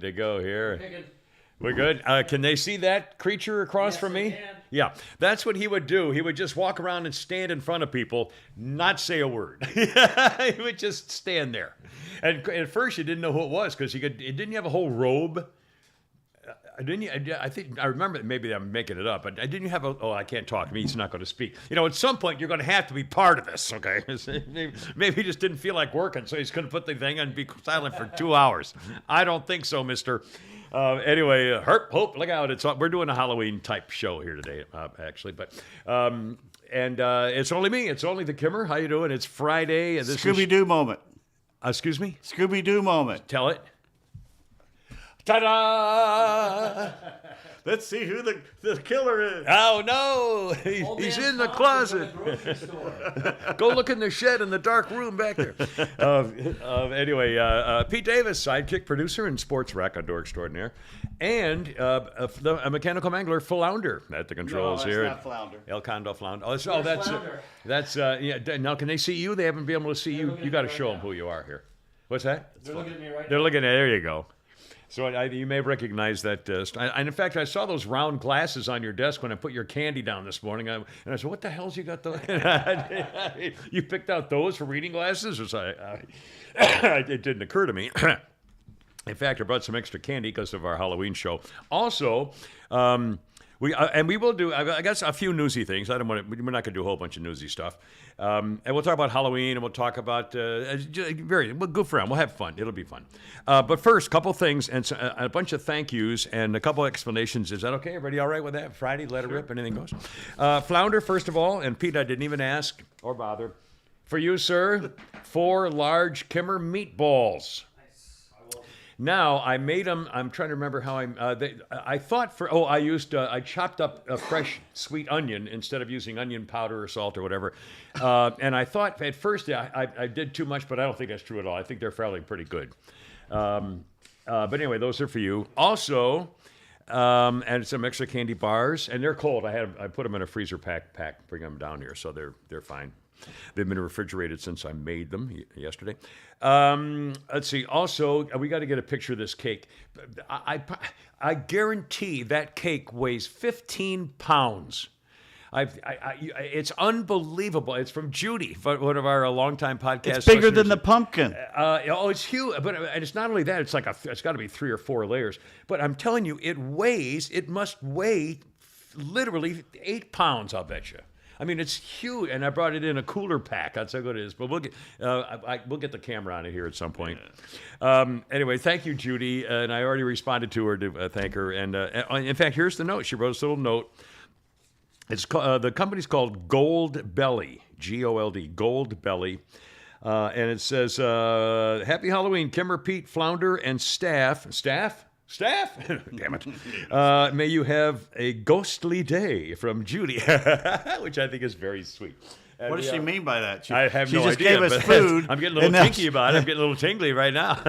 To go here. We're good. Can they see that creature across from me? Yeah, that's what he would do. He would just walk around and stand in front of people, not say a word. He would just stand there. And at first, you didn't know who it was because didn't have a whole robe. I remember, maybe I'm making it up, but didn't you have I can't talk. He's not going to speak. At some point, you're going to have to be part of this, okay? Maybe he just didn't feel like working, so he's going to put the thing on and be silent for 2 hours. I don't think so, mister. Anyway, Hope, look out. We're doing a Halloween-type show here today, actually, but... it's only me. It's only the Kimmer. How you doing? It's Friday. Scooby-Doo moment. Excuse me? Scooby-Doo moment. Tell it. Ta-da! Let's see who the killer is. Oh, no. He's in the closet. Go look in the shed in the dark room back there. Anyway, Pete Davis, sidekick producer and sports raconteur extraordinaire, and a mechanical mangler, Flounder, at the controls here. No, that's not Flounder. El Condo Flounder. That's yeah. Now, can they see you? They haven't been able to see you. You got to show them who you are here. What's that? They're looking at me right now. They're looking at. There you go. So you may recognize that. And in fact, I saw those round glasses on your desk when I put your candy down this morning. And I said, "What the hell's you got those?" You picked out those for reading glasses? It didn't occur to me. In fact, I brought some extra candy because of our Halloween show. Also, we will do. I guess a few newsy things. We're not going to do a whole bunch of newsy stuff. And we'll talk about Halloween, and we'll talk about we'll go around. We'll have fun. It'll be fun. But first, a couple things and a bunch of thank yous and a couple explanations. Is that okay? Everybody all right with that? Friday, let it rip. Anything goes. Flounder, first of all, and Pete, I didn't even ask or bother. For you, sir, 4 large Kimmer meatballs. Now, I made them, I'm trying to remember how I chopped up a fresh sweet onion instead of using onion powder or salt or whatever. And I thought at first I did too much, but I don't think that's true at all. I think they're fairly pretty good. But anyway, those are for you. Also, and some extra candy bars, and they're cold. I put them in a freezer pack, bring them down here, so they're fine. They've been refrigerated since I made them yesterday. Let's see. Also, we got to get a picture of this cake. I guarantee that cake weighs 15 pounds. It's unbelievable. It's from Judy, one of our longtime podcast. It's bigger than the pumpkin. It's huge, but it's not only that. It's got to be 3 or 4 layers. But I'm telling you, it must weigh literally 8 pounds. I'll bet you. I mean, it's huge, and I brought it in a cooler pack. That's how good it is. But we'll get the camera on it here at some point. Anyway, thank you, Judy, and I already responded to her to thank her. And in fact, here's the note. She wrote us a little note. It's the company's called Gold Belly, Gold, Gold Belly, and it says, "Happy Halloween, Kimmer, Pete, Flounder, and staff." Staff? Damn it. May you have a ghostly day from Judy, which I think is very sweet. And what does she mean by that? I have no idea. She just gave us food. I'm getting a little tinky about it. I'm getting a little tingly right now.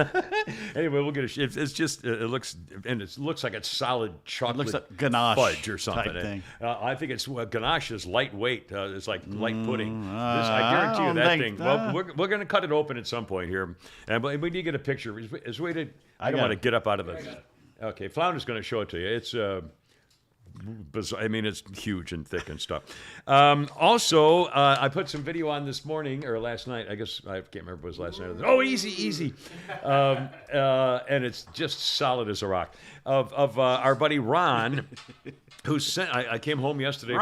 Anyway, we'll get it looks like it's solid chocolate, looks like ganache fudge or something. Type thing. I think it's ganache is lightweight. It's like light pudding. I guarantee you that thing. Well, we're going to cut it open at some point here, and we need to get a picture. I don't want to get up out of the. Okay, Flounder's going to show it to you. It's bizarre. I mean, it's huge and thick and stuff. Also, I put some video on this morning or last night. I guess I can't remember if it was last night. Oh, easy. And it's just solid as a rock. Of our buddy Ron, who sent. I came home yesterday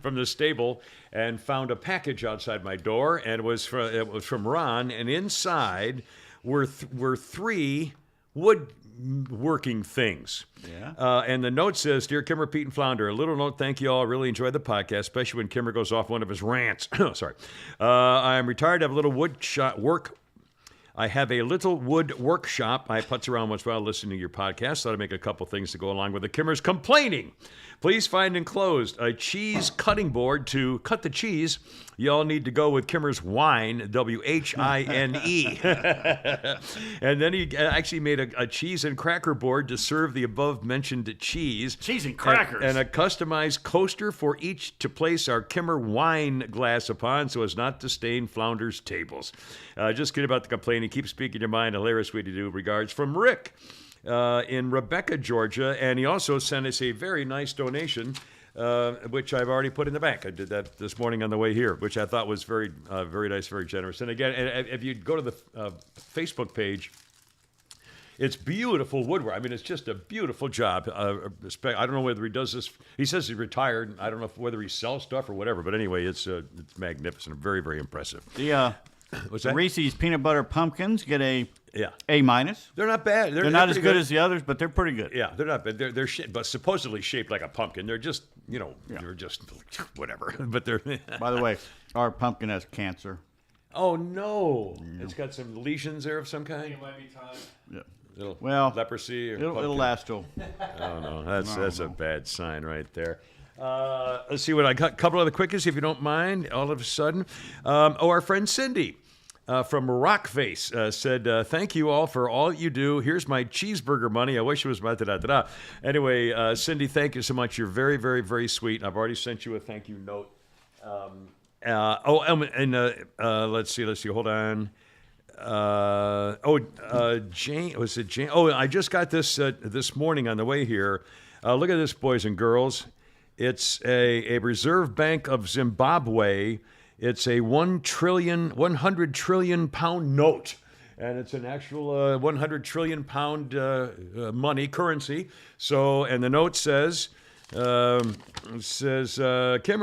from the stable and found a package outside my door, and it was from Ron. And inside were 3 woodworking things. Yeah. And the note says, "Dear Kimmer, Pete, and Flounder, a little note, thank you all. I really enjoy the podcast, especially when Kimmer goes off one of his rants." Sorry. I am retired. I have a little I have a little wood workshop. I putz around once in a while listening to your podcast. Thought I'd make a couple things to go along with the Kimmers complaining. Please find enclosed a cheese cutting board to cut the cheese. Y'all need to go with Kimmer's Wine, WHINE. And then he actually made a cheese and cracker board to serve the above-mentioned cheese. Cheese and crackers. And a customized coaster for each to place our Kimmer wine glass upon so as not to stain Flounder's tables. Just kidding about the complaining. Keep speaking your mind. Hilarious way to do. Regards from Rick. in Rebecca, Georgia, and he also sent us a very nice donation, which I've already put in the bank. I did that this morning on the way here, which I thought was very nice, very generous. And again, if you go to the Facebook page, it's beautiful woodwork. I mean, it's just a beautiful job. I don't know whether he does this. He says he's retired. I don't know whether he sells stuff or whatever. But anyway, it's magnificent. Very, very impressive. The What's that? Reese's peanut butter pumpkins get a Yeah. A minus. They're not bad. They're not as pretty good as the others, but they're pretty good. Yeah, they're not bad. They're but supposedly shaped like a pumpkin. They're just, they're just whatever. But they're. By the way, our pumpkin has cancer. Oh no! It's got some lesions there of some kind. It might be time. Yeah. Well, leprosy or it'll last till. Oh no, that's a bad sign right there. Let's see what I got. A couple other quickies, if you don't mind. All of a sudden, our friend Cindy from Rockface said, "Thank you all for all you do. Here's my cheeseburger money. I wish it was my da-da-da-da." Anyway, Cindy, thank you so much. You're very, very, very sweet. I've already sent you a thank you note. Let's see. Hold on. Jane, was it Jane? Oh, I just got this this morning on the way here. Look at this, boys and girls. It's a Reserve Bank of Zimbabwe. It's a 100 trillion pound note. And it's an actual 100 trillion pound money, currency. So, and the note says, Kimmer,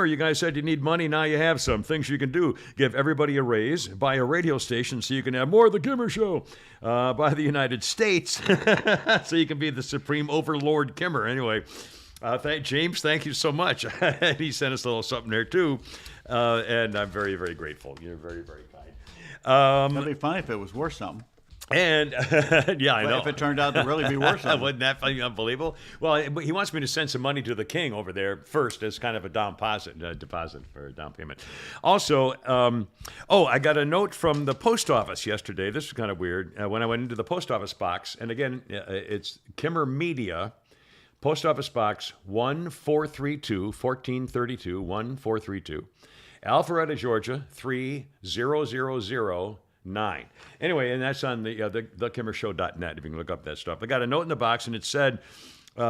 you guys said you need money. Now you have some things you can do. Give everybody a raise. Buy a radio station so you can have more of the Kimmer Show. Buy the United States so you can be the supreme overlord Kimmer. Anyway, James, thank you so much. He sent us a little something there too. And I'm very, very grateful. You're very, very kind. That'd be fun if it was worth something. And yeah, I know. If it turned out to really be worth something. Wouldn't that be unbelievable? Well, he wants me to send some money to the king over there first as kind of a deposit for a down payment. Also, I got a note from the post office yesterday. This is kind of weird. When I went into the post office box, and again, it's Kimmer Media, Post Office Box 1432, 1432, Alpharetta, Georgia 30009. Anyway, and that's on thekimmershow.net if you can look up that stuff. I got a note in the box and it said, they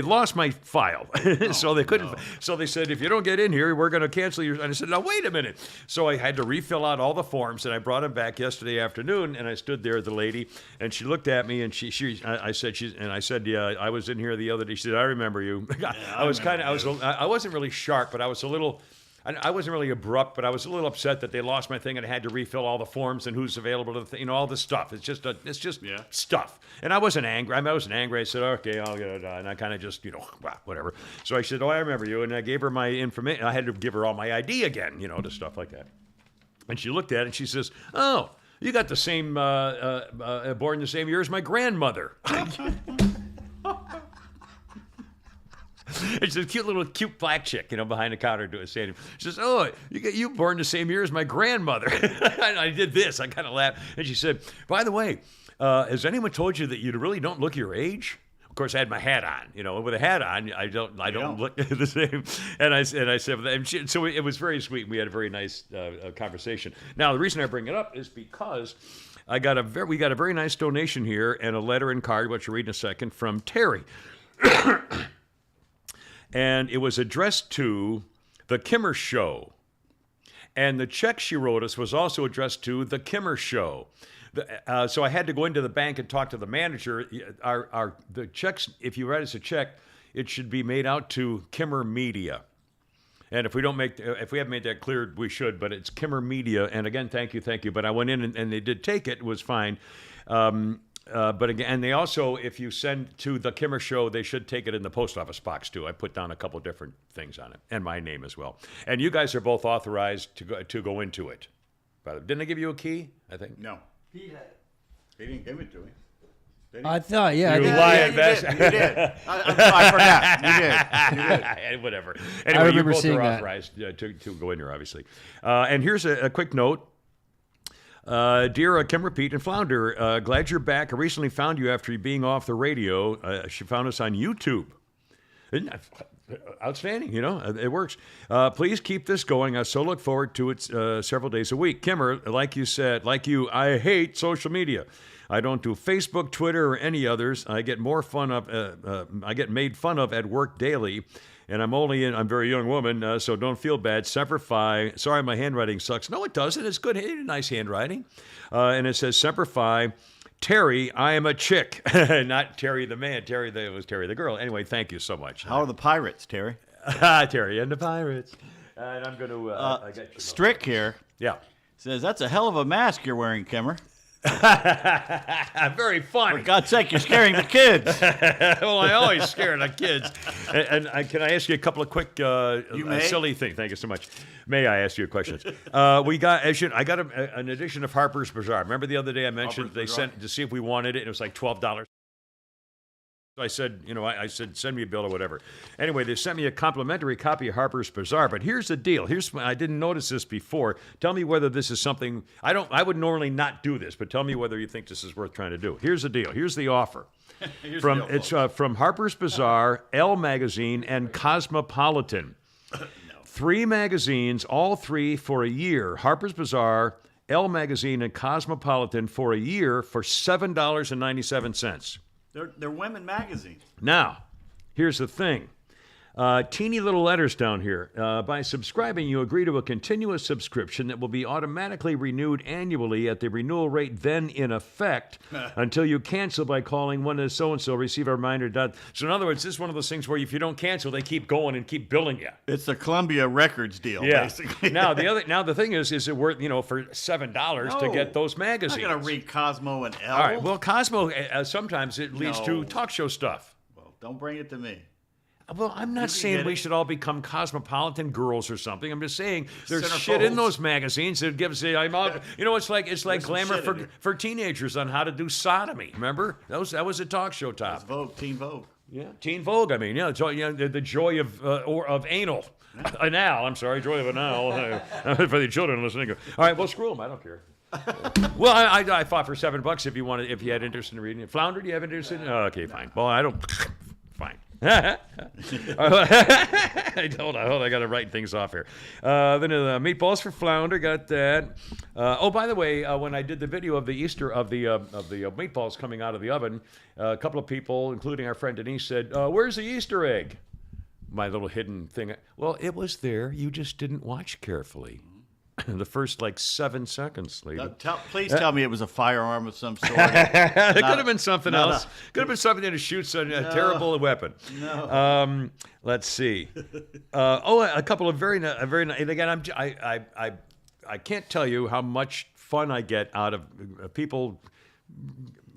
lost my file. So they couldn't. No. So they said, if you don't get in here, we're going to cancel your. And I said, no, wait a minute. So I had to refill out all the forms and I brought them back yesterday afternoon. And I stood there, the lady, and she looked at me and I said, yeah, I was in here the other day. She said, I remember you. Yeah, I wasn't really sharp, but I was a little. I wasn't really abrupt, but I was a little upset that they lost my thing and I had to refill all the forms and who's available to the thing, all this stuff. It's just stuff. And I wasn't angry. I wasn't angry. I said, okay, I'll get it done. And I kind of just, whatever. So I said, I remember you. And I gave her my information. I had to give her all my ID again, to stuff like that. And she looked at it and she says, oh, you got the same, born the same year as my grandmother. It's a cute black chick, behind the counter saying, she says, oh, you born the same year as my grandmother. And I did this. I kind of laughed. And she said, by the way, has anyone told you that you really don't look your age? Of course, I had my hat on. With a hat on, I don't look the same. And I said, so it was very sweet. We had a very nice conversation. Now, the reason I bring it up is because we got a very nice donation here and a letter and card, which you'll read in a second, from Terry. And it was addressed to The Kimmer Show. And the check she wrote us was also addressed to The Kimmer Show. So I had to go into the bank and talk to the manager. The checks, if you write us a check, it should be made out to Kimmer Media. And if we haven't made that clear, we should, but it's Kimmer Media. And again, thank you. But I went in and they did take it. It was fine. But again, and they also, if you send to The Kimmer Show, they should take it in the post office box too. I put down a couple different things on it, and my name as well. And you guys are both authorized to go into it. Didn't I give you a key? I think. No, he had it. He didn't give it to me. I thought, yeah. You lying bastard. You did. I forgot. You did. Whatever. Anyway, I you remember both seeing are that. authorized to go in here, obviously. And here's a quick note. Dear Kimmer, Pete, and Flounder, glad you're back. I recently found you after being off the radio. She found us on YouTube. Outstanding, it works. Please keep this going. I so look forward to it several days a week. Kimmer, like you said, I hate social media. I don't do Facebook, Twitter, or any others. I get made fun of at work daily, and I'm a very young woman, so don't feel bad. Semper Fi. Sorry, my handwriting sucks. No, it doesn't. It's good. Nice handwriting. And it says Semper Fi. Terry, I am a chick. Not Terry the man. It was Terry the girl. Anyway, thank you so much. How are the pirates, Terry? Terry and the pirates. And I'm going to... I got you. Strick here says, that's a hell of a mask you're wearing, Kimmer. Very funny. For God's sake, you're scaring the kids. Well, I always scare the kids. And can I ask you a couple of quick silly things? Thank you so much. May I ask you a question? I got an edition of Harper's Bazaar. Remember the other day I mentioned they sent to see if we wanted it, and it was like $12. So I said, send me a bill or whatever. Anyway, they sent me a complimentary copy of Harper's Bazaar. But here's the deal. I didn't notice this before. Tell me whether this is something I would normally not do this, but tell me whether you think this is worth trying to do. Here's the deal. Here's the offer. It's from Harper's Bazaar, Elle Magazine, and Cosmopolitan. 3 magazines, all 3 for a year. Harper's Bazaar, Elle Magazine, and Cosmopolitan for a year for $7.97. They're women magazines. Now, here's the thing. Teeny little letters down here. By subscribing, you agree to a continuous subscription that will be automatically renewed annually at the renewal rate then in effect until you cancel by calling one of so-and-so, receive a reminder. So in other words, this is one of those things where if you don't cancel, they keep going and keep billing you. It's the Columbia Records deal, basically. Now the thing is it worth, for $7 to get those magazines? I'm not going to read Cosmo and Elle. All right. Well, Cosmo, sometimes it leads to talk show stuff. Well, don't bring it to me. Well, I'm not saying we should all become cosmopolitan girls or something. I'm just saying there's shit in those magazines that gives it's like glamour for teenagers on how to do sodomy. Remember? That was a talk show top. Vogue, Teen Vogue. Yeah, Teen Vogue. I mean, the joy of anal. Anal. I'm sorry, joy of anal for the children listening. All right, well, screw them. I don't care. Well, I fought for $7 if you had interest in reading it. Flounder, do you have interest in it? Oh, okay, fine. Well, I don't. Fine. Hold on, I got to write things off here. Then meatballs for Flounder, got that. By the way, when I did the video of the Easter of the meatballs coming out of the oven, a couple of people, including our friend Denise, said, "Where's the Easter egg?" My little hidden thing. Well, it was there. You just didn't watch carefully. The first 7 seconds, lady. Please tell me it was a firearm of some sort. It could have been something else. Could have been something that shoots a terrible weapon. No. Let's see. A couple of very nice. And again, I can't tell you how much fun I get out of people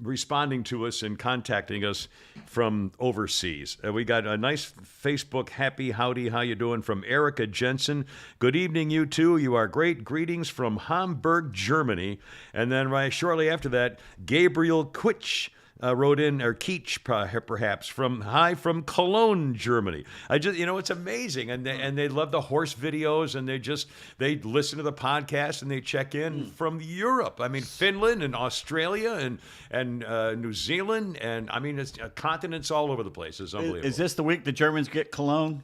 responding to us and contacting us from overseas. We got a nice Facebook happy howdy, how you doing, from Erica Jensen. Good evening, you two. You are great. Greetings from Hamburg, Germany. And then shortly after that, Gabriel Quitsch wrote in, or Keach perhaps, from Cologne, Germany. It's amazing, and they love the horse videos, and they listen to the podcast and they check in from Europe. I mean, Finland and Australia and New Zealand, and I mean, it's continents all over the place. It's unbelievable. Is this the week the Germans get Cologne?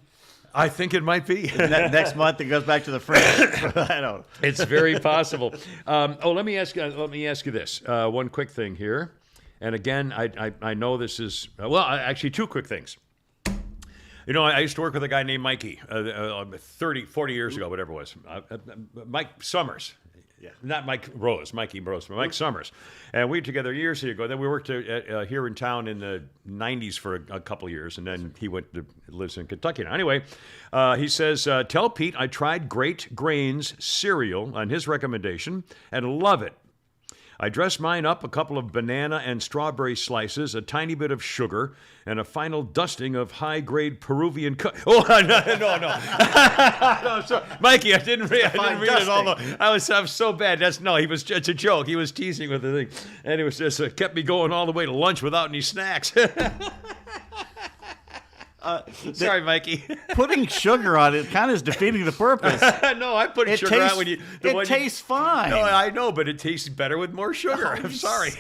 I think it might be. Next month it goes back to the French. I don't. It's very possible. Let me ask you this. One quick thing here. And again, I know this is, actually 2 quick things. I used to work with a guy named Mikey 40 years ago, whatever it was. Mike Summers. Yeah. Not Mike Rose, Mikey Rose, but Mike Summers. And we were together years ago. Then we worked here in town in the 90s for a couple of years, and then he lives in Kentucky now. Anyway, he says, tell Pete I tried Great Grains cereal on his recommendation and love it. I dressed mine up, a couple of banana and strawberry slices, a tiny bit of sugar, and a final dusting of high-grade Peruvian no, sorry. Mikey, I didn't read it all. I was so bad. It's a joke. He was teasing with the thing. And it was just kept me going all the way to lunch without any snacks. Sorry, Mikey. Putting sugar on it kind of is defeating the purpose. No, I put sugar on when you... It tastes fine. No, I know, but it tastes better with more sugar. I'm sorry.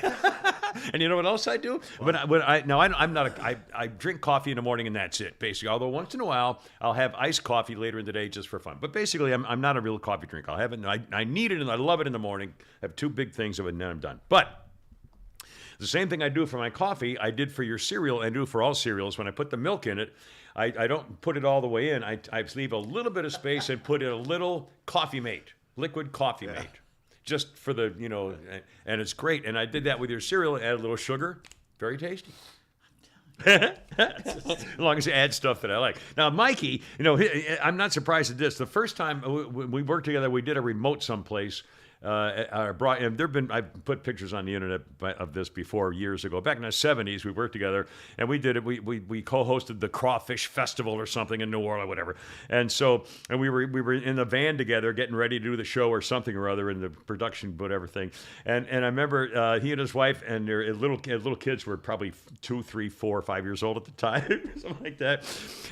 And you know what else I do? I drink coffee in the morning and that's it, basically. Although once in a while, I'll have iced coffee later in the day just for fun. But basically, I'm not a real coffee drinker. I'll have it, I need it and I love it in the morning. I have 2 big things of it and then I'm done. But the same thing I do for my coffee, I did for your cereal and do for all cereals. When I put the milk in it, I don't put it all the way in. I leave a little bit of space and put in a little Coffee Mate, liquid Coffee Mate, just for the, and it's great. And I did that with your cereal, add a little sugar. Very tasty. As long as you add stuff that I like. Now, Mikey, I'm not surprised at this. The first time we worked together, we did a remote someplace. I've put pictures on the internet of this before years ago. Back in the 70s, we worked together and we did it. We co-hosted the Crawfish Festival or something in New Orleans, whatever. And we were in the van together, getting ready to do the show or something or other in the production, whatever thing. And I remember he and his wife and their little kids were probably 2, 3, 4, 5 years old at the time, something like that.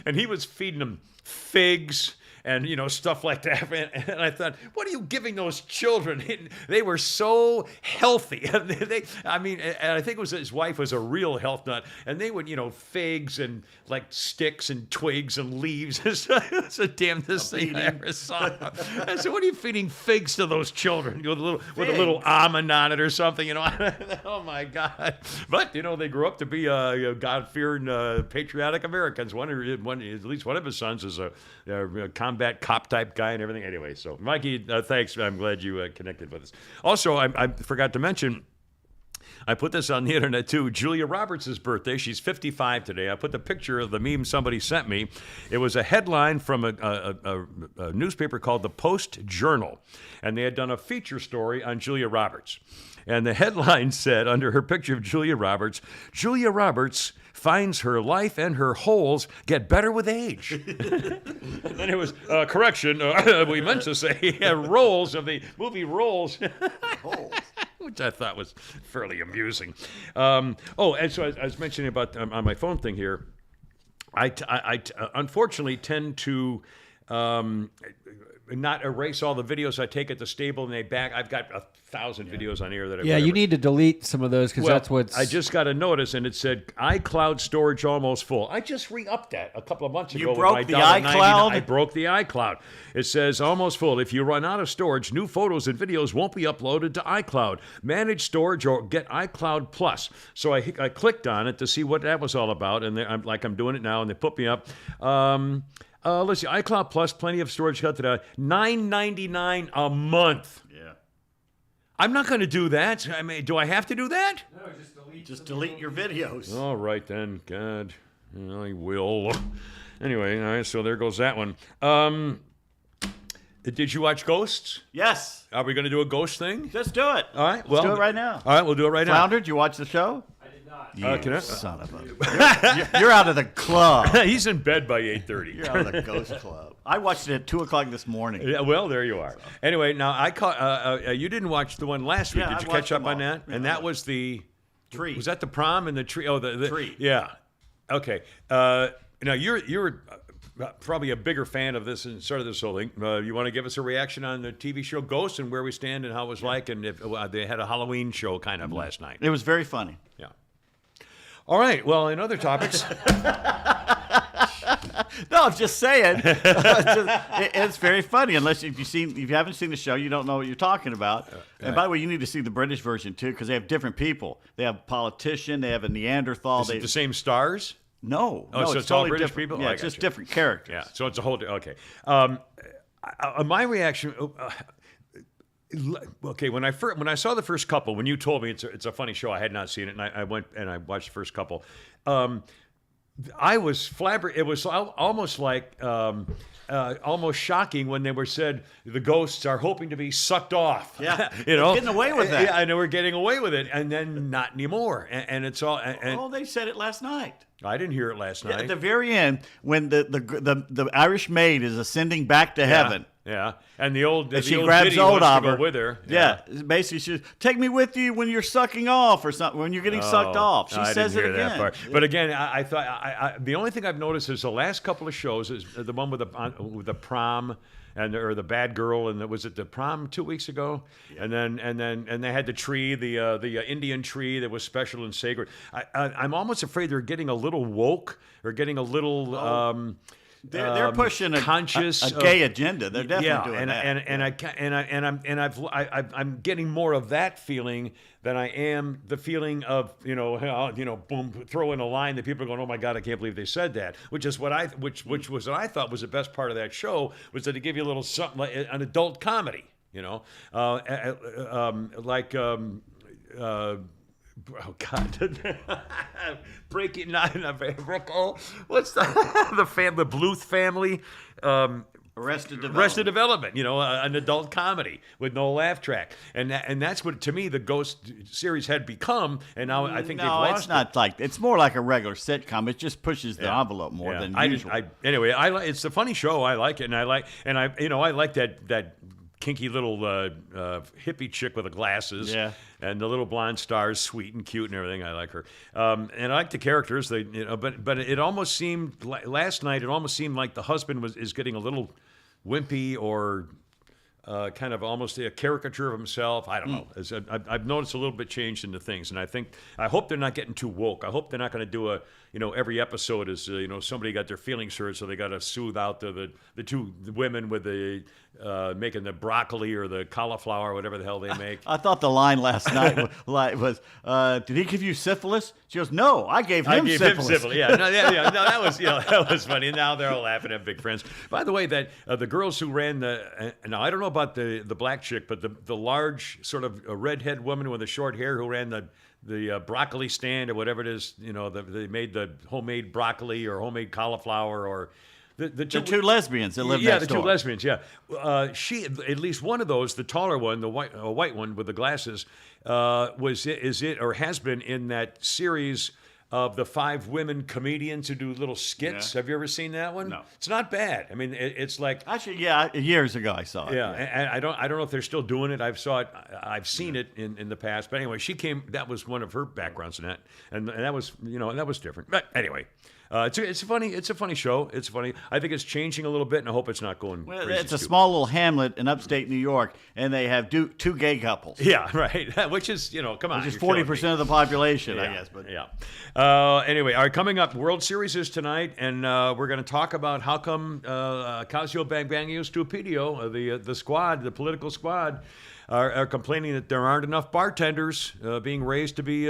And he was feeding them figs and stuff like that. And I thought, what are you giving those children? They were so healthy. And I think it was his wife was a real health nut, and they would figs and like sticks and twigs and leaves. It's the damnedest thing I ever saw. I said, what are you feeding figs to those children with a little almond on it or something? Oh my God! But they grew up to be God-fearing, patriotic Americans. At least one of his sons is a combat cop type guy and everything. Anyway, so Mikey, thanks. I'm glad you connected with us. Also, I forgot to mention, I put this on the internet too. Julia Roberts' birthday. She's 55 today. I put the picture of the meme somebody sent me. It was a headline from a newspaper called the Post-Journal, and they had done a feature story on Julia Roberts. And the headline said, under her picture of Julia Roberts finds her life and her holes get better with age. And then it was, correction, we meant to say roles of the movie Roles. Which I thought was fairly amusing. And so I was mentioning about on my phone thing here, I unfortunately tend to not erase all the videos I take at the stable and they back. I've got 1,000 videos on here that I've you need to delete some of those because that's what's. I just got a notice and it said iCloud storage almost full. I just re-upped that a couple of months ago. You broke the iCloud? I broke the iCloud. It says almost full. If you run out of storage, new photos and videos won't be uploaded to iCloud. Manage storage or get iCloud Plus. So I clicked on it to see what that was all about, and I'm doing it now, and they put me up. Let's see, iCloud Plus, plenty of storage cut today. $9.99 a month. Yeah. I'm not going to do that. I mean, do I have to do that? No, just delete your videos. All right then. God, I will. Anyway, all right. So there goes that one. Did you watch Ghosts? Yes. Are we going to do a ghost thing? Just do it. All right. Let's do it right now. All right, we'll do it right Flounder, did you watch the show? You son of a... You're out of the club. now. He's in bed by 8:30. You're out of the ghost club. I watched it at 2 o'clock this morning. Yeah, well, there you are. So. Anyway, now I caught. You didn't watch the one last week. Yeah, Did you I catch watched up them on all. that? Yeah, And that was the Tree. Was that the prom and the tree? Oh, the Tree. Yeah. Okay. Now you're probably a bigger fan of this and sort of this whole thing. You want to give us a reaction on the TV show Ghosts and where we stand and how it was like, and if they had a Halloween show kind of last night. It was very funny. Yeah. All right. Well, in other topics. No, I'm just saying. It's very funny. Unless if you haven't seen the show, you don't know what you're talking about. And by the way, you need to see the British version too, because they have different people. They have a politician. They have a Neanderthal. Is it the same stars? No. Oh, no, so it's all totally British different. people? Yeah, Oh, it's I just got you. different characters. Yeah. So it's a whole. Okay. My reaction. Okay, when I saw the first couple, when you told me it's a funny show, I had not seen it, and I went and I watched the first couple. I was flabbergasted. It was almost like almost shocking when they were said the ghosts are hoping to be sucked off. Yeah, you know, getting away with that. Yeah, I know we're getting away with it, and then not anymore. And it's all. And they said it last night. I didn't hear it last night. At the very end, when the Irish maid is ascending back to heaven. Yeah, and the old she old grabs biddy hold wants of to her go with her. Yeah, basically, she take me with you when you're sucking off or something. When you're getting sucked off, she I says didn't it hear again. that part. But again, I thought the only thing I've noticed is the last couple of shows is the one with the prom or the bad girl, and was it the prom 2 weeks ago? Yeah. And they had the tree, the Indian tree that was special and sacred. I'm almost afraid they're getting a little woke or getting a little. They're pushing conscious a gay agenda. They're definitely doing that. I'm getting more of that feeling than I am the feeling of boom, throw in a line that people are going, oh my God, I can't believe they said that. Which is what I thought was the best part of that show, was that it gave you a little something like an adult comedy, oh God! Breaking Nine. What's the Bluth family? Arrested Development. An adult comedy with no laugh track, and that's what to me the Ghost series had become. And now I think they've lost. It's not like it's more like a regular sitcom. It just pushes the envelope more than usual. Anyway, it's a funny show. I like it, and I like that kinky little hippie chick with the glasses, and the little blonde star is sweet and cute and everything. I like her, and I like the characters. But it almost seemed last night. It almost seemed like the husband is getting a little wimpy or kind of almost a caricature of himself. I don't know. I've noticed a little bit change into things, and I hope they're not getting too woke. I hope they're not going to do every episode is somebody got their feelings hurt, so they got to soothe out the two women with the making the broccoli or the cauliflower, whatever the hell they make. I thought the line last night was, did he give you syphilis? She goes, no, I gave him syphilis. Yeah, no, that was funny. And now they're all laughing at big friends. By the way, that the girls who ran now I don't know about the black chick, but the large sort of redhead woman with the short hair who ran the broccoli stand or whatever it is, they made the homemade broccoli or homemade cauliflower or the two lesbians that live next door. Yeah, the two lesbians, yeah. She, at least one of those, the taller one, the white one with the glasses, has been in that series of the 5 women comedians who do little skits. Yeah. Have you ever seen that one? No. It's not bad. I mean, it's like actually, years ago I saw it. Yeah, and I don't know if they're still doing it. I've seen it in the past. But anyway, she came. That was one of her backgrounds in that, and that was that was different. But anyway. It's a funny show. It's funny. I think it's changing a little bit, and I hope it's not going crazy. It's a small little hamlet in upstate New York, and they have two gay couples. Yeah, right. Which is, come on. Which is 40% of the population, I guess. But yeah. Anyway, all right, coming up, World Series is tonight, and we're going to talk about how come Casio Bang Stupidio, the political squad, are complaining that there aren't enough bartenders being raised to be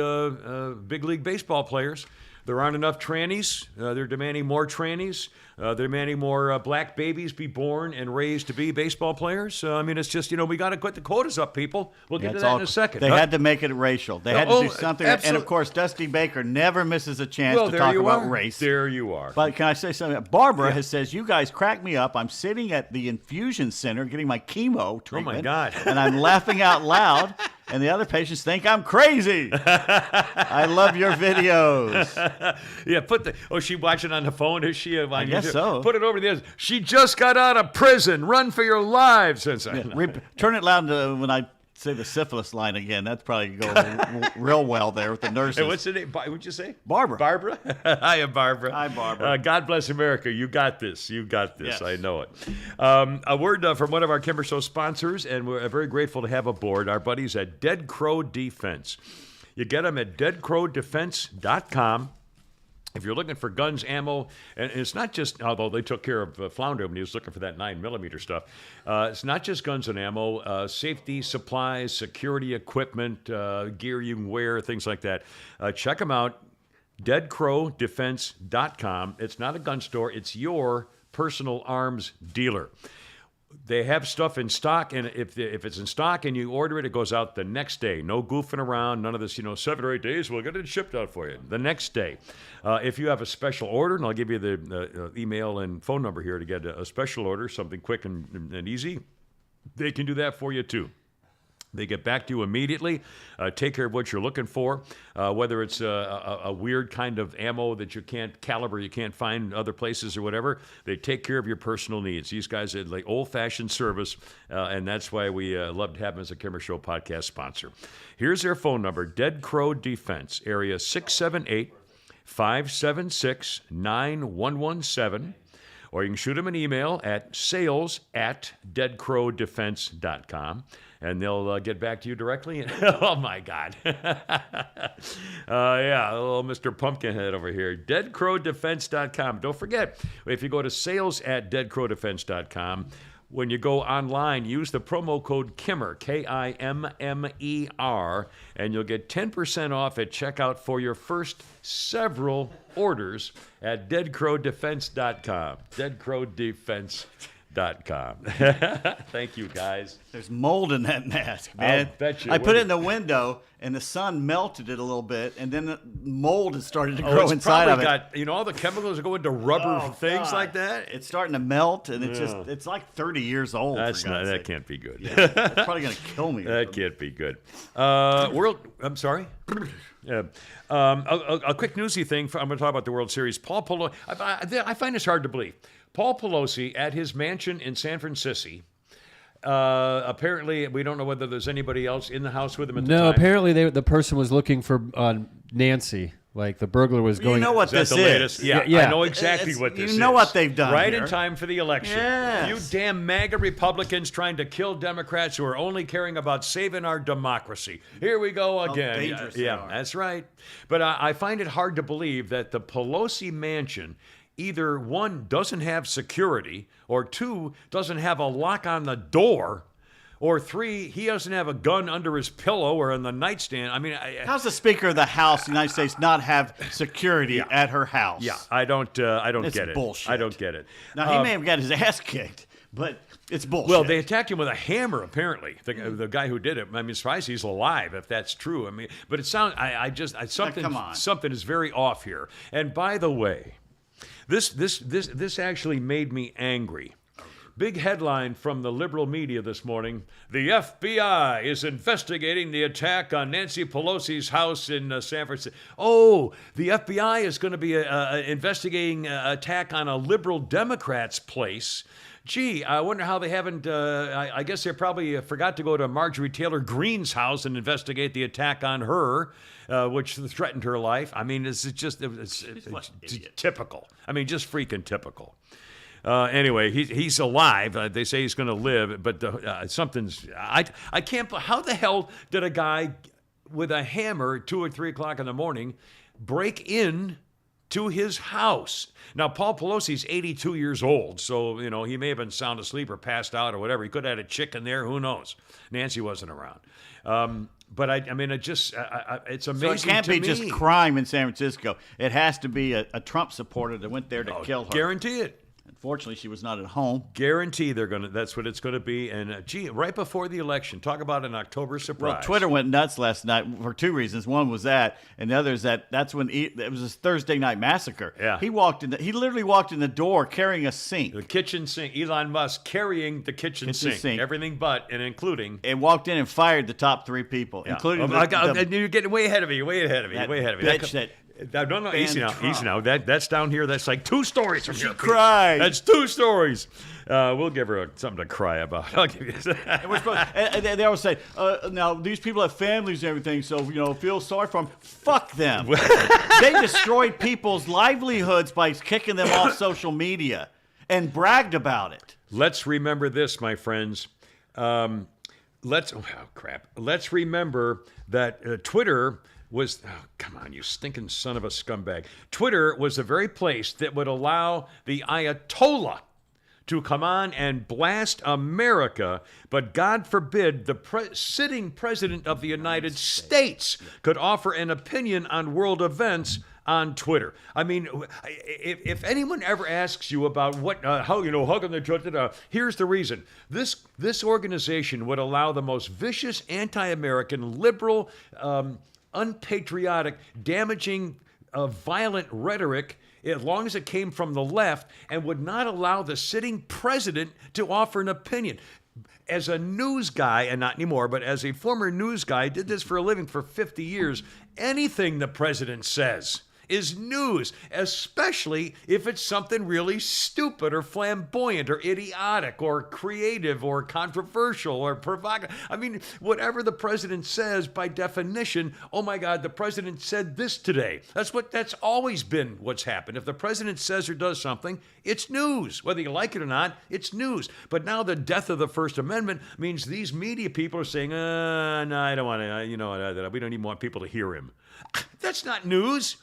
big league baseball players. There aren't enough trannies. They're demanding more trannies. They're demanding more black babies be born and raised to be baseball players. I mean, it's just, we got to put the quotas up, people. We'll get to that in a second. They had to make it racial. They had to do something. Absolutely. And, of course, Dusty Baker never misses a chance to talk about race. There you are. But can I say something? Barbara says, you guys crack me up. I'm sitting at the infusion center getting my chemo treatment. Oh, my God. And I'm laughing out loud. And the other patients think I'm crazy. I love your videos. Yeah, she watching on the phone? Is she? I guess so. Put it over the other. She just got out of prison. Run for your lives. Turn it loud when I say the syphilis line again. That's probably go real well there with the nurses. Hey, what's the name? What'd you say? Barbara. Barbara? Hiya, Barbara. Hi, Barbara. God bless America. You got this. Yes. I know it. A word from one of our Kimber Show sponsors, and we're very grateful to have aboard our buddies at Dead Crow Defense. You get them at deadcrowdefense.com. If you're looking for guns, ammo, and it's not just, although they took care of Flounder when he was looking for that 9mm stuff, it's not just guns and ammo, safety supplies, security equipment, gear you can wear, things like that. Check them out, deadcrowdefense.com. It's not a gun store, it's your personal arms dealer. They have stuff in stock, and if it's in stock and you order it, it goes out the next day. No goofing around, none of this, 7 or 8 days, we'll get it shipped out for you. The next day. If you have a special order, and I'll give you the email and phone number here to get a special order, something quick and easy, they can do that for you too. They get back to you immediately, take care of what you're looking for, whether it's a weird kind of ammo that you can't find in other places or whatever. They take care of your personal needs. These guys are like old-fashioned service, and that's why we love to have them as a Kimmer Show podcast sponsor. Here's their phone number, Dead Crow Defense, area 678-576-9117. Or you can shoot them an email at sales@deadcrowdefense.com, and they'll get back to you directly. Oh, my God. Yeah, little Mr. Pumpkinhead over here. Deadcrowdefense.com. Don't forget, if you go to sales@deadcrowdefense.com, when you go online, use the promo code Kimmer, Kimmer, and you'll get 10% off at checkout for your first several orders at deadcrowdefense.com. Deadcrowdefense.com. Thank you, guys. There's mold in that mask, man. I'll bet you. I put it in the window, and the sun melted it a little bit, and then the mold has started to grow It's inside of probably it. got, all the chemicals that go into rubber things God. like that. It's starting to melt, and it's like 30 years old. That for can't be good. That's probably going to kill me. That can't be good. I'm sorry. Yeah. A quick newsy thing. I'm going to talk about the World Series. Paul Pelosi. I find this hard to believe. Paul Pelosi at his mansion in San Francisco. Apparently, we don't know whether there's anybody else in the house with him at the time. No, apparently the person was looking for Nancy. Like the burglar was going. You know what Is that this the latest? is? Yeah, Yeah. I know exactly what this is. You know what they've done Right here. in time for the election. Yes. You damn MAGA Republicans trying to kill Democrats who are only caring about saving our democracy. Here we go again. dangerous they Yeah, are. that's right. But I find it hard to believe that the Pelosi mansion either, one, doesn't have security, or two, doesn't have a lock on the door, or three, he doesn't have a gun under his pillow or in the nightstand. I mean, How's the Speaker of the House of the United States not have security at her house? yeah, I don't It's get it. bullshit. I don't get it. Now, he may have got his ass kicked, but it's bullshit. Well, they attacked him with a hammer, apparently. The guy who did it. I'm surprised he's alive, if that's true. I mean, but it sounds. come on. Something is very off here. And by the way, this actually made me angry. Big headline from the liberal media this morning. The FBI is investigating the attack on Nancy Pelosi's house in San Francisco. Oh, the FBI is going to be investigating an attack on a liberal Democrat's place. Gee, I wonder how they haven't, I guess they probably forgot to go to Marjorie Taylor Greene's house and investigate the attack on her, which threatened her life. I mean, it's typical. I mean, just freaking typical. Anyway, he's alive. They say he's going to live, but something's. I can't. How the hell did a guy with a hammer at 2 or 3 o'clock in the morning break in to his house? Now, Paul Pelosi's 82 years old, so he may have been sound asleep or passed out or whatever. He could have had a chick in there. Who knows? Nancy wasn't around. But I mean, it's amazing. So it can't be just crime in San Francisco. It has to be a Trump supporter that went there to kill her. Guarantee it. Unfortunately, she was not at home. Guarantee that's what it's going to be. And gee, right before the election, talk about an October surprise. Well, Twitter went nuts last night for two reasons. One was that, and the other is that's when it was his Thursday night massacre. Yeah. He literally walked in the door carrying a sink. The kitchen sink. Elon Musk carrying the kitchen sink. Everything but and including. And walked in and fired the top 3 people, including you're getting way ahead of me. Way ahead of me. No, easy now. That's down here. That's like 2 stories from here. She cried. That's 2 stories. We'll give her something to cry about. I'll give you and they always say, now, these people have families and everything, so, feel sorry for them. Fuck them. They destroyed people's livelihoods by kicking them off social media and bragged about it. Let's remember this, my friends. Let's remember that Twitter was, come on, you stinking son of a scumbag. Twitter was the very place that would allow the Ayatollah to come on and blast America, but God forbid the sitting president of the United States could offer an opinion on world events on Twitter. I mean, if anyone ever asks you about how come they judged it, here's the reason. This organization would allow the most vicious, anti-American, liberal, unpatriotic, damaging, violent rhetoric, as long as it came from the left, and would not allow the sitting president to offer an opinion. as a news guy, and not anymore, but as a former news guy, did this for a living for 50 years, anything the president says is news, especially if it's something really stupid or flamboyant or idiotic or creative or controversial or provocative. I mean, whatever the president says, by definition, oh my God, the president said this today. That's always been what's happened. If the president says or does something, it's news. Whether you like it or not, it's news. But now the death of the First Amendment means these media people are saying, no, I don't want to, we don't even want people to hear him. That's not news.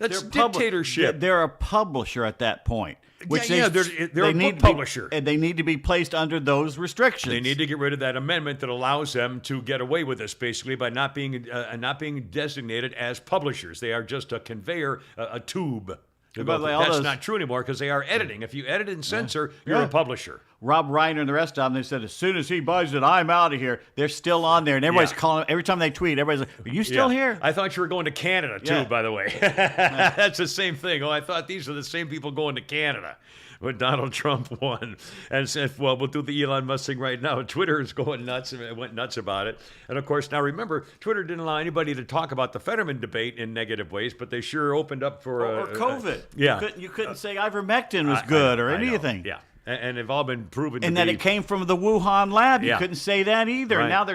That's dictatorship. They're a publisher at that point. Which they're a book publisher. And they need to be placed under those restrictions. They need to get rid of that amendment that allows them to get away with this, basically, by not being designated as publishers. They are just a conveyor, a tube. That's not true anymore because they are editing. If you edit and censor, you're a publisher. Rob Reiner and the rest of them, they said, as soon as he buys it, I'm out of here. They're still on there. And everybody's calling. Every time they tweet, everybody's like, are you still here? I thought you were going to Canada, too, by the way. That's the same thing. Oh, I thought these are the same people going to Canada. But Donald Trump won and said, well, we'll do the Elon Musk thing right now. Twitter is going nuts and went nuts about it. And, of course, now remember, Twitter didn't allow anybody to talk about the Fetterman debate in negative ways, but they sure opened up for... Or COVID. You couldn't say ivermectin was I good or anything. Yeah. And they've all been proven to be... And that it came from the Wuhan lab. You couldn't say that either. Right. Now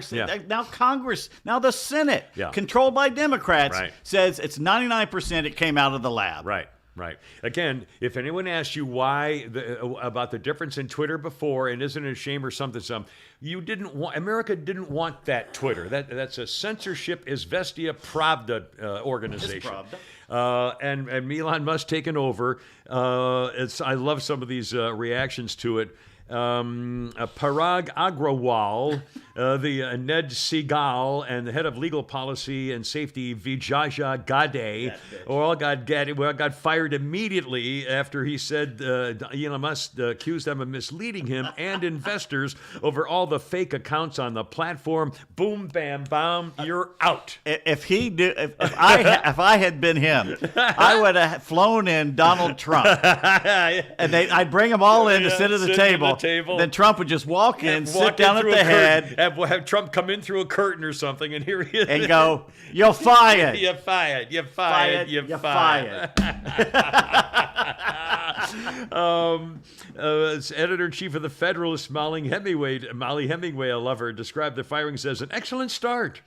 now Congress, now the Senate, controlled by Democrats, says it's 99% it came out of the lab. Right. Again, if anyone asks you why about the difference in Twitter before, and isn't it a shame or something, America didn't want that Twitter. That's a censorship Izvestia Pravda organization. And Elon Musk taking over. I love some of these reactions to it. Parag Agrawal, the Ned Segal, and the head of legal policy and safety, Vijaja Gade, all got fired immediately after he said Elon Musk accused them of misleading him and investors over all the fake accounts on the platform. Boom, bam, bam, you're out. If I had been him, I would have flown in Donald Trump, and I'd bring them all in to sit at the table. Then Trump would just walk in, sit down at the head. Have Trump come in through a curtain or something, and here he is. And go, you're fired. You're fired. You're fired. You're fired. Editor-in-chief of the Federalist, Molly Hemingway, I love her, described the firings as an excellent start.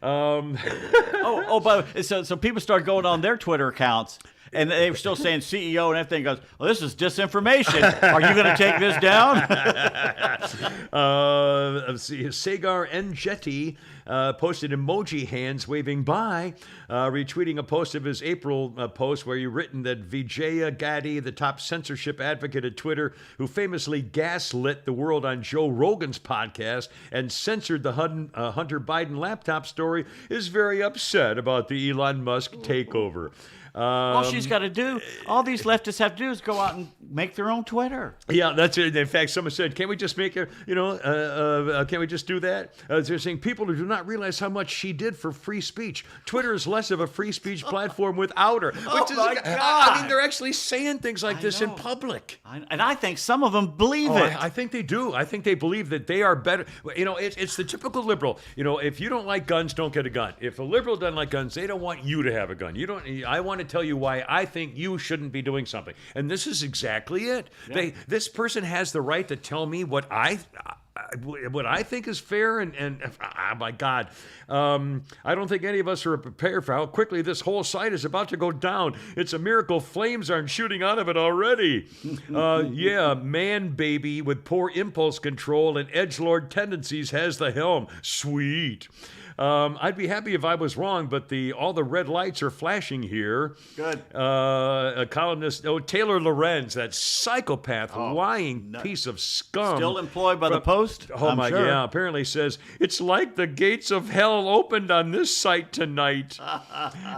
By the way, so people start going on their Twitter accounts, and they were still saying CEO and everything. Goes, well, this is disinformation. Are you going to take this down? Sagar Njeti posted emoji hands waving bye, retweeting a post of his April post where he written that Vijaya Gadde, the top censorship advocate at Twitter, who famously gaslit the world on Joe Rogan's podcast and censored the Hunter Biden laptop story, is very upset about the Elon Musk takeover. All she's got to do, all these leftists have to do is go out and make their own Twitter. Yeah, that's it. In fact, someone said, can't we just make can't we just do that? They're saying people do not realize how much she did for free speech. Twitter is less of a free speech platform without her. God. I mean, they're actually saying things like this in public. And I think some of them believe it. I think they do. I think they believe that they are better. It's the typical liberal. If you don't like guns, don't get a gun. If a liberal doesn't like guns, they don't want you to have a gun. I want to tell you why I think you shouldn't be doing something. And this is exactly it. Yeah. This person has the right to tell me what I think is fair, and oh my God, I don't think any of us are prepared for how quickly this whole site is about to go down. It's a miracle flames aren't shooting out of it already. Man baby with poor impulse control and edgelord tendencies has the helm. Sweet. I'd be happy if I was wrong, but all the red lights are flashing here. Good. A columnist, Taylor Lorenz, that psychopath, lying piece of scum. Still employed by the Post? Sure. Yeah, apparently says, it's like the gates of hell opened on this site tonight.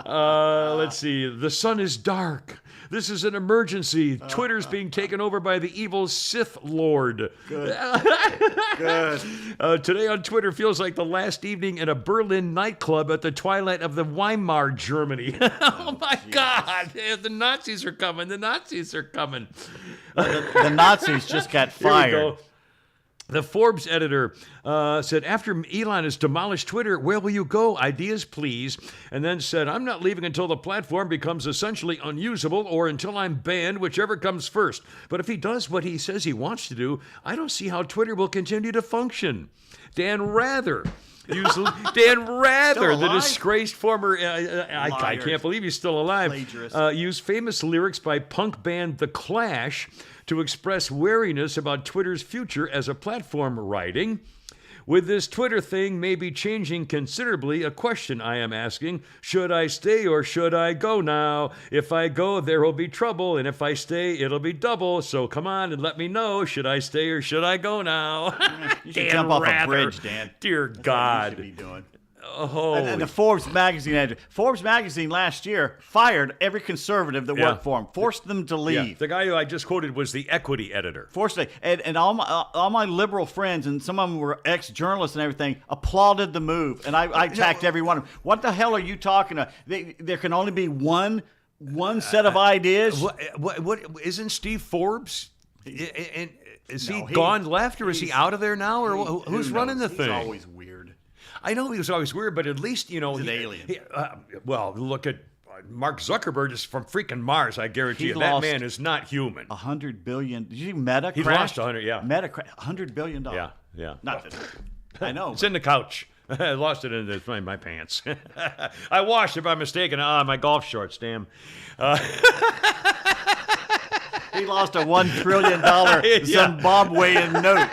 Let's see. The sun is dark. This is an emergency. Twitter's being taken over by the evil Sith Lord. Good. Today on Twitter feels like the last evening in a Berlin nightclub at the twilight of the Weimar Germany. Oh my God. The Nazis are coming. The Nazis just got fired. The Nazis just got fired. The Forbes editor said, after Elon has demolished Twitter, where will you go? Ideas, please. And then said, I'm not leaving until the platform becomes essentially unusable or until I'm banned, whichever comes first. But if he does what he says he wants to do, I don't see how Twitter will continue to function. Dan Rather. The disgraced former, I can't believe he's still alive, used famous lyrics by punk band The Clash to express wariness about Twitter's future as a platform, writing, with this Twitter thing maybe changing considerably, a question I am asking, should I stay or should I go now? If I go, there will be trouble, and if I stay, it'll be double. So come on and let me know, should I stay or should I go now? You should jump off a bridge, Dan. Dear God. What you should be doing. Oh. And the Forbes magazine editor. Forbes magazine last year fired every conservative that worked for him, forced them to leave. Yeah. The guy who I just quoted was the equity editor. Forced to, and all my liberal friends, and some of them were ex-journalists and everything, applauded the move. And I attacked every one of them. What the hell are you talking about? There can only be one set of ideas. What isn't Steve Forbes? And is he gone left, or is he out of there now, or who's running the thing? He's always weird. I know he was always weird, but at least, you know, he's an alien. Well, look at Mark Zuckerberg is from freaking Mars. I guarantee you, that man is not human. $100 billion. Did you see Meta? He lost 100. Yeah. Meta $100 billion. Yeah. Not that. I know. It's in the couch. I lost it in my pants. I washed it by mistake, and my golf shorts. Damn. He lost a $1 trillion Zimbabwean note.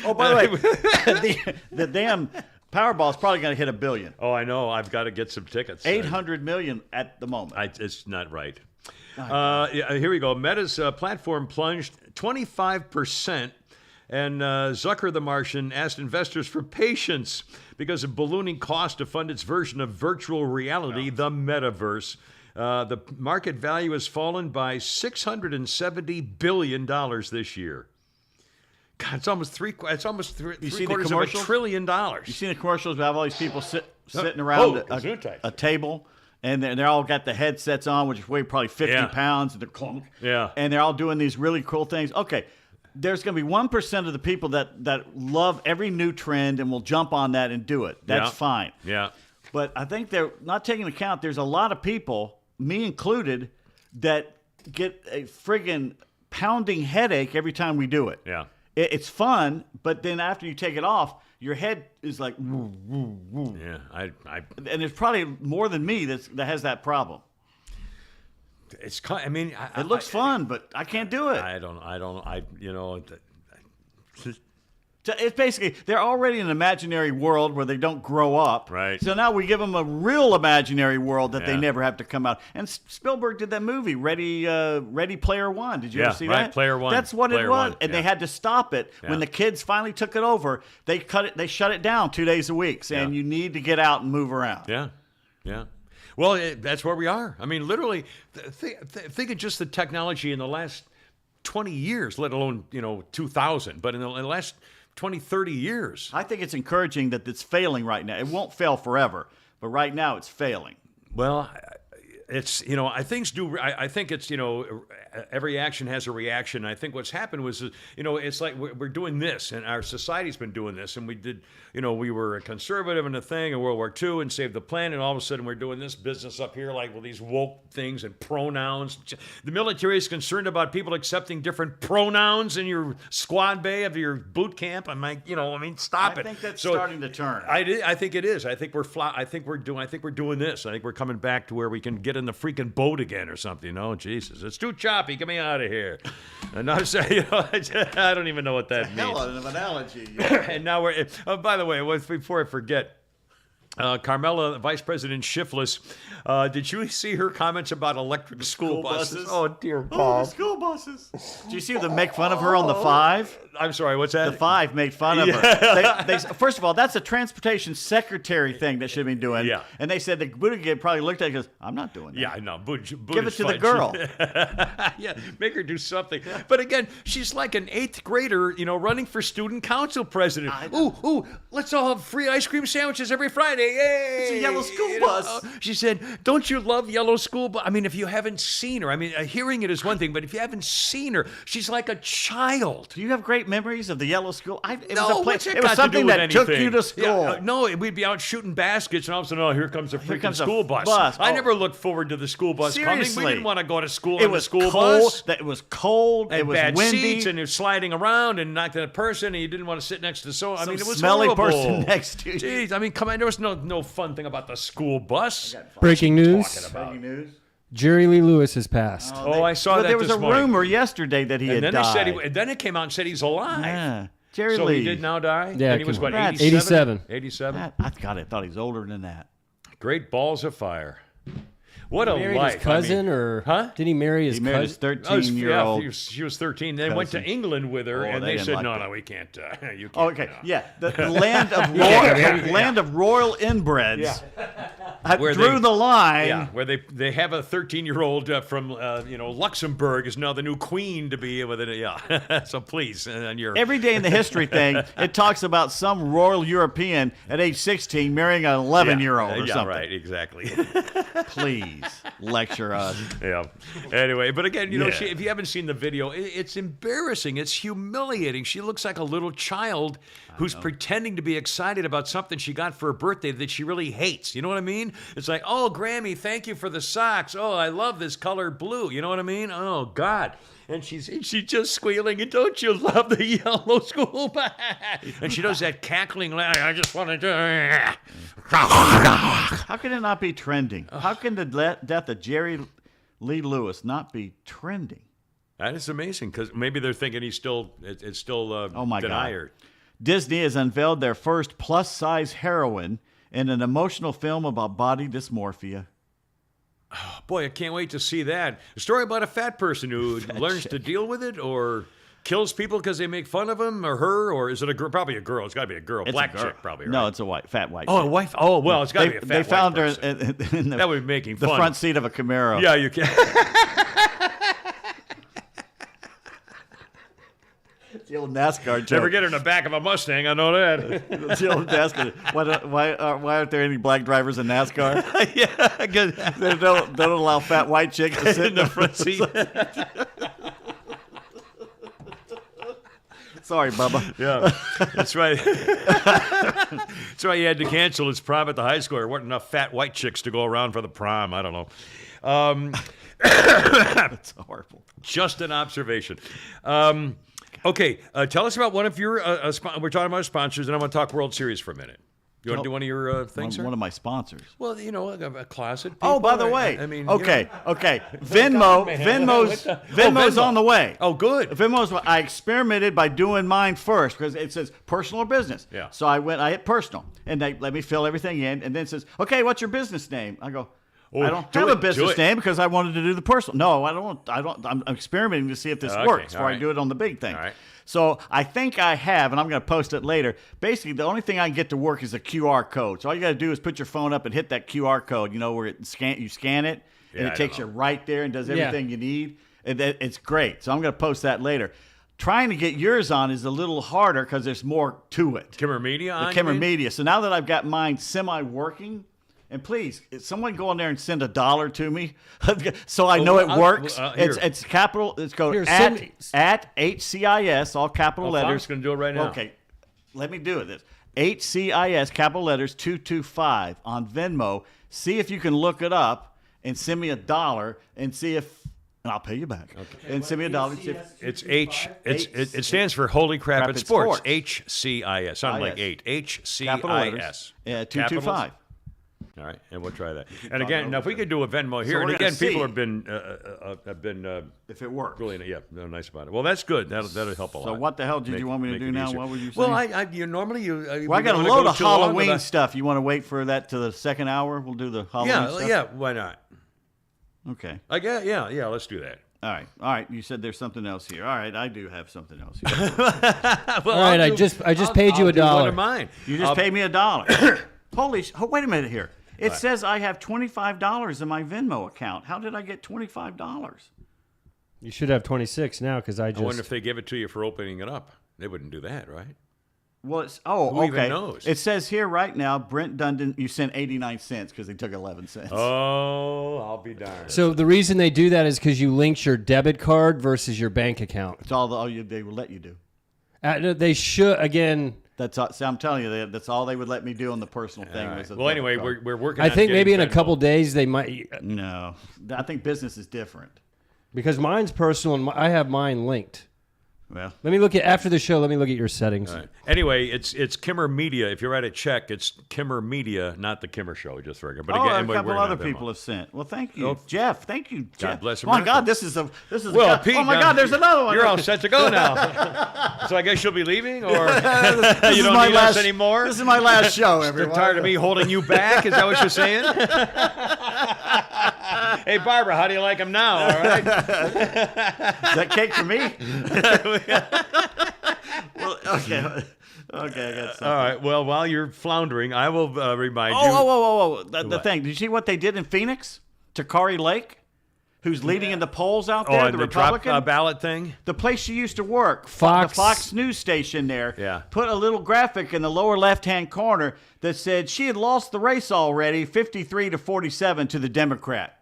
Oh, by the way, the damn Powerball is probably going to hit $1 billion. Oh, I know. I've got to get some tickets. 800 million at the moment. It's not right. Here we go. Meta's platform plunged 25%, and Zucker the Martian asked investors for patience because of ballooning cost to fund its version of virtual reality, the metaverse. The market value has fallen by $670 billion this year. God, it's almost three quarters of $1 trillion. You seen the commercials about all these people sitting around a table, and they're all got the headsets on, which weigh probably 50 pounds, and they're clunk. Yeah. And they're all doing these really cool things. Okay, there's going to be 1% of the people that love every new trend and will jump on that and do it. That's fine. Yeah. But I think they're not taking into account there's a lot of people, me included, that get a friggin' pounding headache every time we do it. Yeah. It's fun, but then after you take it off, your head is like, woo, woo, woo. Yeah, and there's probably more than me that has that problem. It looks fun, but I can't do it. So it's basically, they're already in an imaginary world where they don't grow up. Right. So now we give them a real imaginary world that they never have to come out. And Spielberg did that movie, Ready Player One. Did you ever see that? Right, Player One. That's what it was. One. And they had to stop it. When the kids finally took it over, they shut it down 2 days a week, saying you need to get out and move around. Yeah. Well, that's where we are. I mean, literally, think of just the technology in the last 20 years, let alone, 2000. But in the last 20, 30 years. I think it's encouraging that it's failing right now. It won't fail forever, but right now it's failing. Well, it's, I think it's, every action has a reaction. I think what's happened was, it's like we're doing this, and our society's been doing this, and we did, we were a conservative in a thing in World War II and saved the planet, and all of a sudden we're doing this business up here, like with these woke things and pronouns. The military is concerned about people accepting different pronouns in your squad bay of your boot camp. I'm like, stop it. I think that's starting to turn. I think it is. I think we're doing this. I think we're coming back to where we can get in the freaking boat again or something. Oh, Jesus, it's too choppy. Get me out of here. And now, I don't even know what that means. Hell of an analogy. And now we're. Oh, by the way, before I forget, Carmela, Vice President Shifless, did you see her comments about electric school buses? Oh, dear God. School buses. Do you see them make fun of her on the 5? I'm sorry, what's that? The 5 made fun of her. They, first of all, that's a transportation secretary thing that should be doing. Yeah. And they said the Buttigieg probably looked at it and goes, I'm not doing that. Yeah, I know. Give it to the girl. Yeah, make her do something. Yeah. But again, she's like an 8th grader, running for student council president. Ooh, let's all have free ice cream sandwiches every Friday. Hey, It's a yellow school you know, bus. She said, don't you love yellow school bus? I mean, if you haven't seen her, I mean, hearing it is one thing, but if you haven't seen her, she's like a child. Do you have great memories of the yellow school? It No, was a what's that it was got to something do with that took anything? you to school. Yeah, no, we'd be out shooting baskets, and all of a sudden, oh, here comes a freaking comes a school bus. bus. I Oh. never looked forward to the school bus coming. Seriously. We didn't want to go to school It on was the school cold. bus. It was cold. And It was bad windy. seats, and you're sliding around and knocked at a person, and you didn't want to sit next to I mean, it was smelly horrible. person next to you. Jeez, I mean, come on, there was no fun thing about the school bus. Breaking news. Breaking news. Jerry Lee Lewis has passed. Oh, I saw But that there was this a morning. rumor yesterday that he And had then died. they said then it came out and said he's alive. Yeah. Jerry So Lee. he did now die? Yeah, And he was, come what, on. 87? 87. 87? I thought he was older than that. Great balls of fire. What a Married life. his cousin, I mean, or huh? did he marry his He married his cousin? 13-year-old. she was 13. They went to cousin. England with her, Oh, and they they didn't said, like no, that. we can't. You can't. Oh, okay, no. yeah, the land of royal, land of royal inbreds. Yeah. Where Drew they- the line. Yeah, where they have a 13-year-old from Luxembourg is now the new queen to be with it. Yeah, so please, and you're Every day in the history thing, it talks about some royal European at age 16 marrying an 11-year-old or yeah, something. right, exactly. Please lecture us. Yeah. Anyway, but again, Yeah. if you haven't seen the video, it's embarrassing. It's humiliating. She looks like a little child who's pretending to be excited about something she got for her birthday that she really hates. You know what I mean? It's like, oh, Grammy, thank you for the socks. Oh, I love this color blue. You know what I mean? Oh, God. And she's just squealing, and don't you love the yellow school bus? And she does that cackling laugh. I just want to do. How can it not be trending? How can the death of Jerry Lee Lewis not be trending? That is amazing, because maybe they're thinking it's still Oh, my denier. God. Disney has unveiled their first plus-size heroine in an emotional film about body dysmorphia. Boy, I can't wait to see that. A story about a fat person who learns to deal with it, or kills people because they make fun of him or her, or is it a girl? Probably a girl. It's got to be a girl. It's Black a girl. chick, probably. Right? No, it's a fat white. Oh, a chick. wife. Oh, well, it's got to be a fat They found white her person. in the, That would be making the fun. front seat of a Camaro. Yeah, you can. It's the old NASCAR joke. Never get her in the back of a Mustang. I know that. It's the old NASCAR. Why aren't there any black drivers in NASCAR? Yeah, because They don't allow fat white chicks to sit in the front seat. Sorry, Bubba. Yeah, that's right. That's why he had to cancel his prom at the high school. There weren't enough fat white chicks to go around for the prom. I don't know. That's horrible. Just an observation. Okay, tell us about one of your. We're talking about sponsors, and I want to talk World Series for a minute. You want to do one of your things, sir? One of my sponsors. Well, a closet. Oh, by the people. way. I mean, okay. Venmo. Venmo's Venmo. on the way. Oh, good. Venmo's. I experimented by doing mine first because it says personal or business. Yeah. So I hit personal, and they let me fill everything in, and then it says, okay, what's your business name? I go. Oh, I don't do have it, a do business it. name because I wanted to do the personal. No, I don't. I'm experimenting to see if this Okay, works all before I right. do it on the big thing. All right. So I think I have, and I'm going to post it later. Basically, the only thing I can get to work is a QR code. So all you got to do is put your phone up and hit that QR code. You know where you scan it, and Yeah, I it takes you don't right there and does Yeah. everything you need. And it's great. So I'm going to post that later. Trying to get yours on is a little harder because there's more to it. Kimmer Media on. The you Kimmer mean? Media. So now that I've got mine semi-working, and please, someone go in there and send $1 to me, so I know it works. here. It's capital. It's go Here, send me. at HCIS, all capital Well, letters. Fox gonna do it right now. Okay, let me do it. This HCIS, capital letters 225 on Venmo. See if you can look it up and send me $1 and see if. And I'll pay you back. Okay. And send me $1. And see if, It's it stands for Holy Crap Crap at at Sports. Sports. HCIS. Sound like IS. 8. capital letters. HCIS. Yeah, Capitals? 225. All right, and we'll try that. And again, now if we could do a Venmo here, we're and gonna again, people see. have been If it works. really nice about it. Well, that's good. That'll help a lot. So what the hell did you want me to make do it now? easier. What were you Well, saying? you normally Well, I got a load of Halloween stuff. You want to wait for that to the second hour? We'll do the Halloween stuff? Yeah. Why not? Okay. Yeah. Let's do that. All right. You said there's something else here. All right. I do have something else here. Well, All right, I just paid you I'll do one $1. of mine. You just paid me $1. Holy wait a minute here. It says I have $25 in my Venmo account. How did I get $25? You should have 26 now because I I wonder just. if they give it to you for opening it up. They wouldn't do that, right? Well, Who even okay. knows? It says here right now, Brent Dundon, you sent 89 cents because they took 11 cents. Oh, I'll be darned. So the reason they do that is because you linked your debit card versus your bank account. It's all they will let you do. They should, again. That's all, see, I'm telling you, that's all they would let me do on the personal thing. Right. Was a Well, debit anyway, card. we're working. I on think maybe in getting a couple Venmo. days they might, No, I think business is different. because mine's personal and I have mine linked. Well, Let me look at after the show. Let me look at your settings. All right. Anyway, it's Kimmer Media. If you write a check, it's Kimmer Media, not the Kimmer Show. Just for but again, a couple we're other not people Venmo. have sent. Well, thank you, Oh. Jeff. Thank you, Jeff. bless Oh my America. God, this is Well, a, Pete, oh my God, there's another one. You're all set to go now. So I guess you'll be leaving, or This you is don't my need last, us anymore. This is my last show, You're everyone. tired of me holding you back? Is that what you're saying? Hey, Barbara, how do you like him now? All right. Is that cake for me? Well, okay. Okay, I got something. All right. Well, while you're floundering, I will remind you. Oh. The What? thing. Did you see what they did in Phoenix to Kari Lake, who's leading in the polls out Oh, there, and the the Republican? drop ballot thing? The place she used to work, Fox. the Fox News station there, Yeah. put a little graphic in the lower left-hand corner that said she had lost the race already, 53 to 47 to the Democrat.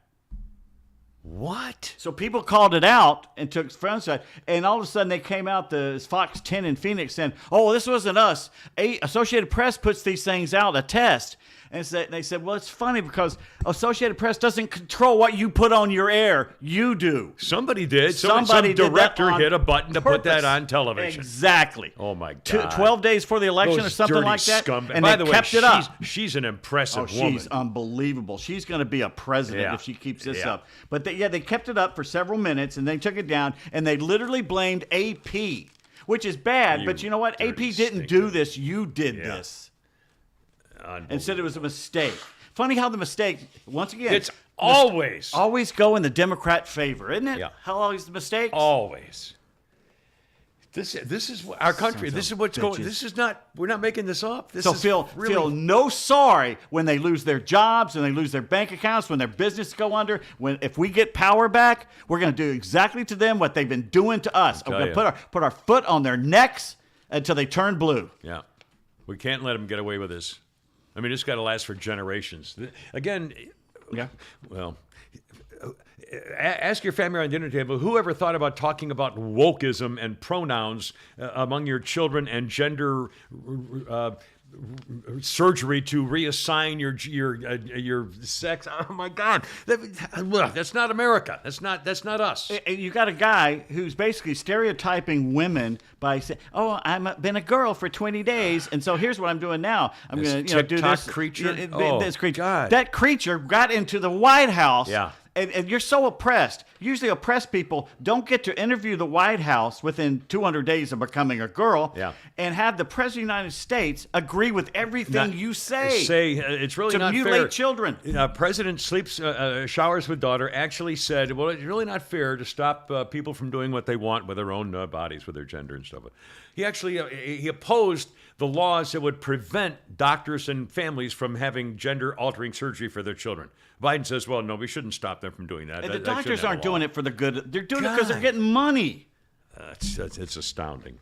What? So people called it out and took front side, and all of a sudden they came out, the Fox 10 in Phoenix, saying, "Oh, this wasn't us. Associated Press puts these things out, a test." And they said, "Well, it's funny because Associated Press doesn't control what you put on your air. You do." Somebody did. Somebody Some did that director on hit a button to put that purpose. on television. Exactly. Oh my God. 12 days before the election Those or something dirty like that. scumbag- And By they the way, kept it up. she's an impressive Oh, woman. she's unbelievable. She's going to be a president Yeah. if she keeps this Yeah. up. But they kept it up for several minutes, and they took it down, and they literally blamed AP, which is bad. But you know what? dirty AP didn't stinker. do this. You did Yeah. this. And said it was a mistake. Funny how the mistake, once again, It's always, go in the Democrat favor, isn't it? Yeah. How always the mistakes? always. This is our country. Sons This is of what's going. bitches. This is not. We're not making this up. This So is feel no sorry when they lose their jobs and they lose their bank accounts, when their business go under. If we get power back, we're going to do exactly to them what they've been doing to us. We're going to put our foot on their necks until they turn blue. Yeah, we can't let them get away with this. I mean, it's got to last for generations. Again, Yeah. well, ask your family around the dinner table, whoever thought about talking about wokeism and pronouns among your children and gender surgery to reassign your sex. Oh my God, that's not America. That's not us. And you got a guy who's basically stereotyping women by saying, "Oh, I've been a girl for 20 days, and so here's what I'm doing now. I'm This going to do TikTok this creature? This creature. God. That creature got into the White House. Yeah. And you're so oppressed. Usually oppressed people don't get to interview the White House within 200 days of becoming a girl and have the President of the United States agree with everything you say. It's really to not mutilate fair. children. President sleeps, showers with daughter actually said, well, it's really not fair to stop people from doing what they want with their own bodies, with their gender and stuff. He actually he opposed the laws that would prevent doctors and families from having gender-altering surgery for their children. Biden says, well, no, we shouldn't stop them from doing that. And the doctors aren't doing it for the good. They're doing it because they're God. getting money. It's astounding.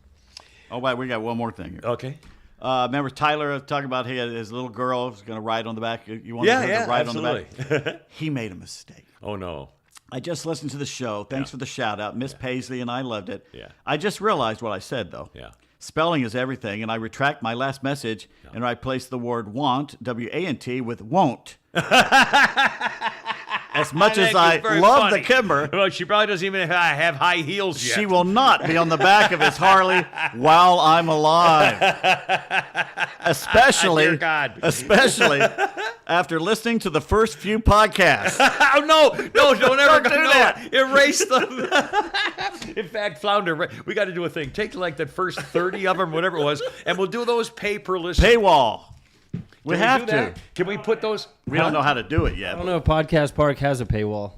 Oh, wait, we got one more thing here. Okay. Remember Tyler talking about his little girl was going to ride on the back? You wanted her to ride on the back? He made a mistake. Oh, no. I just listened to the show. Thanks for the shout out. Miss Paisley and I loved it. Yeah. I just realized what I said, though. Yeah. Spelling is everything, and I retract my last message and I replace the word want, W-A-N-T, with won't. As much as I love the Kimber, well, she probably doesn't even have high heels yet. she will not be on the back of his Harley while I'm alive. Especially, Dear God. especially after listening to the first few podcasts. Oh, no, don't ever Don't do no, that. Erase them. In fact, Flounder, we got to do a thing. Take like the first 30 of them, whatever it was, and we'll do those paperless. Paywall. We Can have do to. that? Can we put those? We don't know how to do it yet. I don't know if Podcast Park has a paywall.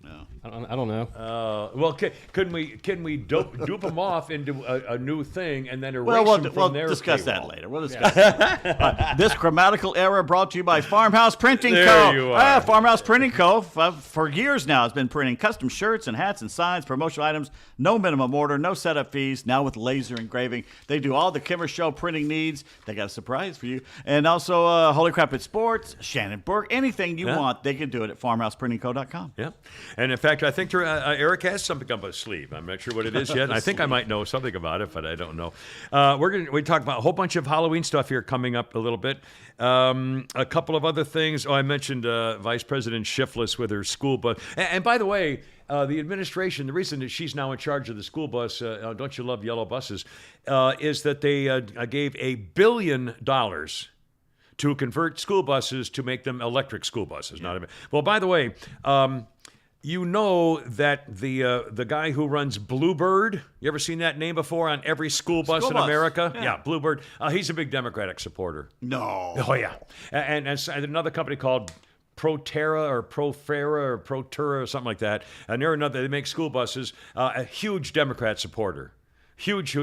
No. I don't know. Well, can we dupe them off into a new thing and then erase Well, them we'll from their discuss that paywall? later. We'll discuss that. This grammatical error brought to you by Farmhouse Printing There Co. you are. Farmhouse Printing Co. For years now has been printing custom shirts and hats and signs, promotional items, no minimum order, no setup fees. Now with laser engraving, they do all the Kimmer Show printing needs. They got a surprise for you, and also Holy Crap at Sports, Shannon Burke, anything you want, they can do it at farmhouseprintingco.com. Yeah, and in fact, I think Eric has something up his sleeve. I'm not sure what it is yet. I think I might know something about it, but I don't know. We talk about a whole bunch of Halloween stuff here coming up a little bit. A couple of other things. Oh, I mentioned Vice President Shifless with her school bus. And by the way, the administration, the reason that she's now in charge of the school bus, don't you love yellow buses, is that they gave $1 billion to convert school buses to make them electric school buses. Well, by the way, you know that the guy who runs Bluebird, you ever seen that name before on every school bus in America? Yeah, Bluebird. He's a big Democratic supporter. No. Oh, yeah. And another company called Proterra or Profera or Protura or something like that. And they make school buses. A huge Democrat supporter. Huge.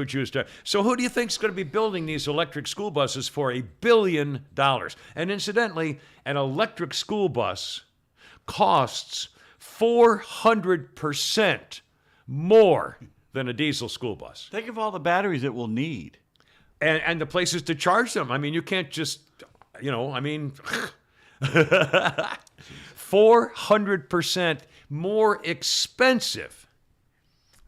So who do you think is going to be building these electric school buses for $1 billion? And incidentally, an electric school bus costs 400% more than a diesel school bus. Think of all the batteries it will need. And the places to charge them. I mean, you can't just, 400% more expensive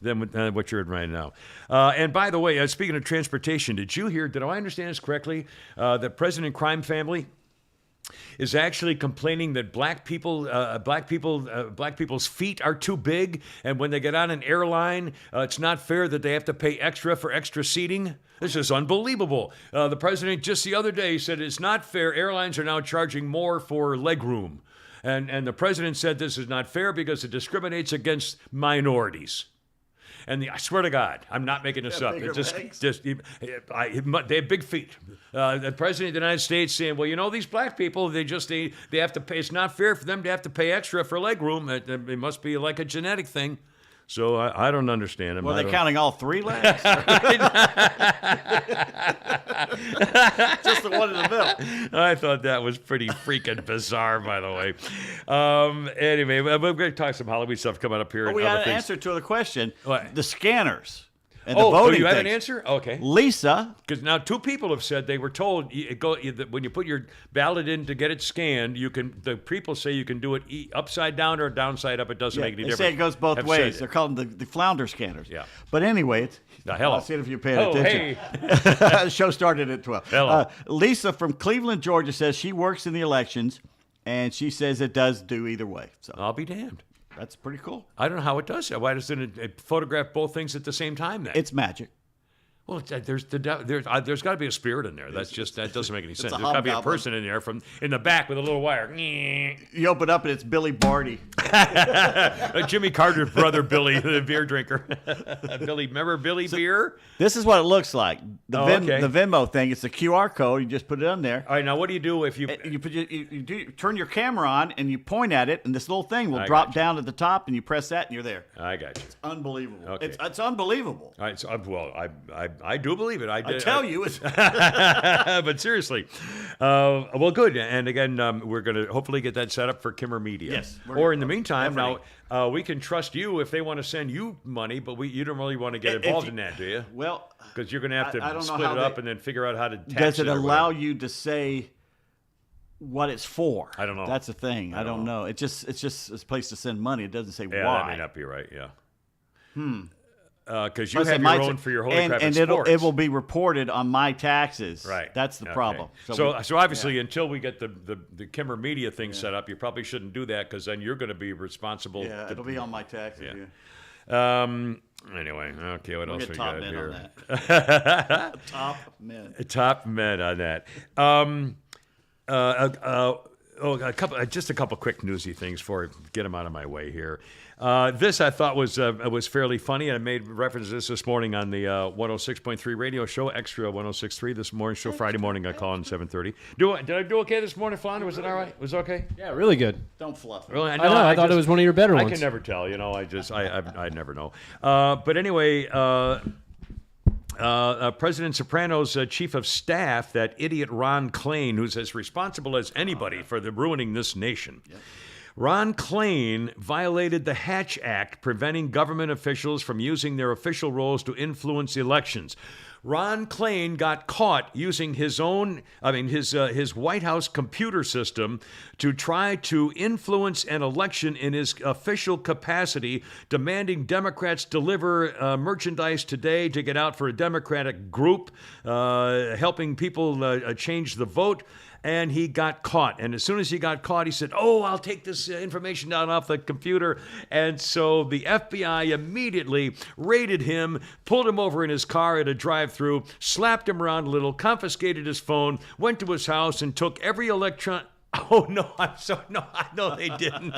than what you're in right now. And by the way, speaking of transportation, did I understand this correctly, that President Crime Family is actually complaining that black people's feet are too big, and when they get on an airline, it's not fair that they have to pay extra for extra seating? This is unbelievable. The president just the other day said it's not fair. Airlines are now charging more for legroom. And the president said this is not fair because it discriminates against minorities. And I swear to God, I'm not making this up. They have big feet. The president of the United States saying, well, these black people, they have to pay. It's not fair for them to have to pay extra for leg room. It must be like a genetic thing. So I don't understand him. Were they counting all 3 legs? Just the one in the middle. I thought that was pretty freaking bizarre, by the way. Anyway, we're going to talk some Halloween stuff coming up here. But we had an answer to the question. What? The scanners. And the voting you have things. an answer? Okay. Lisa. Because now 2 people have said they were told when you put your ballot in to get it scanned, the people say you can do it upside down or downside up. It doesn't make any difference. They say it goes both ways. They're called the flounder scanners. Yeah. But anyway, hello. I'll see if you're paying attention. Hey. The show started at 12. Hello. Lisa from Cleveland, Georgia says she works in the elections, and she says it does do either way. So I'll be damned. That's pretty cool. I don't know how it does that. Why doesn't it photograph both things at the same time then? It's magic. Well, there's got to be a spirit in there. That doesn't make any sense. There's got to be a person in there in the back with a little wire. You open up and it's Billy Barty. Jimmy Carter's brother, Billy, the beer drinker. Billy, remember Billy Beer? This is what it looks like. The okay. The Venmo thing. It's a QR code. You just put it on there. All right, now what do you do if you turn your camera on and you point at it, and this little thing will drop down at the top, and you press that, and you're there. I got you. It's unbelievable. Okay. It's unbelievable. All right, so, I do believe it. I tell you. It's but seriously. Well, good. And again, we're going to hopefully get that set up for Kimmer Media. Yes. Or in the meantime, now we can trust you if they want to send you money, but you don't really want to get involved in that, do you? Well, because you're going to have to split it up and then figure out how to tax does it allow whatever. you to say what it's for? I don't know. That's the thing. I don't know. It's just a place to send money. It doesn't say Yeah, why. that may not be right. Yeah. Because you have your own for your Holy Crap and Sports. it will be reported on my taxes. Right. That's the problem. So obviously, until we get the Kimmer Media thing set up, you probably shouldn't do that because then you're going to be responsible. Yeah, it'll be on my taxes. Yeah. Anyway, okay, what else we got here? On that. Top men. Top men on that. just a couple quick newsy things before I get them out of my way here. This I thought was fairly funny. I made reference to this morning on the 106.3 radio show, Extra 106.3 this morning show. Friday morning I call in 7:30. Did I do okay this morning, Flounder? Was it all right? Was it okay? Yeah, really good. Don't fluff it. Really? I know. I thought it was one of your better I ones. can never tell. I never know. But anyway. President Soprano's chief of staff, that idiot Ron Klain, who's as responsible as anybody for ruining this nation. Yep. Ron Klain violated the Hatch Act, preventing government officials from using their official roles to influence elections. Ron Klain got caught using his White House computer system to try to influence an election in his official capacity, demanding Democrats deliver merchandise today to get out for a Democratic group, helping people change the vote. And he got caught. And as soon as he got caught, he said, I'll take this information down off the computer. And so the FBI immediately raided him, pulled him over in his car at a drive-thru, slapped him around a little, confiscated his phone, went to his house, and took every electron... Oh, no, no, they didn't.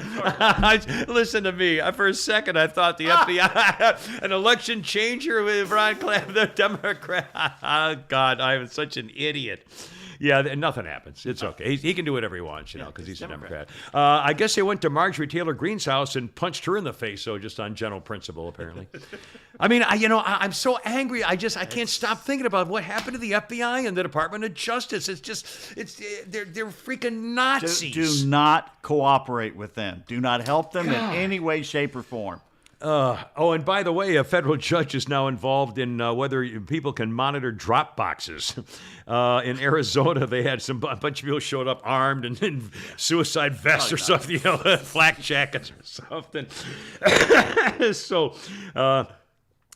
Listen to me. For a second, I thought the FBI, an election changer with Ron Klain, the Democrat. Oh, God, I am such an idiot. Yeah, nothing happens. It's okay. He can do whatever he wants, because he's a Democrat. I guess they went to Marjorie Taylor Greene's house and punched her in the face, just on general principle, apparently. I mean, I'm so angry. I can't stop thinking about what happened to the FBI and the Department of Justice. They're freaking Nazis. Do not cooperate with them. Do not help them in any way, shape, or form. And by the way, a federal judge is now involved in whether people can monitor drop boxes. In Arizona, they had a bunch of people showed up armed and in suicide vests or something, flak jackets or something. So,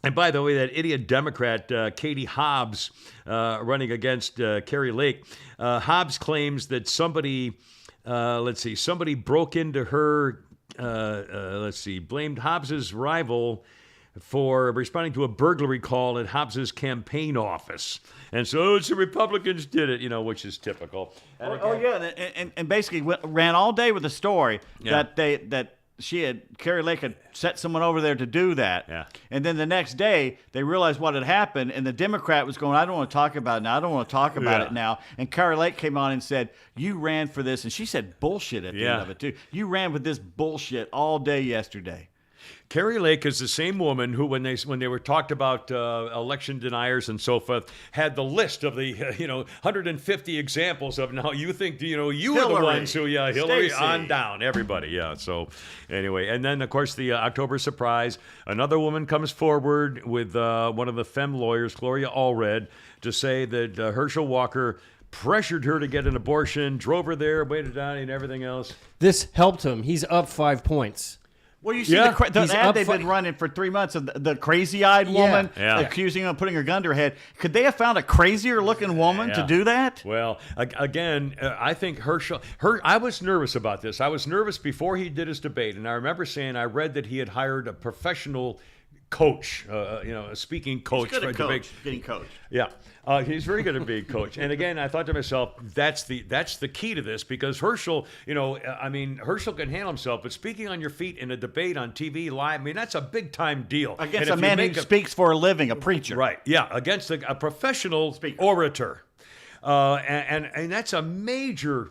and by the way, that idiot Democrat, Katie Hobbs, running against Carrie Lake, Hobbs claims that somebody broke into her. Blamed Hobbs's rival for responding to a burglary call at Hobbs's campaign office. And so it's the Republicans did it, which is typical. And basically ran all day with the story that Carrie Lake had set someone over there to do that. Yeah. And then the next day, they realized what had happened, and the Democrat was going, I don't want to talk about it now. I don't want to talk about it now. And Carrie Lake came on and said, you ran for this. And she said bullshit at the end of it, too. You ran with this bullshit all day yesterday. Carrie Lake is the same woman who, when they were talked about election deniers and so forth, had the list of the 150 examples of now you think you are the ones who Hillary Stacey. On down everybody So anyway, and then of course the October surprise, another woman comes forward with one of the femme lawyers, Gloria Allred, to say that Herschel Walker pressured her to get an abortion, drove her there, waited on, and everything else. This helped him. He's up 5 points. Well, you see the ad they've been running for 3 months of the crazy-eyed woman accusing him of putting her gun to her head. Could they have found a crazier-looking woman to do that? Well, again, I think I was nervous about this. I was nervous before he did his debate, and I remember saying I read that he had hired a professional coach, a speaking coach. He's good at getting coached. Yeah. He's very good at being coach. And again, I thought to myself, that's the key to this, because Herschel, Herschel can handle himself, but speaking on your feet in a debate on TV live, that's a big time deal. Against a man who speaks for a living, a preacher. Right. Yeah. Against a professional orator. And that's a major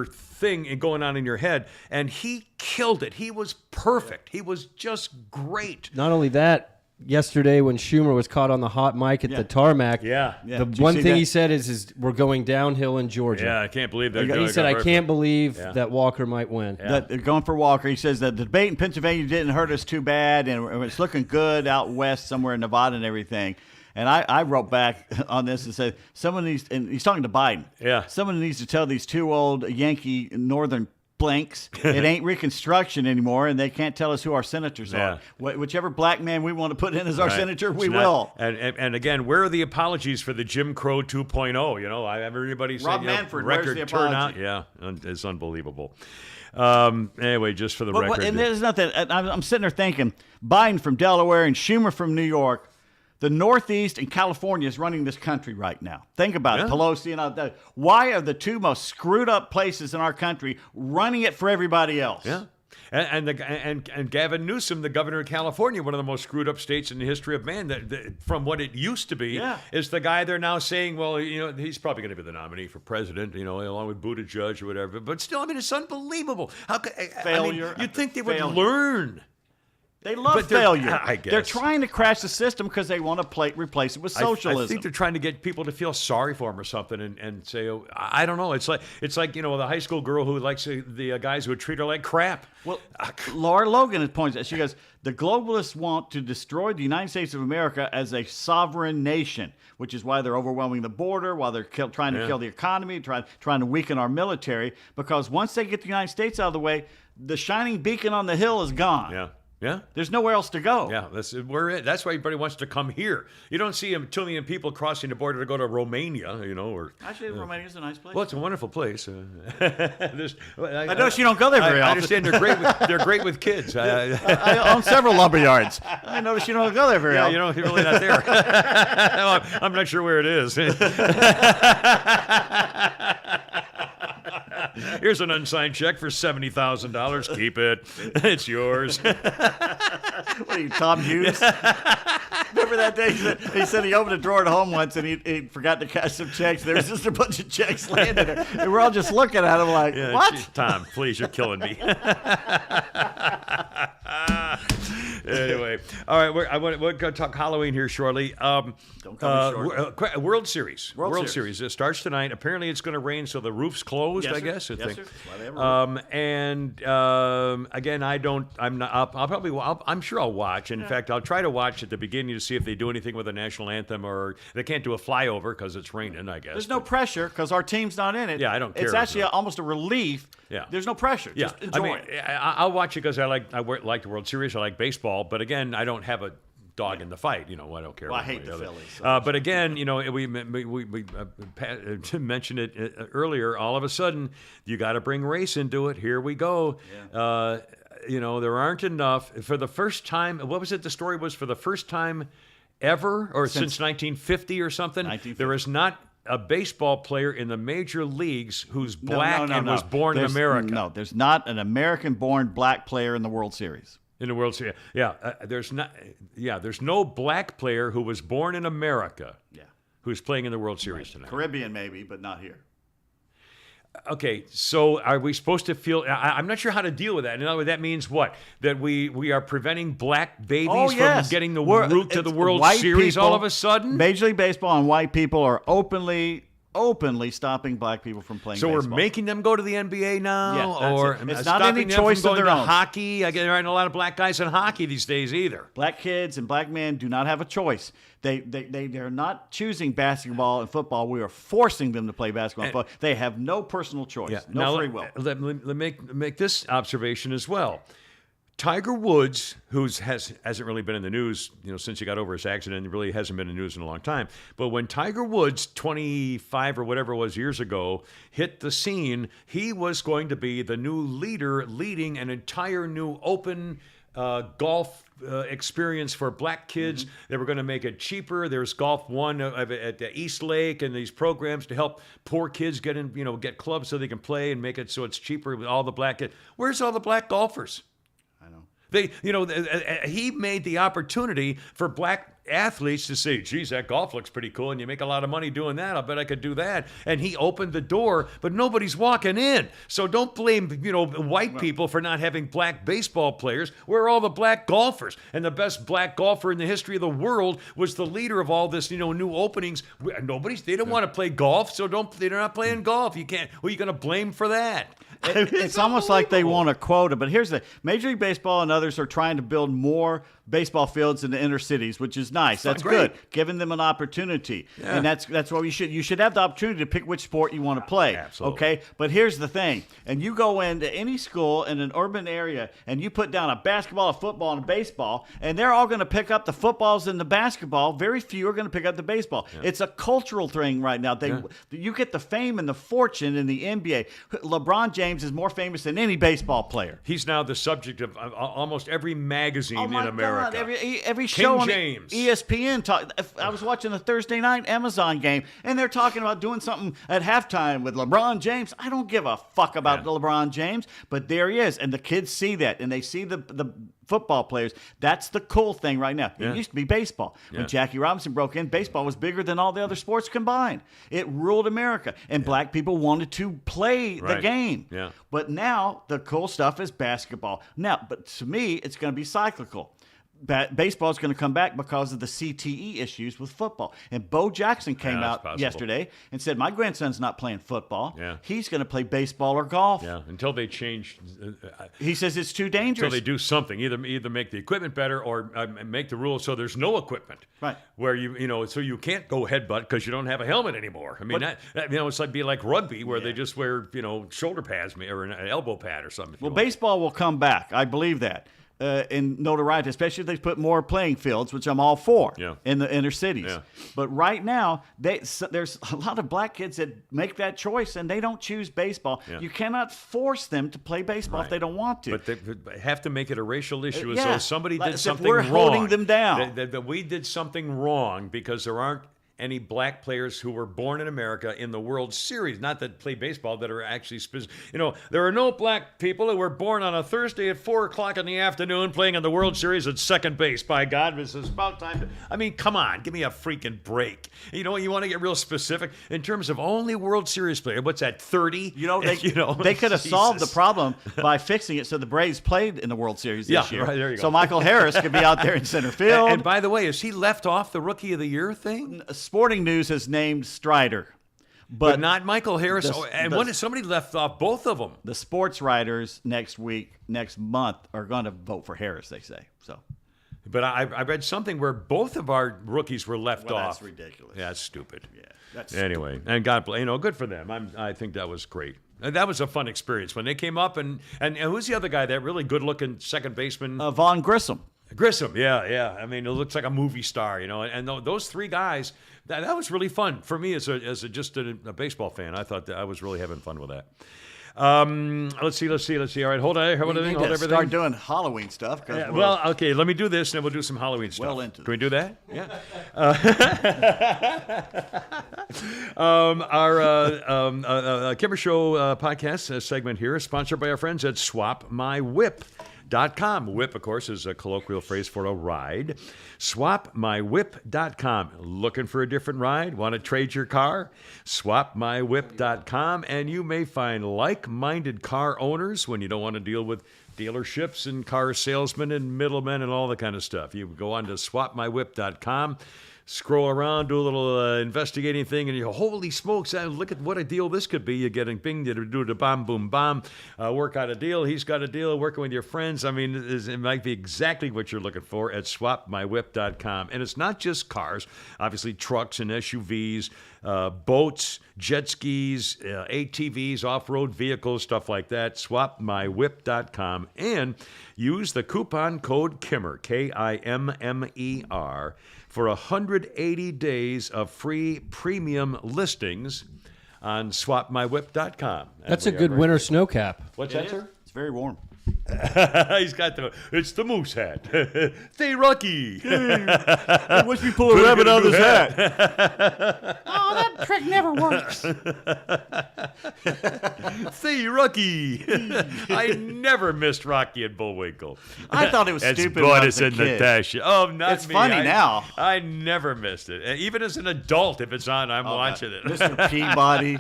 thing going on in your head. And he killed it. He was perfect. He was just great. Not only that, yesterday when Schumer was caught on the hot mic at the tarmac, the one thing he said is we're going downhill in Georgia. Yeah, I can't believe that. He said, I can't believe that Walker might win. Yeah. They're going for Walker. He says that the debate in Pennsylvania didn't hurt us too bad, and it's looking good out west somewhere in Nevada and everything. And I wrote back on this and said, someone needs, and he's talking to Biden. Yeah. Someone needs to tell these two old Yankee northern blanks it ain't Reconstruction anymore, and they can't tell us who our senators are. Whichever black man we want to put in as our senator, we will. And again, where are the apologies for the Jim Crow 2.0? I have everybody saying Rob Manfred, record where's the turnout. apology? Yeah, it's unbelievable. Anyway, just for the record. And there's nothing. I'm sitting there thinking, Biden from Delaware and Schumer from New York, The Northeast and California is running this country right now. Think about it. Pelosi and all that. Why are the two most screwed up places in our country running it for everybody else? Yeah. And Gavin Newsom, the governor of California, one of the most screwed up states in the history of man, that from what it used to be, is the guy they're now saying, well, he's probably going to be the nominee for president, along with Buttigieg or whatever. But still, it's unbelible. How could, failure? You'd think they would learn. They love failure. I guess. They're trying to crash the system because they want to replace it with socialism. I think they're trying to get people to feel sorry for them or something and say, oh, I don't know. It's like the high school girl who likes the guys who would treat her like crap. Well, Laura Logan points out, she goes, the globalists want to destroy the United States of America as a sovereign nation, which is why they're overwhelming the border, while they're trying to kill the economy, trying to weaken our military, because once they get the United States out of the way, the shining beacon on the hill is gone. Yeah. Yeah, there's nowhere else to go. Yeah, that's why everybody wants to come here. You don't see 2 million people crossing the border to go to Romania, or actually, Romania's a nice place. Well, it's a wonderful place. I notice you don't go there very often. I understand they're great. They're great with kids. I own several lumber yards. I notice you don't go there very often. You're really not there. I'm not sure where it is. Here's an unsigned check for $70,000. Keep it. It's yours. What are you, Tom Hughes? Remember that day he said he opened a drawer at home once and he forgot to cash some checks. There was just a bunch of checks laying there. And we're all just looking at him like, what? Tom, please, you're killing me. Anyway, all right, we're going to talk Halloween here shortly. Don't come short. World Series. World Series. It starts tonight. Apparently, it's going to rain, so the roof's closed. Yes, I guess. Sir. I think. Yes, sir. Again, I'm not. I'm sure I'll watch. In fact, I'll try to watch at the beginning to see if they do anything with the national anthem, or they can't do a flyover because it's raining. I guess there's no pressure because our team's not in it. Yeah, I don't care. It's actually almost a relief. Yeah. There's no pressure. Yeah. Just enjoy it. I'll watch it because I like the World Series. I like baseball, but again, I don't have a dog in the fight. I don't care. Well, I hate the Phillies. But again, we mentioned it earlier. All of a sudden, you got to bring race into it. Here we go. Yeah. There aren't enough for the first time. What was it? The story was for the first time ever, or since 1950 or something. 1950. There is not a baseball player in the major leagues who's black and was born in America. No, there's not an American-born black player in the World Series. In the World Series, there's not. Yeah, there's no black player who was born in America. Yeah. Who's playing in the World Series tonight? Caribbean maybe, but not here. Okay, so are we supposed to feel? I'm not sure how to deal with that. In other words, that means what? That we are preventing black babies from getting the route to the World Series all of a sudden? Major League Baseball and white people are openly stopping black people from playing baseball. So we're making them go to the NBA now? Yeah, or it's not any choice of their own. Hockey? There aren't a lot of black guys in hockey these days either. Black kids and black men do not have a choice. They're not choosing basketball and football. We are forcing them to play basketball and football. They have no personal choice, free will. Let me make this observation as well. Tiger Woods, who hasn't really been in the news, since he got over his accident, he really hasn't been in the news in a long time. But when Tiger Woods, 25 or whatever it was years ago, hit the scene, he was going to be the new leader, leading an entire new open golf experience for black kids. Mm-hmm. They were going to make it cheaper. There's Golf One at the East Lake and these programs to help poor kids get clubs so they can play and make it so it's cheaper with all the black kids. Where's all the black golfers? He made the opportunity for black athletes to say, geez, that golf looks pretty cool and you make a lot of money doing that. I bet I could do that. And he opened the door, but nobody's walking in. So don't blame, white people for not having black baseball players. Where are all the black golfers? And the best black golfer in the history of the world was the leader of all this, new openings. They don't want to play golf, so they're not playing golf. You can't, who are you going to blame for that? It's almost like they want a quota, but here's the Major League Baseball and others are trying to build more baseball fields in the inner cities, which is nice. That's good, giving them an opportunity, and that's what you should have the opportunity to pick which sport you want to play. Absolutely. Okay, but here's the thing: and you go into any school in an urban area, and you put down a basketball, a football, and a baseball, and they're all going to pick up the footballs and the basketball. Very few are going to pick up the baseball. Yeah. It's a cultural thing right now. You get the fame and the fortune in the NBA. LeBron James is more famous than any baseball player. He's now the subject of almost every magazine in America. America. Every show on James. ESPN. I was watching the Thursday night Amazon game, and they're talking about doing something at halftime with LeBron James. I don't give a fuck about LeBron James, but there he is, and the kids see that, and they see the football players. That's the cool thing right now. It used to be baseball. When Jackie Robinson broke in, baseball was bigger than all the other sports combined. It ruled America, and black people wanted to play the game. Yeah. But now the cool stuff is basketball. Now, but to me, it's going to be cyclical. Baseball is going to come back because of the CTE issues with football. And Bo Jackson came out yesterday and said, my grandson's not playing football. Yeah. He's going to play baseball or golf. Yeah, until they change. He says it's too dangerous. Until they do something, either make the equipment better or make the rules so there's no equipment. Right. Where so you can't go headbutt because you don't have a helmet anymore. I mean, it's like rugby where they just wear shoulder pads or an elbow pad or something. Well, baseball will come back. I believe that. In notoriety, especially if they put more playing fields, which I'm all for in the inner cities. Yeah. But right now, there's a lot of black kids that make that choice, and they don't choose baseball. Yeah. You cannot force them to play baseball if they don't want to. But they have to make it a racial issue as though somebody did something we're wrong. Holding them down. That we did something wrong because there aren't any black players who were born in America in the World Series, not that play baseball, that are actually there are no black people who were born on a Thursday at 4:00 in the afternoon playing in the World Series at second base. By God, this is about time. Come on, give me a freaking break. You want to get real specific in terms of only World Series player. What's that, 30? They could have solved the problem by fixing it so the Braves played in the World Series this year. Right, there you go. So Michael Harris could be out there in center field. And by the way, is he left off the Rookie of the Year thing? Sporting News has named Strider, but not Michael Harris. Somebody left off both of them. The sports writers next month are going to vote for Harris, they say. So, but I read something where both of our rookies were left off. That's ridiculous. Yeah, that's stupid. Yeah, that's anyway. Stupid. And God bless. Good for them. I think that was great. That was a fun experience when they came up and who's the other guy? That really good-looking second baseman, Vaughn Grissom. Grissom, yeah. I mean, it looks like a movie star, And those three guys, that was really fun for me as just a baseball fan. I thought that I was really having fun with that. Let's see. All right, hold everything. Start doing Halloween stuff. Okay. Let me do this, and we'll do some Halloween stuff. Can we do that? Yeah. Our Kimber Show podcast segment here is sponsored by our friends at SwapMyWhip.com. Whip, of course, is a colloquial phrase for a ride. SwapMyWhip.com. Looking for a different ride? Want to trade your car? SwapMyWhip.com, and you may find like-minded car owners when you don't want to deal with dealerships and car salesmen and middlemen and all that kind of stuff. You go on to SwapMyWhip.com. Scroll around, do a little investigating thing, and you go, holy smokes, look at what a deal this could be. You're getting bing, do the bomb, boom, bomb, work out a deal. He's got a deal, working with your friends. I mean, it might be exactly what you're looking for at swapmywhip.com. And it's not just cars, obviously trucks and SUVs, boats, jet skis, ATVs, off-road vehicles, stuff like that. Swapmywhip.com. And use the coupon code KIMMER, KIMMER, for 180 days of free premium listings on swapmywhip.com. That's a good winter snow cap. What's that, sir? It's very warm. He's got it's the moose hat. Stay Rocky. Watch me pull a rabbit out of his hat. Oh, that trick never works. Stay Rocky. I never missed Rocky and Bullwinkle. I thought it was stupid. Boris and Natasha. Oh, not it's me. Funny now. I never missed it. Even as an adult, if it's on, I'm watching it. Mr. Peabody.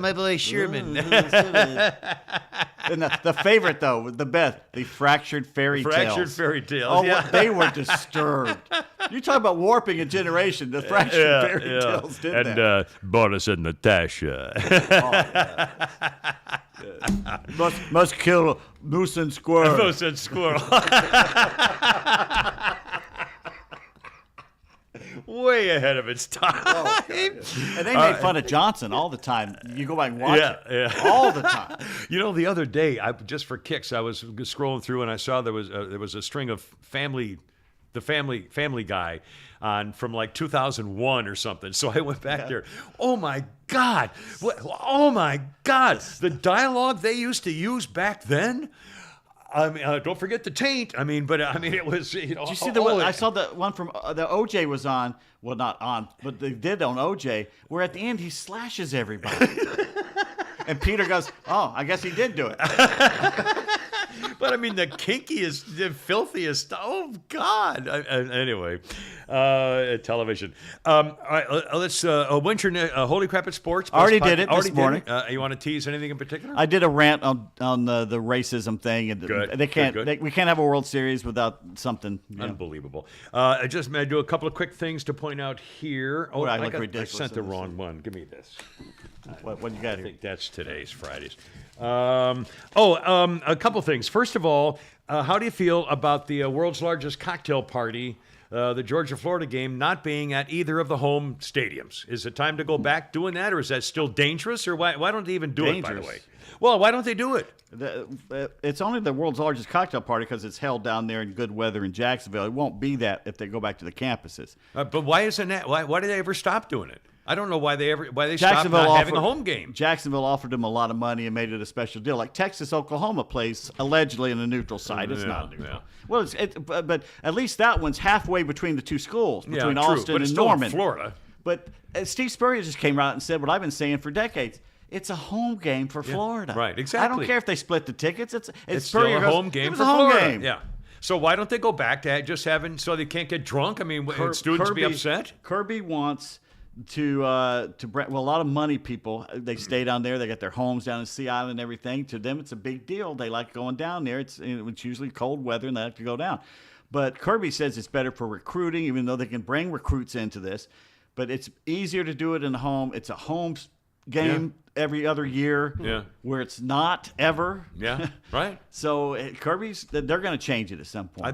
My boy Sherman. And the favorite, though, the best, the fractured fairy tales. Fractured fairy tales. Oh, they were disturbed. You talk about warping a generation. The fractured fairy tales did that. And Boris and Natasha. Must kill moose and squirrel. Moose and squirrel. Way ahead of its time. And they made fun of Johnson all the time. You go back and watch it. All the time. The other day, just for kicks, I was scrolling through and I saw there was a string of Family Guy on from like 2001 or something. So I went back there. Oh my God! Oh my God! The dialogue they used to use back then. I mean, don't forget the taint. I mean, but I mean, it was. You know, did you see the one? I saw the one from the OJ was on. Well, not on, but they did on OJ, where at the end he slashes everybody. And Peter goes, "Oh, I guess he did do it." But I mean, the kinkiest, the filthiest. Oh God! Anyway, television. All right, let's. Winter. Holy crap! It's sports. Already did it this morning. You want to tease anything in particular? I did a rant on the racism thing, and good. They can't. Good. We can't have a World Series without something. Unbelievable. I just may do a couple of quick things to point out here. Oh, I look ridiculous. I sent the wrong one. Give me this. What you got I here? think that's today's Fridays. A couple things. First of all, how do you feel about the world's largest cocktail party, the Georgia-Florida game, not being at either of the home stadiums? Is it time to go back doing that, or is that still dangerous? Or why don't they even do it, by the way? Well, why don't they do it? It's only the world's largest cocktail party because it's held down there in good weather in Jacksonville. It won't be that if they go back to the campuses. But why isn't that? Why did they ever stop doing it? I don't know why they stopped not having a home game. Jacksonville offered them a lot of money and made it a special deal. Like Texas, Oklahoma plays allegedly in a neutral site. It's not neutral. Yeah. Well, but at least that one's halfway between the two schools, between Austin and Norman. Florida. But Steve Spurrier just came out and said what I've been saying for decades. It's a home game for Florida. Right, exactly. I don't care if they split the tickets. It's still a home game for Florida. Yeah. So why don't they go back to just having so they can't get drunk? I mean, students be upset? Kirby wants to well, a lot of money people, they stay down there. They got their homes down in Sea Island and everything. To them, it's a big deal. They like going down there. It's usually cold weather, and they have to go down. But Kirby says it's better for recruiting, even though they can bring recruits into this. But it's easier to do it in the home. It's a home game every other year where it's not ever. Yeah, right. So Kirby's, they're going to change it at some point.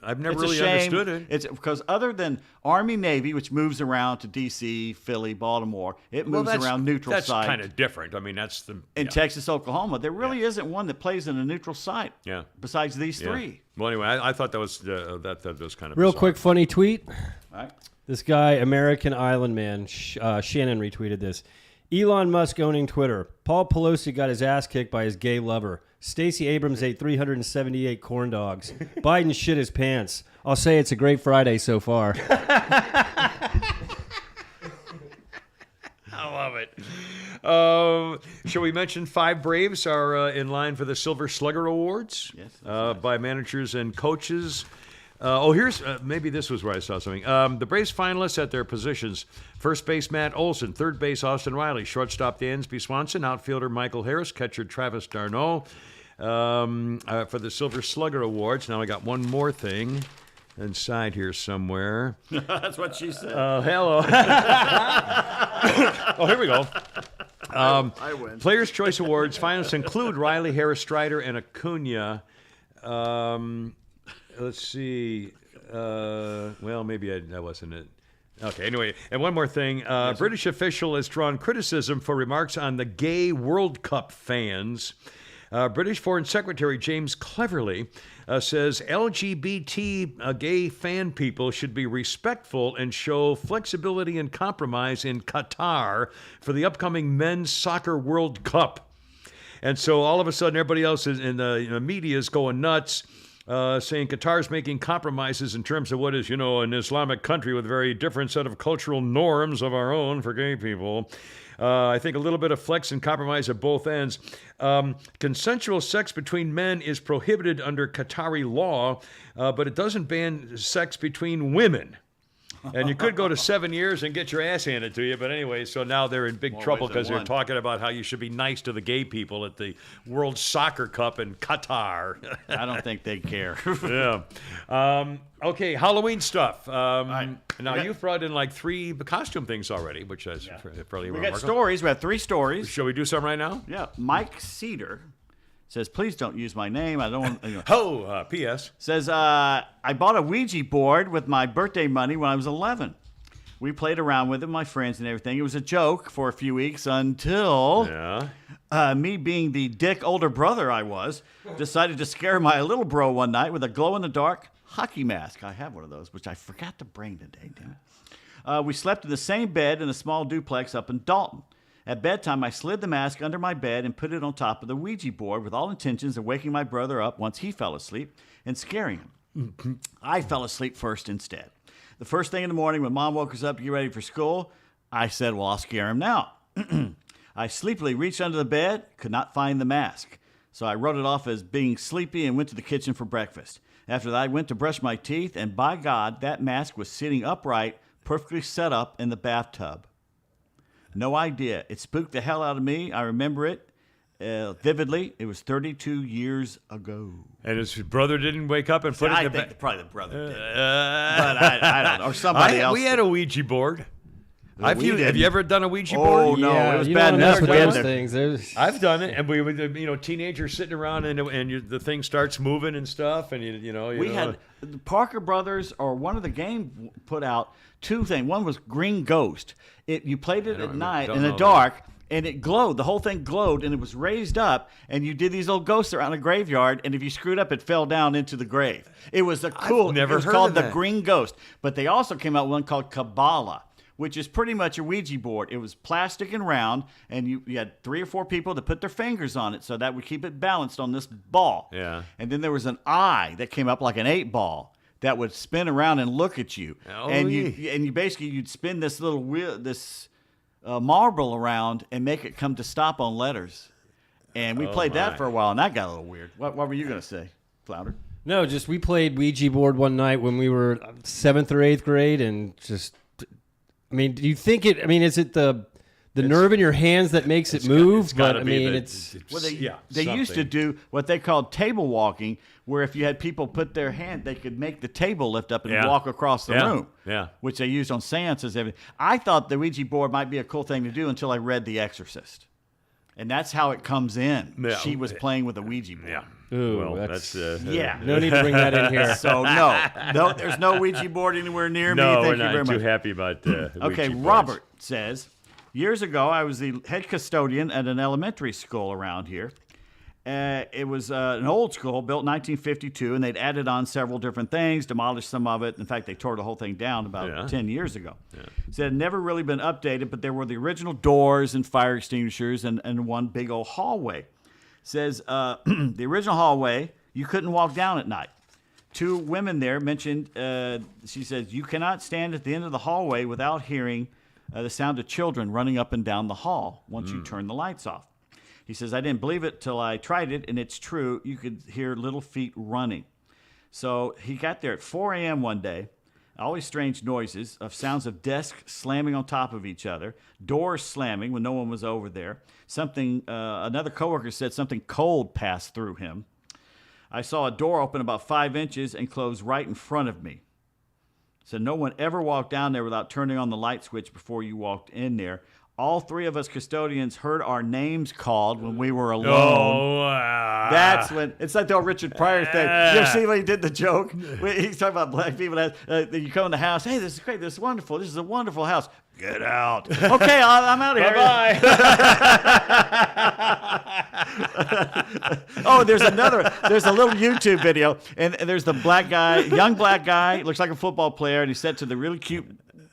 I've never really understood it. It's because other than Army Navy, which moves around to D.C., Philly, Baltimore, it moves around neutral site. That's kind of different. I mean, that's the in Texas, Oklahoma, there really isn't one that plays in a neutral site. Yeah. Besides these three. Well, anyway, I thought that was that was kind of real bizarre. quick funny tweet. All right. This guy, American Island Man, Shannon retweeted this. Elon Musk owning Twitter. Paul Pelosi got his ass kicked by his gay lover. Stacey Abrams ate 378 corn dogs. Biden shit his pants. I'll say it's a great Friday so far. I love it. Shall we mention 5 Braves are in line for the Silver Slugger Awards? Yes. By managers and coaches. Here's maybe this was where I saw something. The Braves finalists at their positions: first base Matt Olson, third base Austin Riley, shortstop Dansby Swanson, outfielder Michael Harris, catcher Travis d'Arnaud for the Silver Slugger Awards. Now I got one more thing inside here somewhere. That's what she said. Hello. Here we go. I win. Players' Choice Awards finalists include Riley, Harris, Strider, and Acuna. Let's see. Well, maybe that wasn't it. Okay, anyway, and one more thing. British official has drawn criticism for remarks on the gay World Cup fans. British Foreign Secretary James Cleverly says LGBT gay fan people should be respectful and show flexibility and compromise in Qatar for the upcoming Men's Soccer World Cup. And so all of a sudden, everybody else in the media is going nuts. Saying Qatar's making compromises in terms of what is, an Islamic country with a very different set of cultural norms of our own for gay people. I think a little bit of flex and compromise at both ends. Consensual sex between men is prohibited under Qatari law, but it doesn't ban sex between women. And you could go to 7 years and get your ass handed to you. But anyway, so now they're in big trouble because they're talking about how you should be nice to the gay people at the World Soccer Cup in Qatar. I don't think they care. Yeah. Okay, Halloween stuff. Right. Now, you've brought in like 3 costume things already, which is probably We got remarkable. stories. We have 3 stories. Shall we do some right now? Yeah. Mike Cedar says, please don't use my name. I don't want. P.S. Says, I bought a Ouija board with my birthday money when I was 11. We played around with it, my friends and everything. It was a joke for a few weeks until me, being the dick older brother I was, decided to scare my little bro one night with a glow-in-the-dark hockey mask. I have one of those, which I forgot to bring today, damn it. We slept in the same bed in a small duplex up in Dalton. At bedtime, I slid the mask under my bed and put it on top of the Ouija board with all intentions of waking my brother up once he fell asleep and scaring him. I fell asleep first instead. The first thing in the morning when Mom woke us up to get ready for school, I said, well, I'll scare him now. I sleepily reached under the bed, could not find the mask. So I wrote it off as being sleepy and went to the kitchen for breakfast. After that, I went to brush my teeth, and by God, that mask was sitting upright, perfectly set up in the bathtub. No idea. It spooked the hell out of me. I remember it vividly. It was 32 years ago. And his brother didn't wake up and put it I in the think probably the brother did. But I don't know. Or somebody else. We had a Ouija board. Have you didn't. ever done a Ouija Oh, board? no. Yeah, it was you bad don't mess enough with to those get there. things. I've done it, and we would, teenagers sitting around, and the thing starts moving and stuff, and We had the Parker Brothers, or one of the game put out two things. One was Green Ghost. You played it at night in the dark, and it glowed. The whole thing glowed, and it was raised up, and you did these little ghosts around a graveyard, and if you screwed up, it fell down into the grave. It was a cool. never it was heard called of the that. Green Ghost, but they also came out with one called Kabbalah, which is pretty much a Ouija board. It was plastic and round, and you had 3 or 4 people to put their fingers on it so that would keep it balanced on this ball. Yeah. And then there was an eye that came up like an 8-ball that would spin around and look at you. Oh, and yeah. you basically you'd spin this little wheel, this marble around and make it come to stop on letters. And we played that for a while, and that got a little weird. What were you going to say, Flounder? No, just we played Ouija board one night when we were 7th or 8th grade, and just, I mean, do you think it? I mean, is it the nerve in your hands that makes it move? It's gotta But I be mean, the- it's Well, they something. used to do what they called table walking, where if you had people put their hand, they could make the table lift up and Yeah. walk across the Yeah. room. Yeah. Which they used on seances. Everything. I thought the Ouija board might be a cool thing to do until I read The Exorcist, and that's how it comes in. Yeah. She was playing with a Ouija board. Yeah. Ooh, well, that's- Yeah. no need to bring that in here. So no, there's no Ouija board anywhere near me. No, Thank we're you very not too much. happy about Okay, Ouija boards. Robert says, years ago, I was the head custodian at an elementary school around here. It was an old school built in 1952, and they'd added on several different things, demolished some of it. In fact, they tore the whole thing down about 10 years ago. Said it had never really been updated, but there were the original doors and fire extinguishers and one big old hallway. Says the original hallway, you couldn't walk down at night. 2 women there mentioned, she says, you cannot stand at the end of the hallway without hearing the sound of children running up and down the hall once you turn the lights off. He says, I didn't believe it till I tried it, and it's true. You could hear little feet running. So he got there at 4 a.m. one day. Always strange noises of sounds of desks slamming on top of each other, doors slamming when no one was over there. Something, another coworker said something cold passed through him. I saw a door open about 5 inches and close right in front of me. So no one ever walked down there without turning on the light switch before you walked in there. All 3 of us custodians heard our names called when we were alone. Oh, That's when it's like the old Richard Pryor thing. You ever see when he did the joke? He's talking about black people that you come in the house. Hey, this is great. This is wonderful. This is a wonderful house. Get out. Okay, I'm out of here. bye. Oh, there's a little YouTube video, and there's the black guy, young black guy, looks like a football player, and he's said to the really cute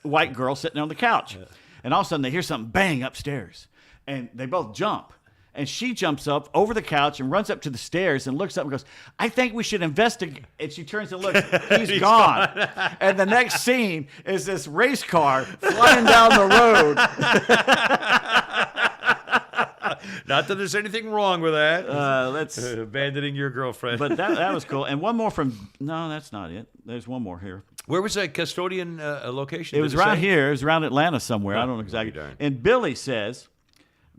white girl sitting on the couch. And all of a sudden they hear something bang upstairs, and they both jump. And she jumps up over the couch and runs up to the stairs and looks up and goes, I think we should investigate. And she turns and looks, he's gone. And the next scene is this race car flying down the road. Not that there's anything wrong with that. Let's Abandoning your girlfriend. But that was cool. And one more from, no, that's not it. There's one more here. Where was that custodian location? It was Did around say? here. It was around Atlanta somewhere. I don't know exactly. darn. And Billy says,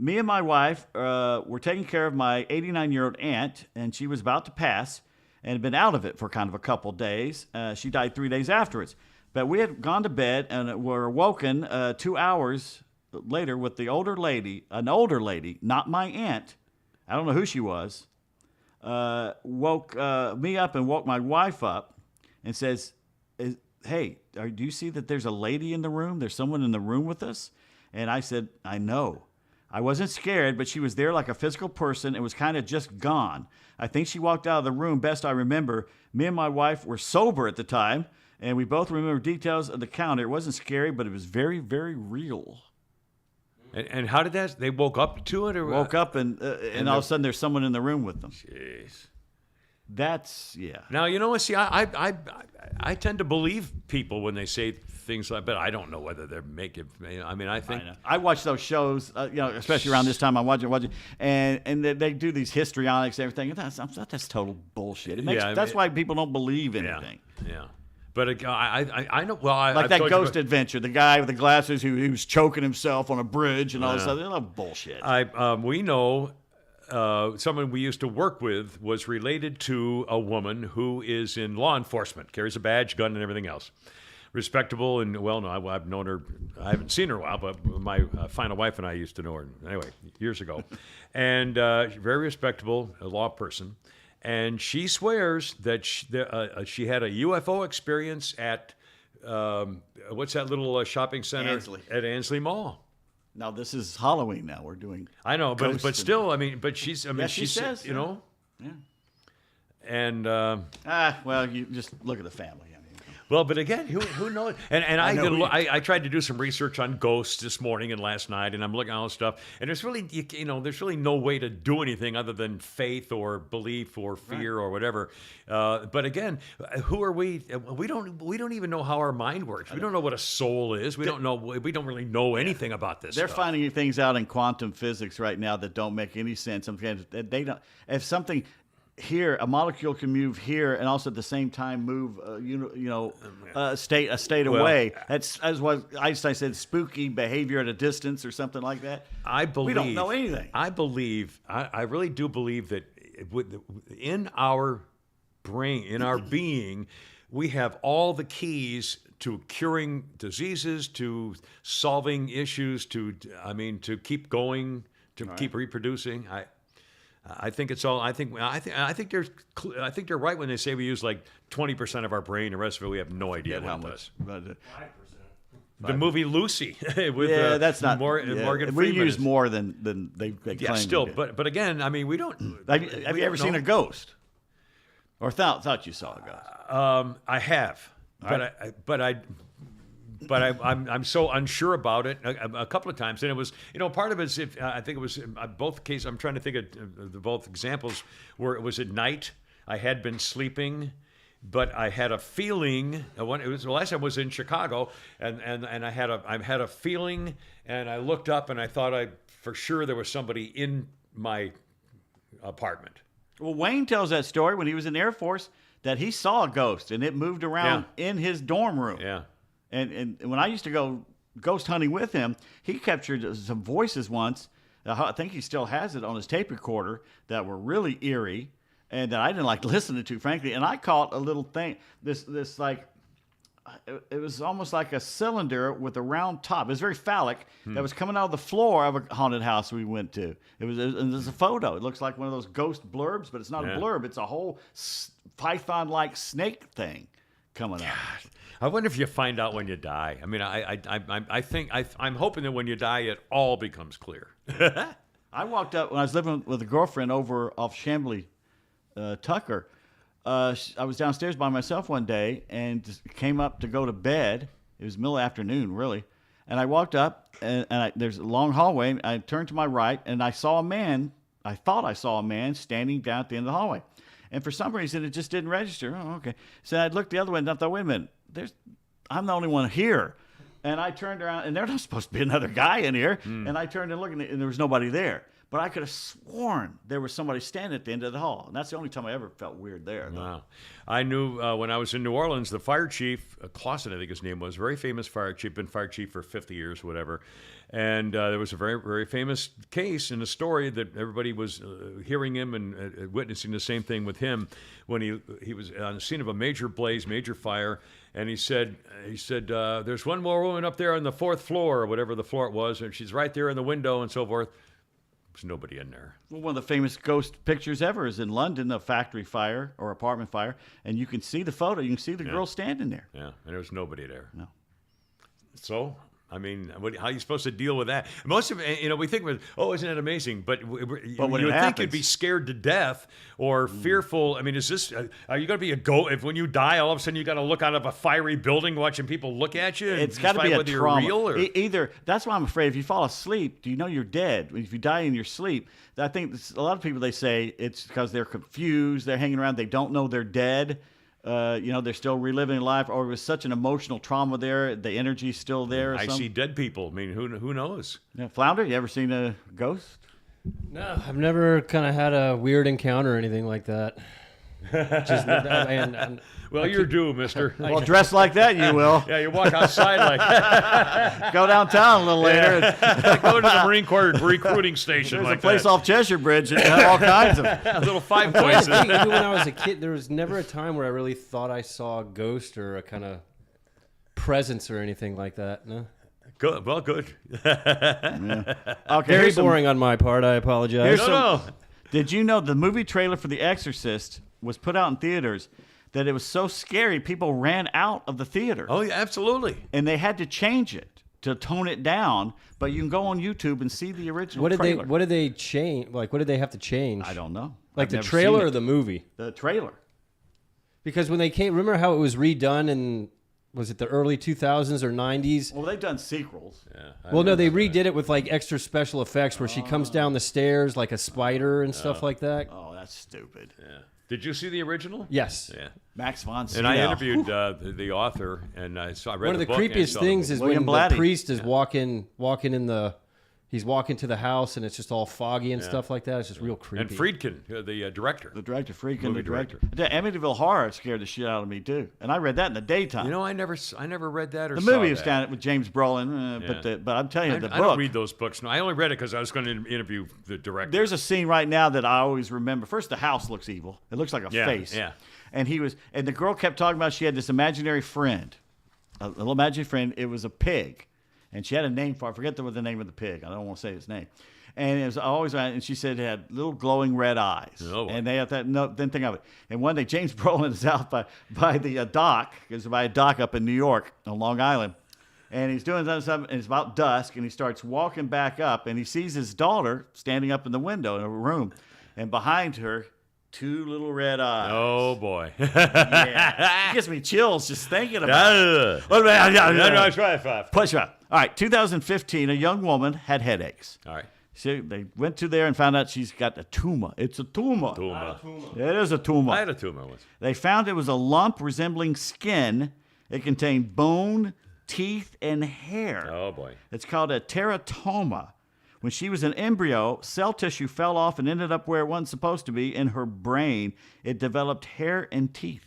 me and my wife were taking care of my 89-year-old aunt, and she was about to pass and had been out of it for kind of a couple days. She died 3 days afterwards. But we had gone to bed and were awoken 2 hours later with an older lady, not my aunt. I don't know who she was. Woke me up and woke my wife up and says, hey, do you see that there's a lady in the room? There's someone in the room with us? And I said, I know. I wasn't scared, but she was there like a physical person and was kind of just gone. I think she walked out of the room, best I remember. Me and my wife were sober at the time, and we both remember details of the counter. It wasn't scary, but it was very, very real. And how did that? They woke up to it, or Woke up and all of a sudden there's someone in the room with them. Jeez. That's yeah. Now you know what? See, I tend to believe people when they say things like, but I don't know whether they're making. I mean, I think I watch those shows, especially around this time. I'm watching, and they do these histrionics and everything. That's total bullshit. It makes, that's why people don't believe anything. Yeah. But I know. Well, like I've that told Ghost Adventure, the guy with the glasses who was choking himself on a bridge and all this other bullshit. We know someone we used to work with was related to a woman who is in law enforcement, carries a badge, gun, and everything else. Respectable and well, no, I've known her. I haven't seen her in a while, but my final wife and I used to know her anyway years ago, and very respectable, a law person. And she swears that she had a UFO experience at what's that little shopping center Ansley. at Ansley Mall. Now this is Halloween. Now we're doing. I know, but still, I mean, but she's. I mean, she says, you know. Yeah. And well, you just look at the family. well, but again, who knows? And I tried to do some research on ghosts this morning and last night, and I'm looking at all this stuff. And there's really there's really no way to do anything other than faith or belief or fear or whatever. But again, who are we? We don't even know how our mind works. We don't know what a soul is. We don't know. We don't really know anything about this. They're stuff. finding things out in quantum physics right now that don't make any sense. They don't. If something here, a molecule can move here and also at the same time move, a state away. That's what Einstein said: spooky behavior at a distance or something like that. I believe we don't know anything. I really do believe that in our brain, in our being, we have all the keys to curing diseases, to solving issues, to keep going, to keep reproducing. I think it's all. I think they're right when they say we use like 20% of our brain. The rest of it, we have no idea what it does. 5%. The movie Lucy. With, that's not Morgan Freeman. We use more than they claim. Yeah, still, we do. but again, I mean, we don't. Have you ever seen a ghost? Or thought you saw a ghost? I have, but I'm so unsure about it a couple of times, and it was part of it is I think it was in both cases. I'm trying to think of the both examples where it was at night. I had been sleeping, but I had a feeling. It was the last time I was in Chicago, and I had a feeling, and I looked up and I thought for sure there was somebody in my apartment. Well, Wayne tells that story when he was in the Air Force that he saw a ghost and it moved around in his dorm room. Yeah. And when I used to go ghost hunting with him, he captured some voices once. I think he still has it on his tape recorder that were really eerie and that I didn't like listening to, frankly. And I caught a little thing, this like, it was almost like a cylinder with a round top. It was very phallic. That was coming out of the floor of a haunted house we went to. There's a photo. It looks like one of those ghost blurbs, but it's not a blurb. It's a whole python-like snake thing coming out. I wonder if you find out when you die. I mean, I'm hoping that when you die, it all becomes clear. I walked up when I was living with a girlfriend over off Chambly, Tucker. I was downstairs by myself one day and just came up to go to bed. It was middle of the afternoon, really. And I walked up, and there's a long hallway. And I turned to my right, and I saw a man. I thought I saw a man standing down at the end of the hallway. And for some reason, it just didn't register. Oh, okay. So I looked the other way and I thought, wait a minute. I'm the only one here. And I turned around, and there's not supposed to be another guy in here. And I turned and looked, and there was nobody there. But I could have sworn there was somebody standing at the end of the hall. And that's the only time I ever felt weird there. Wow. I knew when I was in New Orleans, the fire chief, Clausen, I think his name was, very famous fire chief, been fire chief for 50 years, whatever. And there was a very, very famous case in a story that everybody was hearing him and witnessing the same thing with him when he was on the scene of a major blaze, major fire. And he said, there's one more woman up there on the 4th floor or whatever the floor it was, and she's right there in the window and so forth. There's nobody in there. Well, one of the famous ghost pictures ever is in London, a factory fire or apartment fire, and you can see the photo. You can see the girl standing there. Yeah, and there was nobody there. No. So I mean, how are you supposed to deal with that? Most of it, we think, isn't it amazing? But you when would it think you'd happens- be scared to death or fearful. I mean, is this, are you going to be a ghost? If when you die, all of a sudden you got to look out of a fiery building watching people look at you? And It's got to be decide a whether trauma. You're real or... Either that's why I'm afraid. If you fall asleep, do you know you're dead? If you die in your sleep, I think a lot of people, they say it's because they're confused. They're hanging around. They don't know they're dead. They're still reliving life, or it was such an emotional trauma there. The energy's still there. Or I something. see dead people. I mean, who knows? Yeah, Flounder, you ever seen a ghost? No, I've never kind of had a weird encounter or anything like that. Well, you're due, mister. Well, dressed like that, you will. Yeah, you walk outside like Go downtown a little later. go to the Marine Corps recruiting station There's like a place that. off Cheshire Bridge that had all kinds of. A little five I places. think even when I was a kid, there was never a time where I really thought I saw a ghost or a kind of presence or anything like that. No. Good. Well, good. Okay, Very here's some- boring on my part. I apologize. Here's No, some- no. Did you know the movie trailer for The Exorcist was put out in theaters that it was so scary people ran out of the theater Oh, yeah, absolutely. and they had to change it to tone it down? But you can go on YouTube and see the original What did trailer. they? What did they change? Like, what did they have to change? I don't know. Like I've the never trailer seen or it. the movie? The trailer. Because when they came, remember how it was redone in, was it the early 2000s or 90s? Well, they've done sequels. Well, no, they redid it with like extra special effects where she comes down the stairs like a spider and stuff like that. Oh, that's stupid. Yeah. Did you see the original? Yes. Yeah. Max von Sydow. And I interviewed the author, and I read One of the book and creepiest saw things the is William when Blatty. the priest is walking in the, he's walking to the house and it's just all foggy and stuff like that. It's just real creepy. And Friedkin, the director. The director, Freakin', Movie the director. director. The Amityville Horror scared the shit out of me too, and I read that in the daytime. I never read that or the saw movie was that. kind of with James Brolin, Yeah. but I'm telling you, the I book. don't read those books. No, I only read it because I was going to interview the director. There's a scene right now that I always remember. First, the house looks evil. It looks like a Yeah, face. yeah. And the girl kept talking about she had this imaginary friend, a little imaginary friend. It was a pig, and she had a name for it. I forget what the name of the pig. I don't want to say his name. And it was always, and she said it had little glowing red eyes. Oh, boy. And they had that. No, didn't think of it. And one day, James Brolin is out by the dock. There's by a dock up in New York on Long Island. And he's doing something, and it's about dusk, and he starts walking back up, and he sees his daughter standing up in the window in a room, and behind her, two little red eyes. Oh boy. Yeah. It gives me chills just thinking about it. All All right. Push up. All right, 2015, a young woman had headaches. All right. So they went to there and found out she's got a tumor. It's a tumor. Tumor. It is a tumor. I had a tumor once. They found it was a lump resembling skin. It contained bone, teeth, and hair. Oh boy. It's called a teratoma. When she was an embryo, cell tissue fell off and ended up where it wasn't supposed to be in her brain. It developed hair and teeth.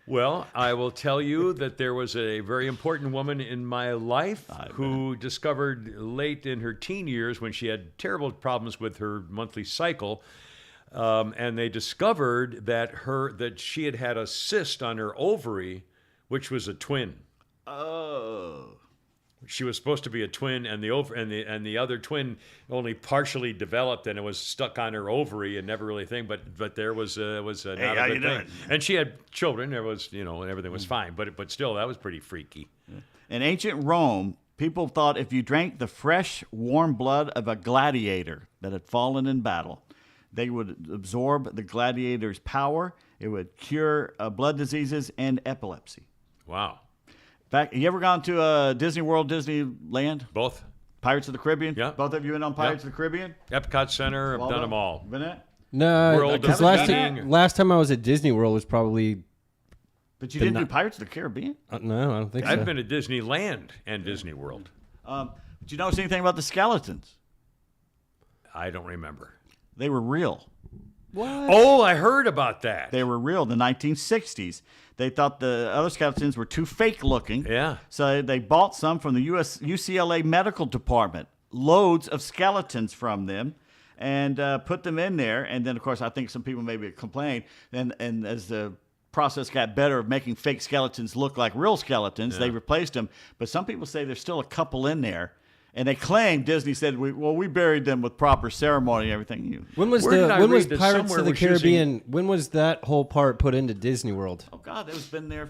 Well, I will tell you that there was a very important woman in my life who discovered late in her teen years when she had terrible problems with her monthly cycle, and they discovered that she had had a cyst on her ovary, which was a twin. Oh. She was supposed to be a twin, and the other twin only partially developed, and it was stuck on her ovary and never really thing. But there was not how a you good doing? thing. And she had children. There was and everything was fine. But still, that was pretty freaky. In ancient Rome, people thought if you drank the fresh, warm blood of a gladiator that had fallen in battle, they would absorb the gladiator's power. It would cure blood diseases and epilepsy. Wow. You ever gone to Disney World, Disneyland? Both Pirates of the Caribbean? Yeah. Both of you in on Pirates of the Caribbean? Epcot Center. I've done them all. Been it? No, World because of Disney. last time I was at Disney World was probably But you didn't do Pirates of the Caribbean? no, I don't think so. I've been to Disneyland and Disney World. Did you notice anything about the skeletons? I don't remember. They were real. Oh, I heard about that. They were real in the 1960s. They thought the other skeletons were too fake looking. Yeah. So they bought some from the UCLA medical department, loads of skeletons from them, and put them in there. And then, of course, I think some people maybe complained. And as the process got better of making fake skeletons look like real skeletons, they replaced them. But some people say there's still a couple in there. And they claim Disney said, we buried them with proper ceremony and everything. When was Where did I when was read that Pirates somewhere of the was using- Caribbean? When was that whole part put into Disney World? Oh, God, that was been there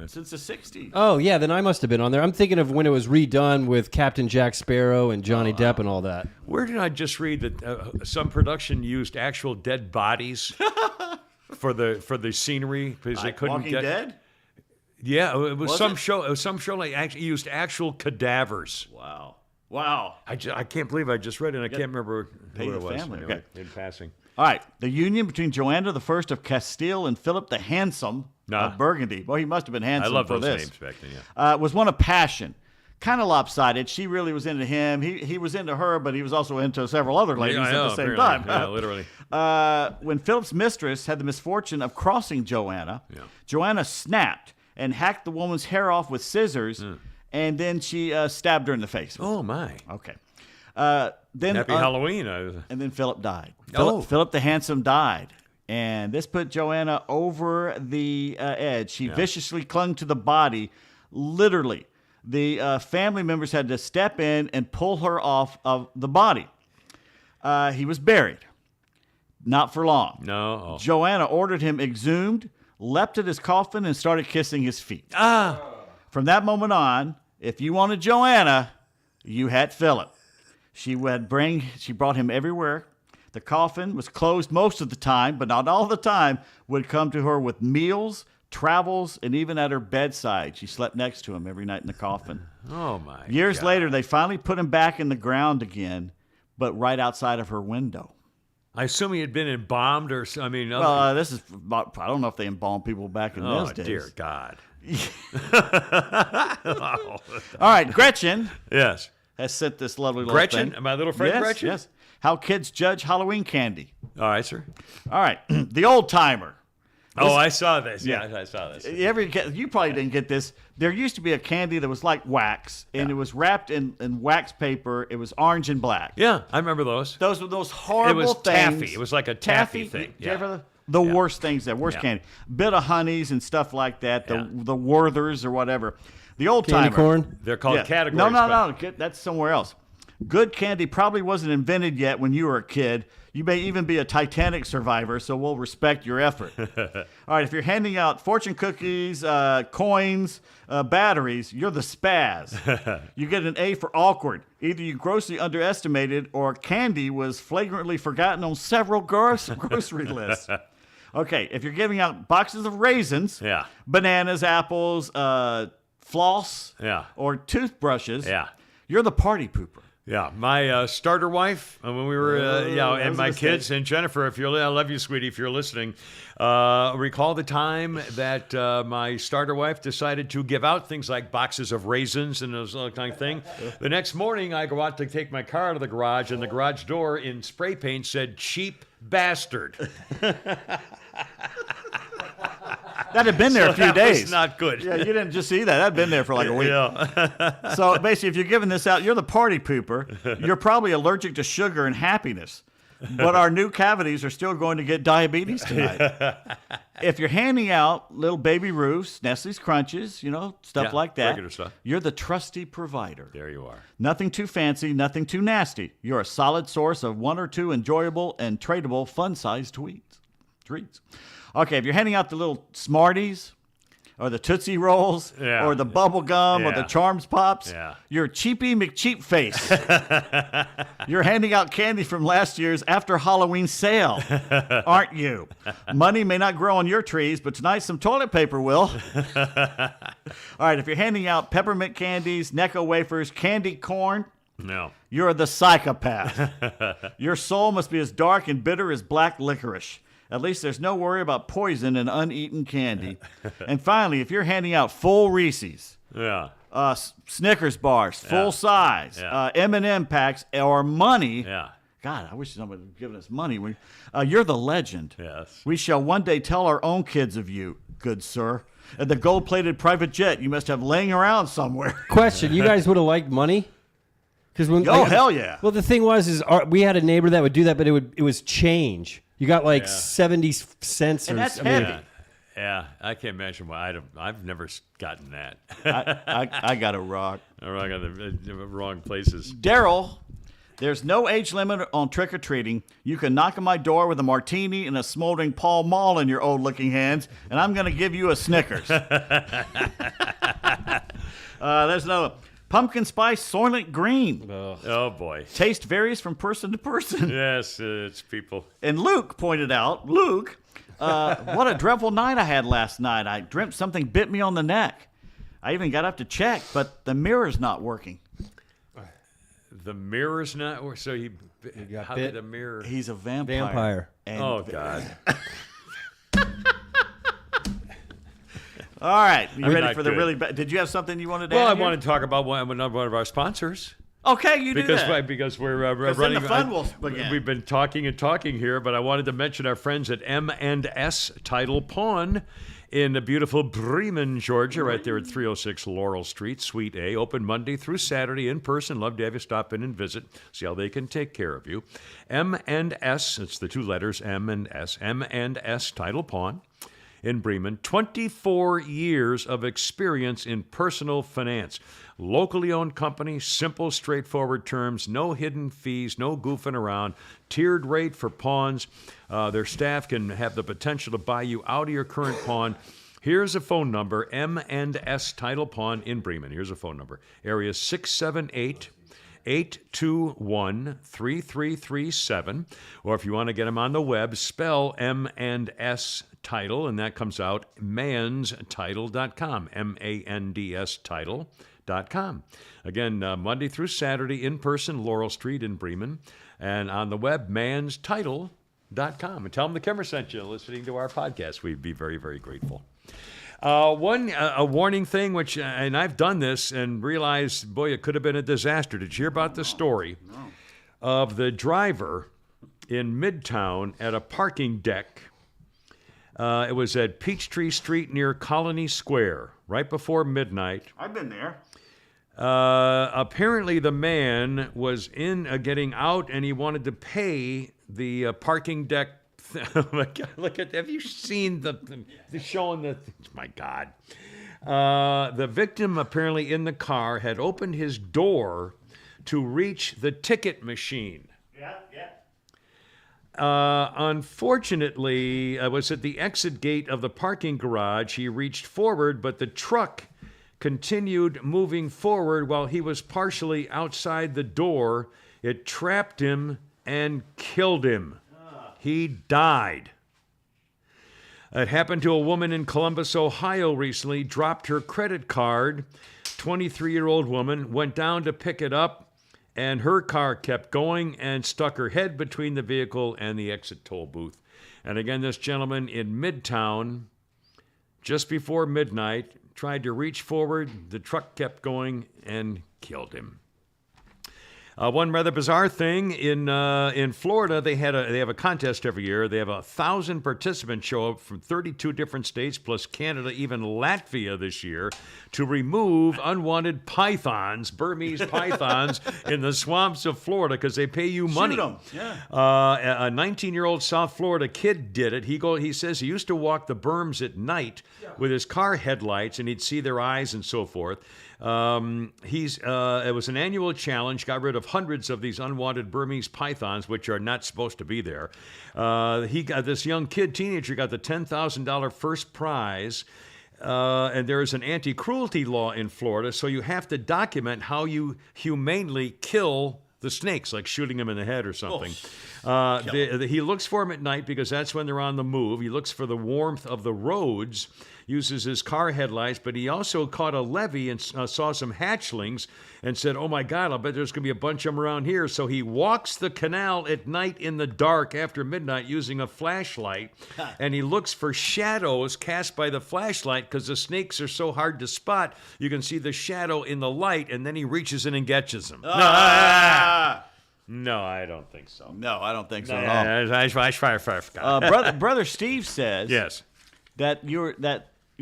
since the 60s. Oh yeah, then I must have been on there. I'm thinking of when it was redone with Captain Jack Sparrow and Johnny Depp and all that. Where did I just read that some production used actual dead bodies for the scenery because they Like couldn't Walking get Dead? Yeah, it was, Was some it? show. It was some show like actually used actual cadavers. Wow. I can't believe I just read it. And I can't remember Pay who the it was. family, Anyway, okay. in passing. All right. The union between Joanna I of Castile and Philip the Handsome of Burgundy. Well, he must have been I handsome love for those this. names back then. Yeah. Was one of passion. Kind of lopsided. She really was into him. He was into her, but he was also into several other ladies I at know, the same apparently. time. Yeah, literally. When Philip's mistress had the misfortune of crossing Joanna, Joanna snapped and hacked the woman's hair off with scissors, and then she stabbed her in the face. Oh my! Okay. Then Happy Halloween! And then Philip died. Oh. Philip the Handsome died. And this put Joanna over the edge. She viciously clung to the body, literally. The family members had to step in and pull her off of the body. He was buried. Not for long. No. Oh. Joanna ordered him exhumed, leapt at his coffin, and started kissing his feet. From that moment on, if you wanted Joanna, you had Philip. She brought him everywhere. The coffin was closed most of the time, but not all the time, would come to her with meals, travels, and even at her bedside. She slept next to him every night in the coffin. Oh my! Years God. later, they finally put him back in the ground again, but right outside of her window. I assume he had been embalmed, or I mean, Well, this is about, I don't know if they embalmed people back in oh those days. dear God! All right, Gretchen Yes, has sent this lovely little Gretchen, thing. my little friend Yes, Gretchen. yes. How kids judge Halloween candy. All right, sir. All right, the old timer. Oh, I saw this. Yeah, I saw this. You probably didn't get this. There used to be a candy that was like wax, and it was wrapped in wax paper. It was orange and black. Yeah, I remember those. Those were those horrible It was things. taffy. It was like a taffy thing. Did you Yeah. ever the worst things that worst Yeah. candy, bit of honeys and stuff like that. Yeah. The Werthers or whatever. The old Candy timer. corn. They're called categories. No. That's somewhere else. Good candy probably wasn't invented yet when you were a kid. You may even be a Titanic survivor, so we'll respect your effort. All right, if you're handing out fortune cookies, coins, batteries, you're the spaz. You get an A for awkward. Either you grossly underestimated or candy was flagrantly forgotten on several grocery lists. Okay, if you're giving out boxes of raisins, Yeah. bananas, apples, floss, Yeah. or toothbrushes, Yeah. you're the party pooper. Yeah, my starter wife, when we were, I and was my gonna kids, say. and Jennifer, I love you, sweetie, if you're listening. Recall the time that my starter wife decided to give out things like boxes of raisins and those kind of thing. The next morning, I go out to take my car out of the garage, and the garage door in spray paint said "cheap bastard." That had been there a few that days. was not good. Yeah, you didn't just see that. That'd been there for like a week. Yeah. So basically, if you're giving this out, you're the party pooper. You're probably allergic to sugar and happiness. But our new cavities are still going to get diabetes tonight. If you're handing out little baby Ruths, Nestle's Crunches, stuff Yeah, like that, regular stuff. you're the trusty provider. There you are. Nothing too fancy, nothing too nasty. You're a solid source of one or two enjoyable and tradable fun-sized treats. Okay, if you're handing out the little Smarties or the Tootsie Rolls Yeah. or the Bubble Gum or the Yeah. Charms Pops, Yeah. you're Cheapy McCheapface. You're handing out candy from last year's after Halloween sale, aren't you? Money may not grow on your trees, but tonight some toilet paper will. All right, if you're handing out peppermint candies, Necco wafers, candy corn, No. you're the psychopath. Your soul must be as dark and bitter as black licorice. At least there's no worry about poison and uneaten candy. And finally, if you're handing out full Reese's, Yeah. Snickers bars, full size, Yeah. M&M packs, or money, Yeah. God, I wish somebody had given us money. You're the legend. Yes. We shall one day tell our own kids of you, good sir. And the gold-plated private jet you must have laying around somewhere. Question: you guys would have liked money? Because when Oh, hell yeah. Well, the thing was, we had a neighbor that would do that, but it was change. You got like 70 cents, And or that's I mean, heavy. Yeah, I can't imagine why. I've never gotten that. I got a rock. Or I got the wrong places. Daryl, there's no age limit on trick or treating. You can knock on my door with a martini and a smoldering Pall Mall in your old-looking hands, and I'm going to give you a Snickers. There's another. Pumpkin spice Soylent Green. Oh boy. Taste varies from person to person. Yes, it's people. And Luke pointed out, what a dreadful night I had last night. I dreamt something bit me on the neck. I even got up to check, but the mirror's not working. The mirror's not. So he got how bit? did the mirror? He's a vampire. And Oh God. All right, you I'm ready not for the good. really bad? Did you have something you wanted to Well, add I here? want to talk about one of our sponsors. Okay, you do that. Because we're then running. the fun will begin. We've been talking here, but I wanted to mention our friends at M&S Title Pawn in the beautiful Bremen, Georgia, right there at 306 Laurel Street, Suite A. Open Monday through Saturday in person. Love to have you stop in and visit, see how they can take care of you. M&S, it's the two letters M&S, M&S Title Pawn in Bremen. 24 years of experience in personal finance. Locally owned company, simple, straightforward terms, no hidden fees, no goofing around, tiered rate for pawns. Their staff can have the potential to buy you out of your current pawn. Here's a phone number, M&S Title Pawn in Bremen. Here's a phone number. Area 678-821-3337. Or if you want to get them on the web, spell M&S Title, and that comes out manstitle.com, M-A-N-D-S title.com. Again, Monday through Saturday in person, Laurel Street in Bremen, and on the web, manstitle.com. And tell them the Kimmer sent you listening to our podcast. We'd be very, very grateful. A warning thing, which, and I've done this and realized, boy, it could have been a disaster. Did you hear about the story of the driver in Midtown at a parking deck? It was at Peachtree Street near Colony Square, right before midnight. I've been there. Apparently, the man was getting out, and he wanted to pay the parking deck. Oh my God! Look at. Have you seen the showing the? My God! The victim apparently in the car had opened his door to reach the ticket machine. Yeah. Unfortunately, it was at the exit gate of the parking garage. He reached forward, but the truck continued moving forward while he was partially outside the door. It trapped him and killed him. He died. It happened to a woman in Columbus, Ohio recently, dropped her credit card. 23-year-old woman went down to pick it up, and her car kept going and stuck her head between the vehicle and the exit toll booth. And again, this gentleman in Midtown, just before midnight, tried to reach forward. The truck kept going and killed him. One rather bizarre thing in Florida, they have a contest every year. They have 1,000 participants show up from 32 different states, plus Canada, even Latvia this year, to remove unwanted pythons, Burmese pythons, in the swamps of Florida because they pay you money. Shoot 'em. Yeah. A 19-year-old South Florida kid did it. He says he used to walk the berms at night with his car headlights, and he'd see their eyes and so forth. It was an annual challenge, got rid of hundreds of these unwanted Burmese pythons, which are not supposed to be there. This young teenager got the $10,000 first prize. And there is an anti-cruelty law in Florida, so you have to document how you humanely kill the snakes, like shooting them in the head or something. He looks for them at night because that's when they're on the move. He looks for the warmth of the roads, uses his car headlights, but he also caught a levee and saw some hatchlings and said, oh my God, I'll bet there's going to be a bunch of them around here. So he walks the canal at night in the dark after midnight using a flashlight, and he looks for shadows cast by the flashlight because the snakes are so hard to spot. You can see the shadow in the light, and then he reaches in and catches them. No, I don't think so. No, I don't think so at all. I forgot. Brother Steve says Yes. that you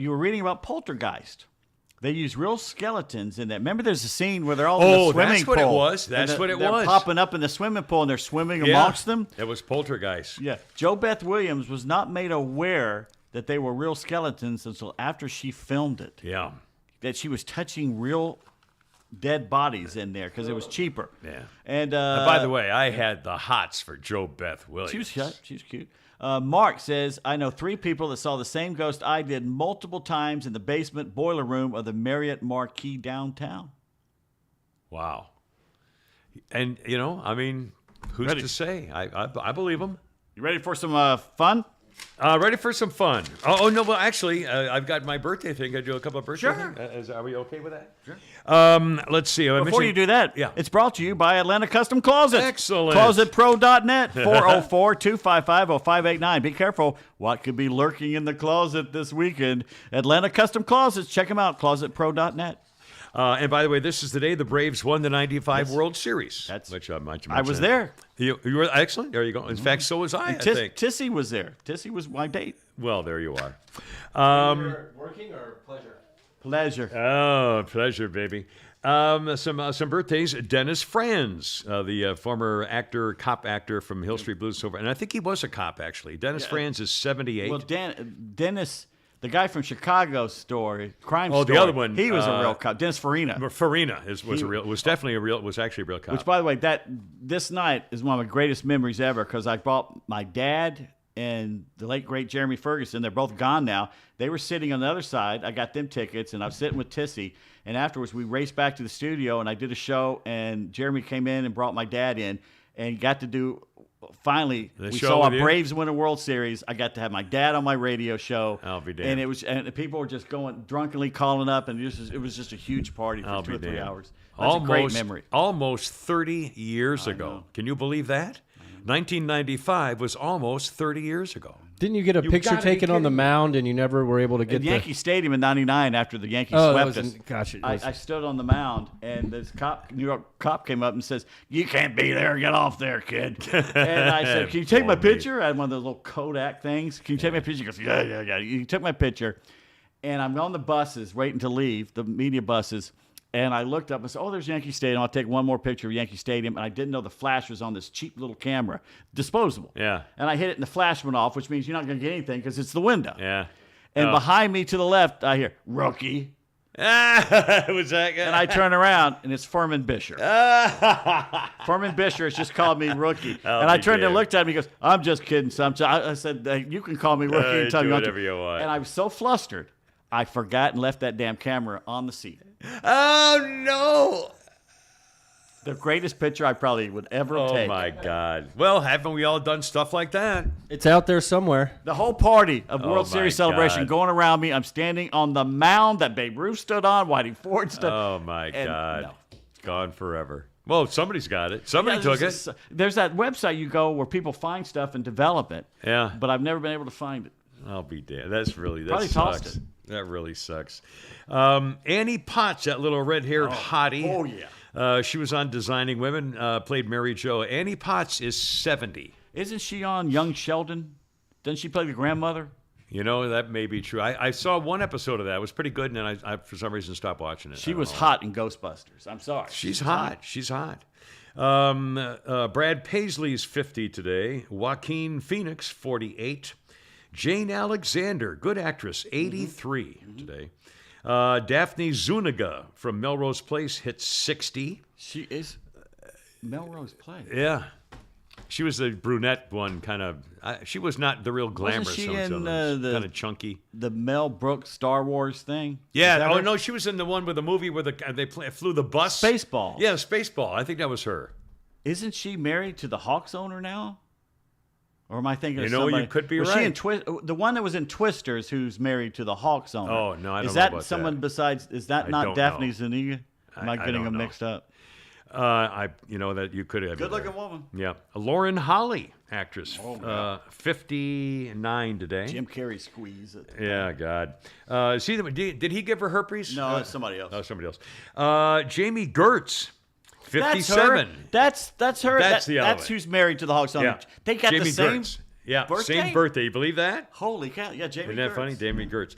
were reading about Poltergeist. They use real skeletons in that. Remember, there's a scene where they're all in the swimming that's what pool. it was. That's what it they're was. popping up in the swimming pool and they're swimming amongst them. It was Poltergeist. Yeah. Joe Beth Williams was not made aware that they were real skeletons until after she filmed it. Yeah. That she was touching real dead bodies in there because it was cheaper. Yeah. And By the way, I had the hots for Joe Beth Williams. she was cute. She was cute. Mark says, I know 3 people that saw the same ghost I did multiple times in the basement boiler room of the Marriott Marquis downtown. Wow. And, you know, I mean, who's Ready. to say? I believe him. You ready for some fun? Ready for some fun. Oh, no, well, actually, I've got my birthday thing. I do a couple of birthday Sure. things. Are we okay with that? Sure. Let's see. Before you do that, Yeah. it's brought to you by Atlanta Custom Closets. Excellent. ClosetPro.net, 404-255-0589. Be careful what could be lurking in the closet this weekend. Atlanta Custom Closets. Check them out, ClosetPro.net. And by the way, this is the day the Braves won the '95 World Series. Which I was there. You were excellent. There you go. In fact, so was I think. Tissy was there. Tissy was my date. Well, there you are. Working or pleasure? Pleasure. Oh, pleasure, baby. Some birthdays. Dennis Franz, the former cop actor from Hill Street Blues, and I think he was a cop actually. Dennis Franz is 78. Well, Dennis, the guy from Chicago Crime Story. the other one, He was a real cop. Dennis Farina. Farina was actually a real cop. Which, by the way, this night is one of my greatest memories ever because I brought my dad and the late great Jeremy Ferguson. They're both gone now. They were sitting on the other side. I got them tickets, and I was sitting with Tissy. And afterwards, we raced back to the studio, and I did a show. And Jeremy came in and brought my dad in, and got to do. Finally, we saw our Braves win a World Series. I got to have my dad on my radio show. I'll be damned. And the people were just going drunkenly calling up, and it was just a huge party for 2 or 3 hours. That's a great memory. Almost 30 years ago. Can you believe that? 1995 was almost 30 years ago. Didn't you get a picture gotta be taken on the kidding me. mound and you never were able to get At Yankee Stadium in '99 after the Yankees swept us. Gosh, I stood on the mound, and this New York cop came up and says, "You can't be there. Get off there, kid." And I said, "Can you take my picture?" I had one of those little Kodak things. "Can you take my picture?" He goes, "Yeah." He took my picture, and I'm on the buses waiting to leave, the media buses. And I looked up and said, "Oh, there's Yankee Stadium. I'll take one more picture of Yankee Stadium." And I didn't know the flash was on this cheap little camera, disposable. Yeah. And I hit it, and the flash went off, which means you're not going to get anything because it's the window. Yeah. And behind me to the left, I hear, "Rookie." Was that good? And I turn around, and it's Furman Bisher. Furman Bisher has just called me rookie. And I turned and looked at him. He goes, "I'm just kidding, son." So I said, "You can call me rookie anytime do you want whatever you want. And I was so flustered, I forgot and left that damn camera on the seat. Oh, no. The greatest picture I probably would ever take. Oh, my God. Well, haven't we all done stuff like that? it's out there somewhere. The whole party of World my Series celebration God. going around me. I'm standing on the mound that Babe Ruth stood on, Whitey Ford stood Oh, my and God. no. It's gone forever. Well, somebody's got it. Somebody Yeah, took it. There's that website you go where people find stuff and develop it. Yeah. But I've never been able to find it. I'll be damned. That Probably sucks. tossed it. That really sucks. Annie Potts, that little red-haired hottie. Oh, yeah. She was on Designing Women, played Mary Jo. Annie Potts is 70. Isn't she on Young Sheldon? Doesn't she play the grandmother? You know, that may be true. I saw one episode of that. It was pretty good, and then I for some reason, stopped watching it. She I don't was know. hot in Ghostbusters. I'm sorry. She's hot. She's hot. Brad Paisley's 50 today. Joaquin Phoenix, 48. Jane Alexander, good actress, 83 today. Daphne Zuniga from Melrose Place hit 60. She is Melrose Place. Yeah. She was the brunette one, kind of. She was not the real glamorous she one. in, the- kind of chunky. The Mel Brooks Star Wars thing. Is Yeah. that Oh her? no, she was in the one with the movie where flew the bus. Spaceball. Yeah, Spaceball. I think that was her. Isn't she married to the Hawks owner now? Or am I thinking You of know, somebody? you could be was right. She in the one that was in Twisters, who's married to the Hawks owner? Oh, no, I don't is know that about someone that. besides? Is that I not don't Daphne know. Zuniga? Am I I getting don't them know. mixed up? You know that you could have. Good-looking woman. Yeah, Lauren Holly, actress, 59 today. Jim Carrey squeeze it. Yeah, God. Did he give her herpes? No, it's somebody else. Oh, somebody else. Jamie Gertz, 57. That's her. That's the other That's one. who's married to the Hawks owner. Yeah. They got Jamie the same. Gertz. Yeah, birthday? same birthday. You believe that? Holy cow! Yeah, Jamie. Isn't that Gertz. funny? Damien Gertz.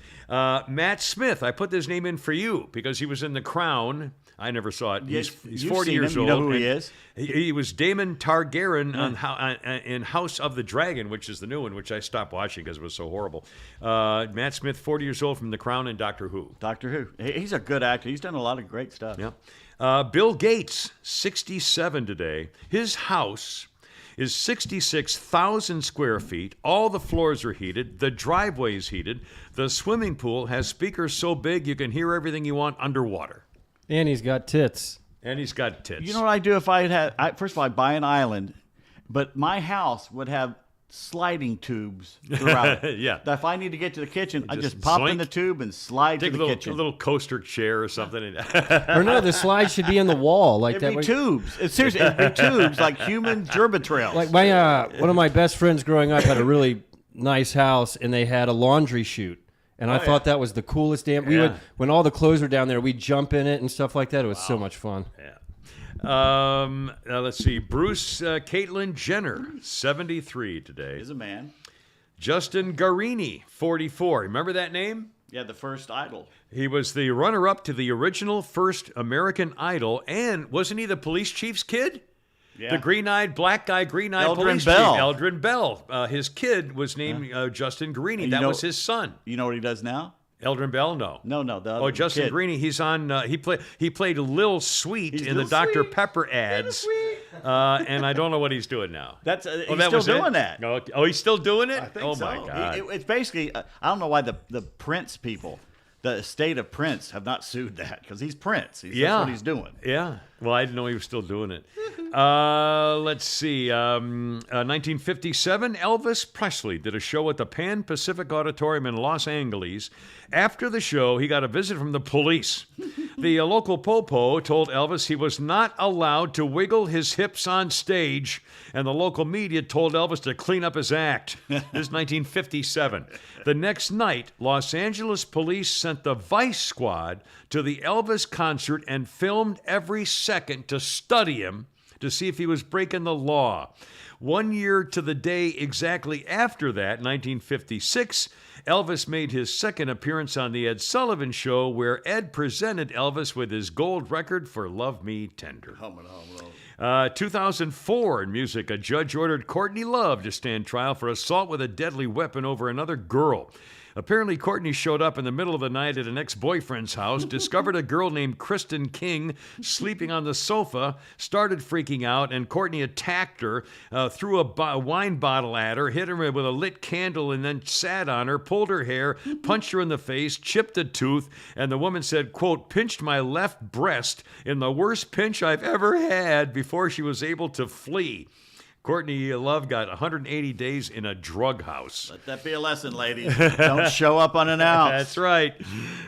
Matt Smith, I put this name in for you because he was in The Crown. I never saw it. Yes, He's you've 40 seen years him. old. You know who he and is. He was Daemon Targaryen in House of the Dragon, which is the new one, which I stopped watching because it was so horrible. Matt Smith, 40 years old, from The Crown and Doctor Who. Doctor Who. He's a good actor. He's done a lot of great stuff. Yeah. Bill Gates, 67 today. His house is 66,000 square feet. All the floors are heated. The driveway is heated. The swimming pool has speakers so big you can hear everything you want underwater. And he's got tits. And he's got tits. You know what I'd do if I had? First of all, I'd buy an island, but my house would have sliding tubes throughout it. Yeah. That if I need to get to the kitchen, I Just just pop in zoink. the tube and slide Take to a the little, kitchen. a little coaster chair or something. Or no, the slide should be in the wall like It'd that. be tubes. Seriously, it'd be tubes like human gerbil trails. Like my one of my best friends growing up had a really nice house, and they had a laundry chute. And I thought that was the coolest damn. We would, when all the clothes were down there, we'd jump in it and stuff like that. It was so much fun. Let's see. Bruce Caitlyn Jenner, 73 today. Is a man. Justin Guarini, 44. Remember that name? Yeah, the first idol. He was the runner-up to the original first American Idol, and wasn't he the police chief's kid? Yeah. The green-eyed, black guy, green-eyed Eldrin police Bell. chief, Eldrin Bell. His kid was named Justin Guarini. And That was his son. You know what he does now? Eldrin Bell, no. No, the other Oh, Justin kid. Guarini. He's on. He played Lil Sweet He's in the Lil Dr. Sweet. Pepper ads, and I don't know what he's doing now. That's Oh, he's that still was it? doing that. Oh, he's still doing it. I think oh so. my God! It's basically I don't know why the Prince people, the estate of Prince, have not sued that because he's Prince. That's what he's doing. Yeah. Well, I didn't know he was still doing it. Let's see. 1957, Elvis Presley did a show at the Pan Pacific Auditorium in Los Angeles. After the show, he got a visit from the police. The local popo told Elvis he was not allowed to wiggle his hips on stage, and the local media told Elvis to clean up his act. This is 1957. The next night, Los Angeles police sent the Vice Squad to the Elvis concert and filmed every second to study him to see if he was breaking the law. 1 year to the day exactly after that, 1956, Elvis made his second appearance on The Ed Sullivan Show, where Ed presented Elvis with his gold record for Love Me Tender. 2004, in music, a judge ordered Courtney Love to stand trial for assault with a deadly weapon over another girl. Apparently, Courtney showed up in the middle of the night at an ex-boyfriend's house, discovered a girl named Kristen King sleeping on the sofa, started freaking out, and Courtney attacked her, threw a wine bottle at her, hit her with a lit candle, and then sat on her, pulled her hair, punched her in the face, chipped a tooth, and the woman said, quote, pinched my left breast in the worst pinch I've ever had before she was able to flee. Courtney Love got 180 days in a drug house. Let that be a lesson, ladies. Don't show up unannounced. That's right.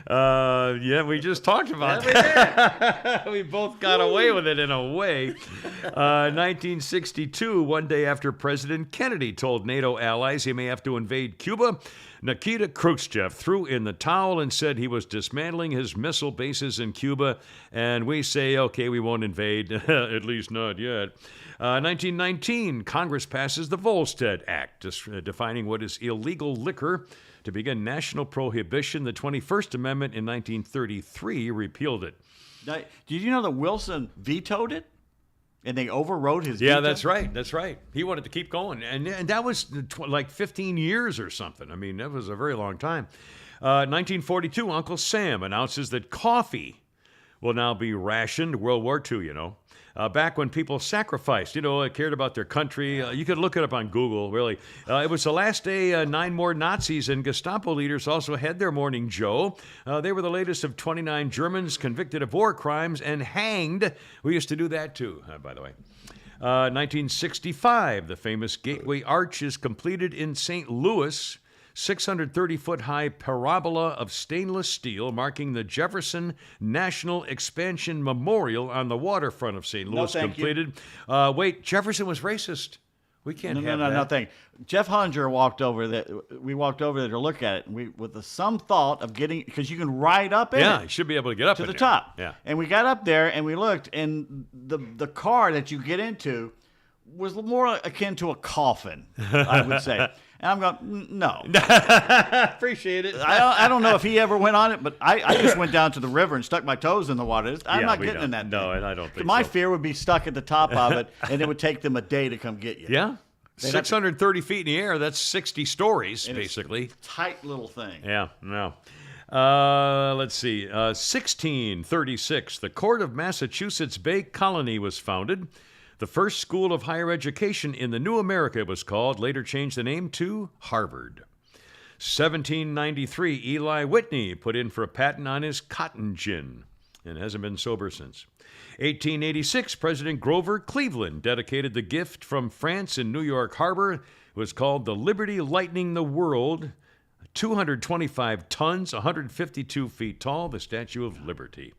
Yeah, we just talked about that. We both got away with it in a way. 1962, one day after President Kennedy told NATO allies he may have to invade Cuba, Nikita Khrushchev threw in the towel and said he was dismantling his missile bases in Cuba. And we say, okay, we won't invade, at least not yet. 1919, Congress passes the Volstead Act, defining what is illegal liquor to begin national prohibition. The 21st Amendment in 1933 repealed it. Now, did you know that Wilson vetoed it? And they overrode his veto? Yeah, that's right. That's right. He wanted to keep going. And that was like 15 years or something. I mean, that was a very long time. 1942, Uncle Sam announces that coffee will now be rationed. World War II, you know. Back when people sacrificed, cared about their country. You could look it up on Google, really. It was the last day 9 more Nazis and Gestapo leaders also had their morning Joe. They were the latest of 29 Germans convicted of war crimes and hanged. We used to do that too, by the way. 1965, the famous Gateway Arch is completed in St. Louis. 630-foot-high parabola of stainless steel marking the Jefferson National Expansion Memorial on the waterfront of St. Louis thank you. completed. Wait, Jefferson was racist. We can't have that. No, thank you. Jeff Hollinger walked over there. We walked over there to look at it, and with some thought of getting, because you can ride up in Yeah, it you should be able to get up to in the there. top. Yeah. And we got up there, and we looked, and the car that you get into was more akin to a coffin, I would say. And I'm going, no. Appreciate it. I don't know if he ever went on it, but I just went down to the river and stuck my toes in the water. I'm Yeah, not we getting in don't. that No, thing. and I don't think My so. fear would be stuck at the top of it, and it would take them a day to come get you. Yeah. 630 feet in the air. That's 60 stories, And it's basically. Tight little thing. Yeah, no. Let's see. 1636, the Court of Massachusetts Bay Colony was founded. The first school of higher education in the New America it was called, later changed the name to Harvard. 1793, Eli Whitney put in for a patent on his cotton gin and hasn't been sober since. 1886, President Grover Cleveland dedicated the gift from France in New York Harbor. It was called the Liberty Lightning the World. 225 tons, 152 feet tall, the Statue of Liberty.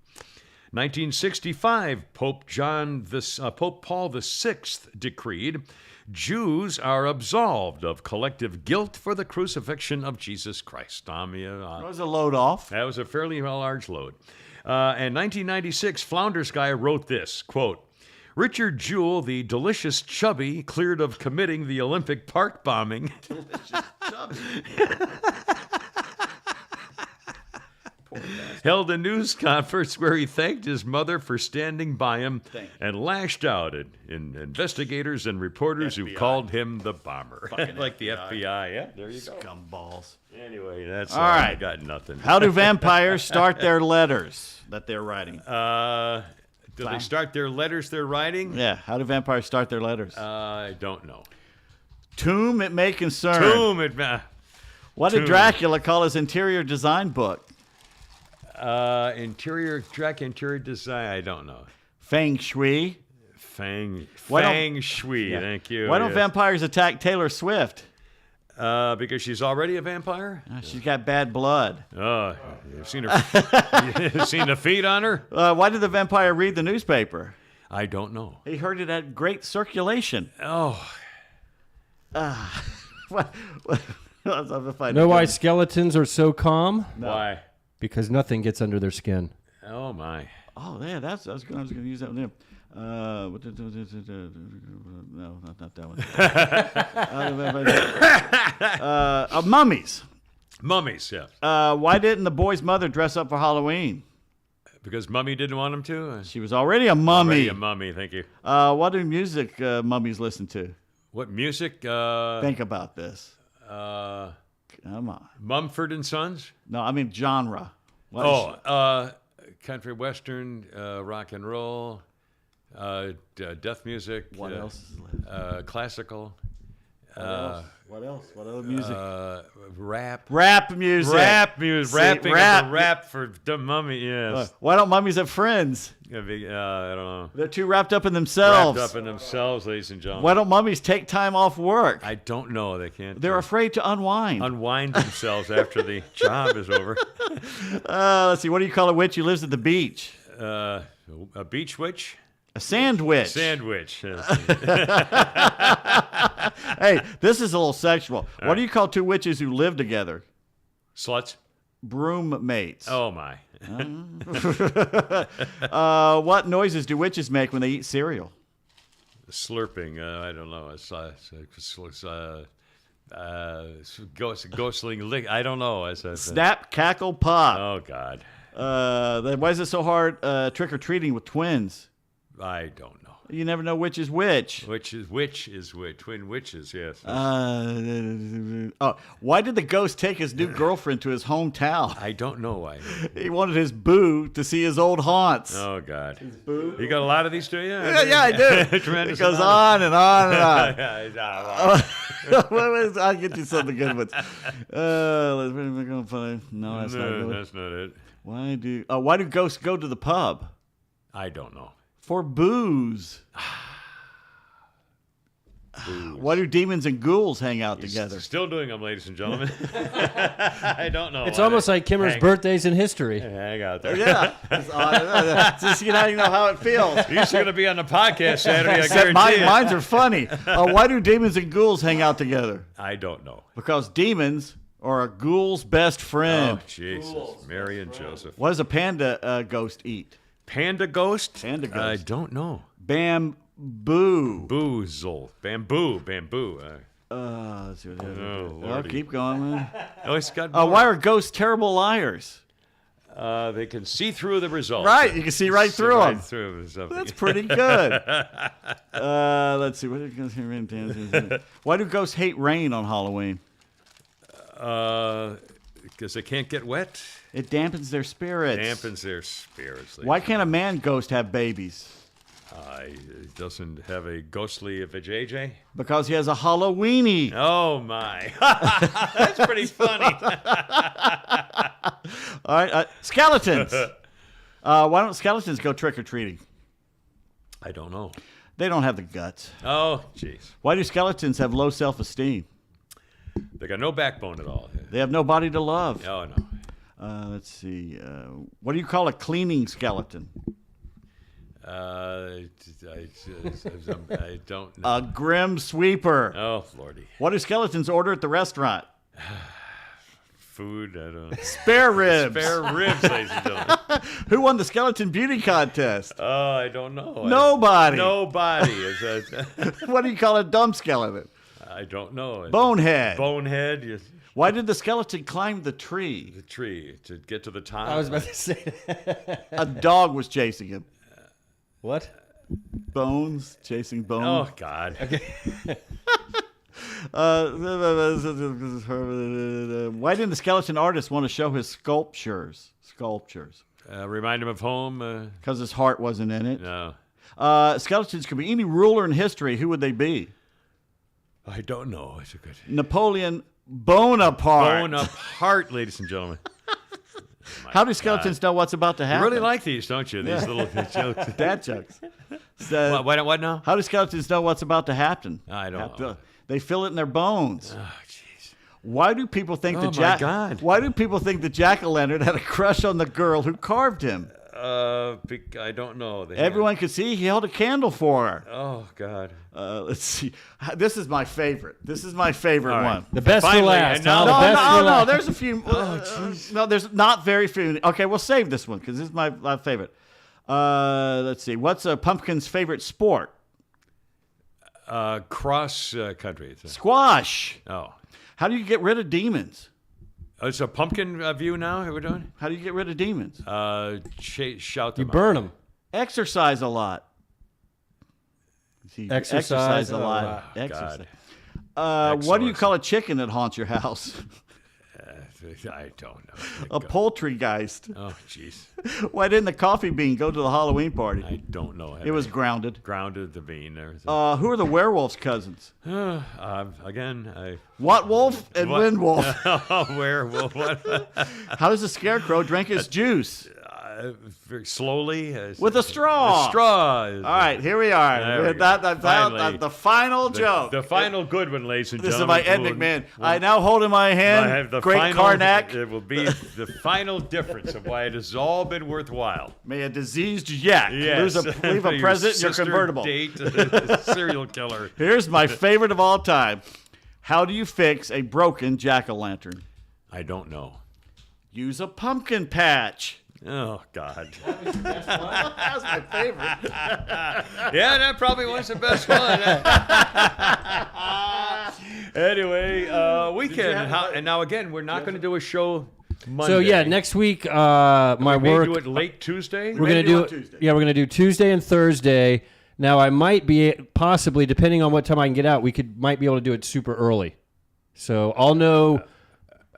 1965, Pope Paul VI decreed, Jews are absolved of collective guilt for the crucifixion of Jesus Christ. That was a load off. That was a fairly large load. And 1996, Flounders Guy wrote this, quote, Richard Jewell, the delicious chubby, cleared of committing the Olympic Park bombing. Held a news conference where he thanked his mother for standing by him and lashed out at investigators and reporters who called him the bomber. Like the FBI. Yeah, there you go. Scumballs. Anyway, that's all right. I got nothing. How do vampires start their letters that they're writing? Do they start their letters they're writing? Yeah, how do vampires start their letters? I don't know. Tomb it may concern. What did Tomb. Dracula call his interior design book? Interior design. I don't know. Feng Shui. Feng Why Shui. Yeah. Thank you. Why don't yes. vampires attack Taylor Swift? Because she's already a vampire. She's got bad blood. You've seen her. You've seen the feet on her. Why did the vampire read the newspaper? I don't know. He heard it had great circulation. Oh, What? Know why skeletons are so calm? why? Because nothing gets under their skin. Oh my. Oh, yeah, I was going to use that one. No, not that one. Mummies. Mummies. Yeah. Why didn't the boy's mother dress up for Halloween? Because Mummy didn't want him to. She was already a mummy. Already a mummy. Thank you. What do music mummies listen to? What music? Think about this. Come on. Mumford and Sons. No, I mean genre. What is- Country western, rock and roll, death music. What else is Classical. What else? What other music? Rap. Rap music. Rap music. See, Rapping rap. of the rap for the mummy. Yes. Why don't mummies have friends? I don't know. They're too wrapped up in themselves. Wrapped up in themselves, ladies and gentlemen. Why don't mummies take time off work? I don't know. They can't. They're afraid to unwind. unwind themselves after the job is over. Let's see. What do you call a witch who lives at the beach? A beach witch? A sandwich. Sandwich. Hey, this is a little sexual. What do you call two witches who live together? Sluts? Broom mates. Oh, my. What noises do witches make when they eat cereal? Slurping. I don't know. Ghostling lick. I don't know. Snap, cackle, pop. Oh, God. Why is it so hard trick-or-treating with twins? I don't know. You never know which is which. Which is which? Twin witches, yes. Why did the ghost take his new girlfriend to his hometown? I don't know why. He wanted his boo to see his old haunts. Oh, God. You got a lot of these, do you? Yeah, I do. Tremendous It goes amount. on and on and on. Yeah, I'll get you something good ones. No, that's not no, good. that's not it. Why do ghosts go to the pub? I don't know. For booze. Why do demons and ghouls hang out together? Still doing them, ladies and gentlemen. I don't know. It's why. almost like Kimmer's birthdays in history. Hang out there. Yeah. Just you know how it feels. You're going to be on the podcast Saturday, I Except guarantee you. mines are funny. Why do demons and ghouls hang out together? I don't know. Because demons are a ghoul's best friend. Oh, Jesus. Mary and Joseph. What does a panda ghost eat? Panda ghost? Panda ghost. I don't know. Boozle. Bamboo. Let's see what it is. Oh, Oh, Lordy. keep going, man. Oh, it's got more. Why are ghosts terrible liars? They can see through the results. Right, you can see right through them. Right through something. That's pretty good. Let's see. Why do ghosts hate rain on Halloween? Because they can't get wet. It dampens their spirits. Dampens their spirits. Why can't a man ghost have babies? It doesn't have a ghostly vajayjay? Because he has a Halloweenie. Oh, my. That's pretty funny. All right, skeletons. Why don't skeletons go trick-or-treating? I don't know. They don't have the guts. Oh, jeez. Why do skeletons have low self-esteem? They got no backbone at all. They have nobody to love. Oh, no. Let's see. What do you call a cleaning skeleton? I don't know. A grim sweeper. Oh, Lordy. What do skeletons order at the restaurant? Food, I don't know. Spare ribs. Spare ribs, ladies and gentlemen. Who won the skeleton beauty contest? Oh, I don't know. Nobody. Nobody. What do you call a dumb skeleton? I don't know. Bonehead. Bonehead. Why did the skeleton climb the tree? The tree to get to the top. I was about to say that. A dog was chasing him. What? Bones chasing bones. Oh, God. Okay. Why didn't the skeleton artist want to show his sculptures? Remind him of home? Because his heart wasn't in it. No. Skeletons could be any ruler in history. Who would they be? I don't know. It's a good. Napoleon Bonaparte. Bonaparte, ladies and gentlemen. How do skeletons know what's about to You happen? really like these, don't you? These little jokes. dad jokes. What now? How do skeletons know what's about to happen? I don't know. They feel it in their bones. Oh, jeez. Why do people think Oh, my God. Why do people think the jack-o'-lantern had a crush on the girl who carved him? I don't know. Everyone could see he held a candle for her. Oh, God. Let's see. This is my favorite. This is my favorite All right. one. The best for Finally, last. and now- huh? The best for No. last. There's a few. No, there's not very few. Okay, we'll save this one because this is my favorite. Let's see. What's a pumpkin's favorite sport? Cross country. Squash. Oh. How do you get rid of demons? It's a pumpkin view now that we're doing? How do you get rid of demons? Shout You them burn them. Exercise a lot. See, Exercise a a lot. lot. Exercise. God. What do you call a chicken that haunts your house? I don't know. A poultrygeist. Oh, jeez. Why didn't the coffee bean go to the Halloween party? I don't know. It was grounded. grounded the bean. Everything. Who are the werewolf's cousins? Again, What wolf and What? wind wolf? where? Well, what? How does the scarecrow drink his juice? Very slowly. With a straw. A straw. All right, here we are. There we go. That's Finally. the final joke. The final good one, ladies and This is gentlemen. my Ed McMahon. I now hold in my I hand have the Great final, Karnak. It will be the final difference of why it has all been worthwhile. May a diseased yak Yes. leave a Your present in your sister convertible. Date, serial killer. Here's my favorite of all time. How do you fix a broken jack-o'-lantern? I don't know. Use a pumpkin patch. Oh, God. That's my favorite. Yeah, that probably was the best one. Anyway, weekend. And now, again, we're not going to do a show Monday. So yeah, next week, my we may work. do it late Tuesday. We're gonna do it do on Tuesday. Yeah, we're gonna do Tuesday and Thursday. Now I might be possibly, depending on what time I can get out, might be able to do it super early. So I'll know.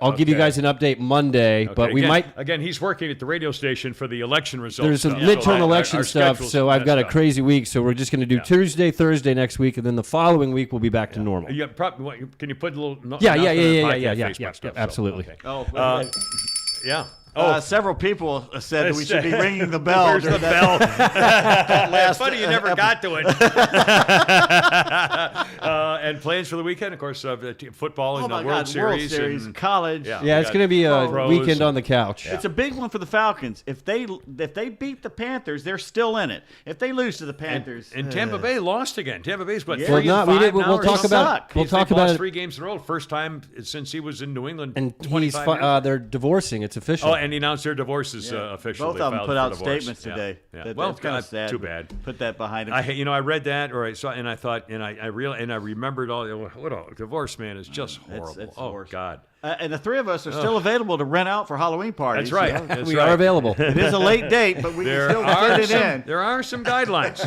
I'll give you Okay. guys an update Monday, but Okay, we again, might. Again, he's working at the radio station for the election results. There's some stuff. So midterm our election stuff, schedule's so I've got a messed up. crazy week. So we're just going to do Tuesday, Thursday next week, and then the following week we'll be back to normal. Yeah, probably. Can you put a little? Yeah, announcement on absolutely. Okay. Oh, Yeah. several people said that we should be ringing the bell. Where's the bell? It's funny you never got to it. And plans for the weekend, of course, football Oh and my the World God, Series. World Series, and, college. Yeah. Yeah, we it's got going to be a pros weekend and- on the couch. It's a big one for the Falcons. If they beat the Panthers, they're still in it. If they lose to the Panthers, And Tampa Bay lost again. Tampa Bay's what, Yeah. 3 Well, and no, 5 we'll now or talk something? about- we'll They've talk lost about it. 3 games in a row. First time since he was in New England. And he's 25 years. they're divorcing. It's official. Oh, and he announced their divorce is official. both They of them filed put for out divorce. statements Yeah. today. Yeah. Well, it's kind God, of sad. too bad. Put that behind him. I read that, or I saw, and I thought, and I remembered all. What a divorce, man, is just horrible. it's oh worse. God, And the three of us are still available to rent out for Halloween parties. that's right. you know? That's we right. are available. It is a late date, but we can There still are get it some, in. there are some guidelines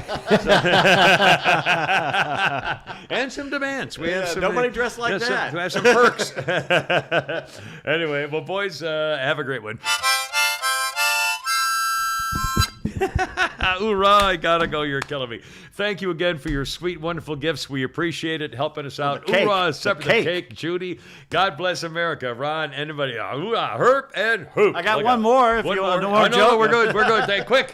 and some demands. We have some. nobody dressed like yes, that. We have some perks. Anyway, well, boys, have a great one. Hoorah, I gotta go. You're killing me. Thank you again for your sweet, wonderful gifts. We appreciate it, helping us out. cake. Hoorah, The cake. Judy. God bless America. Ron, anybody. Hoorah, herp and hoop. I got Look one out. more if One you more. want no more Oh, no, joke. we're good. We're good. Quick.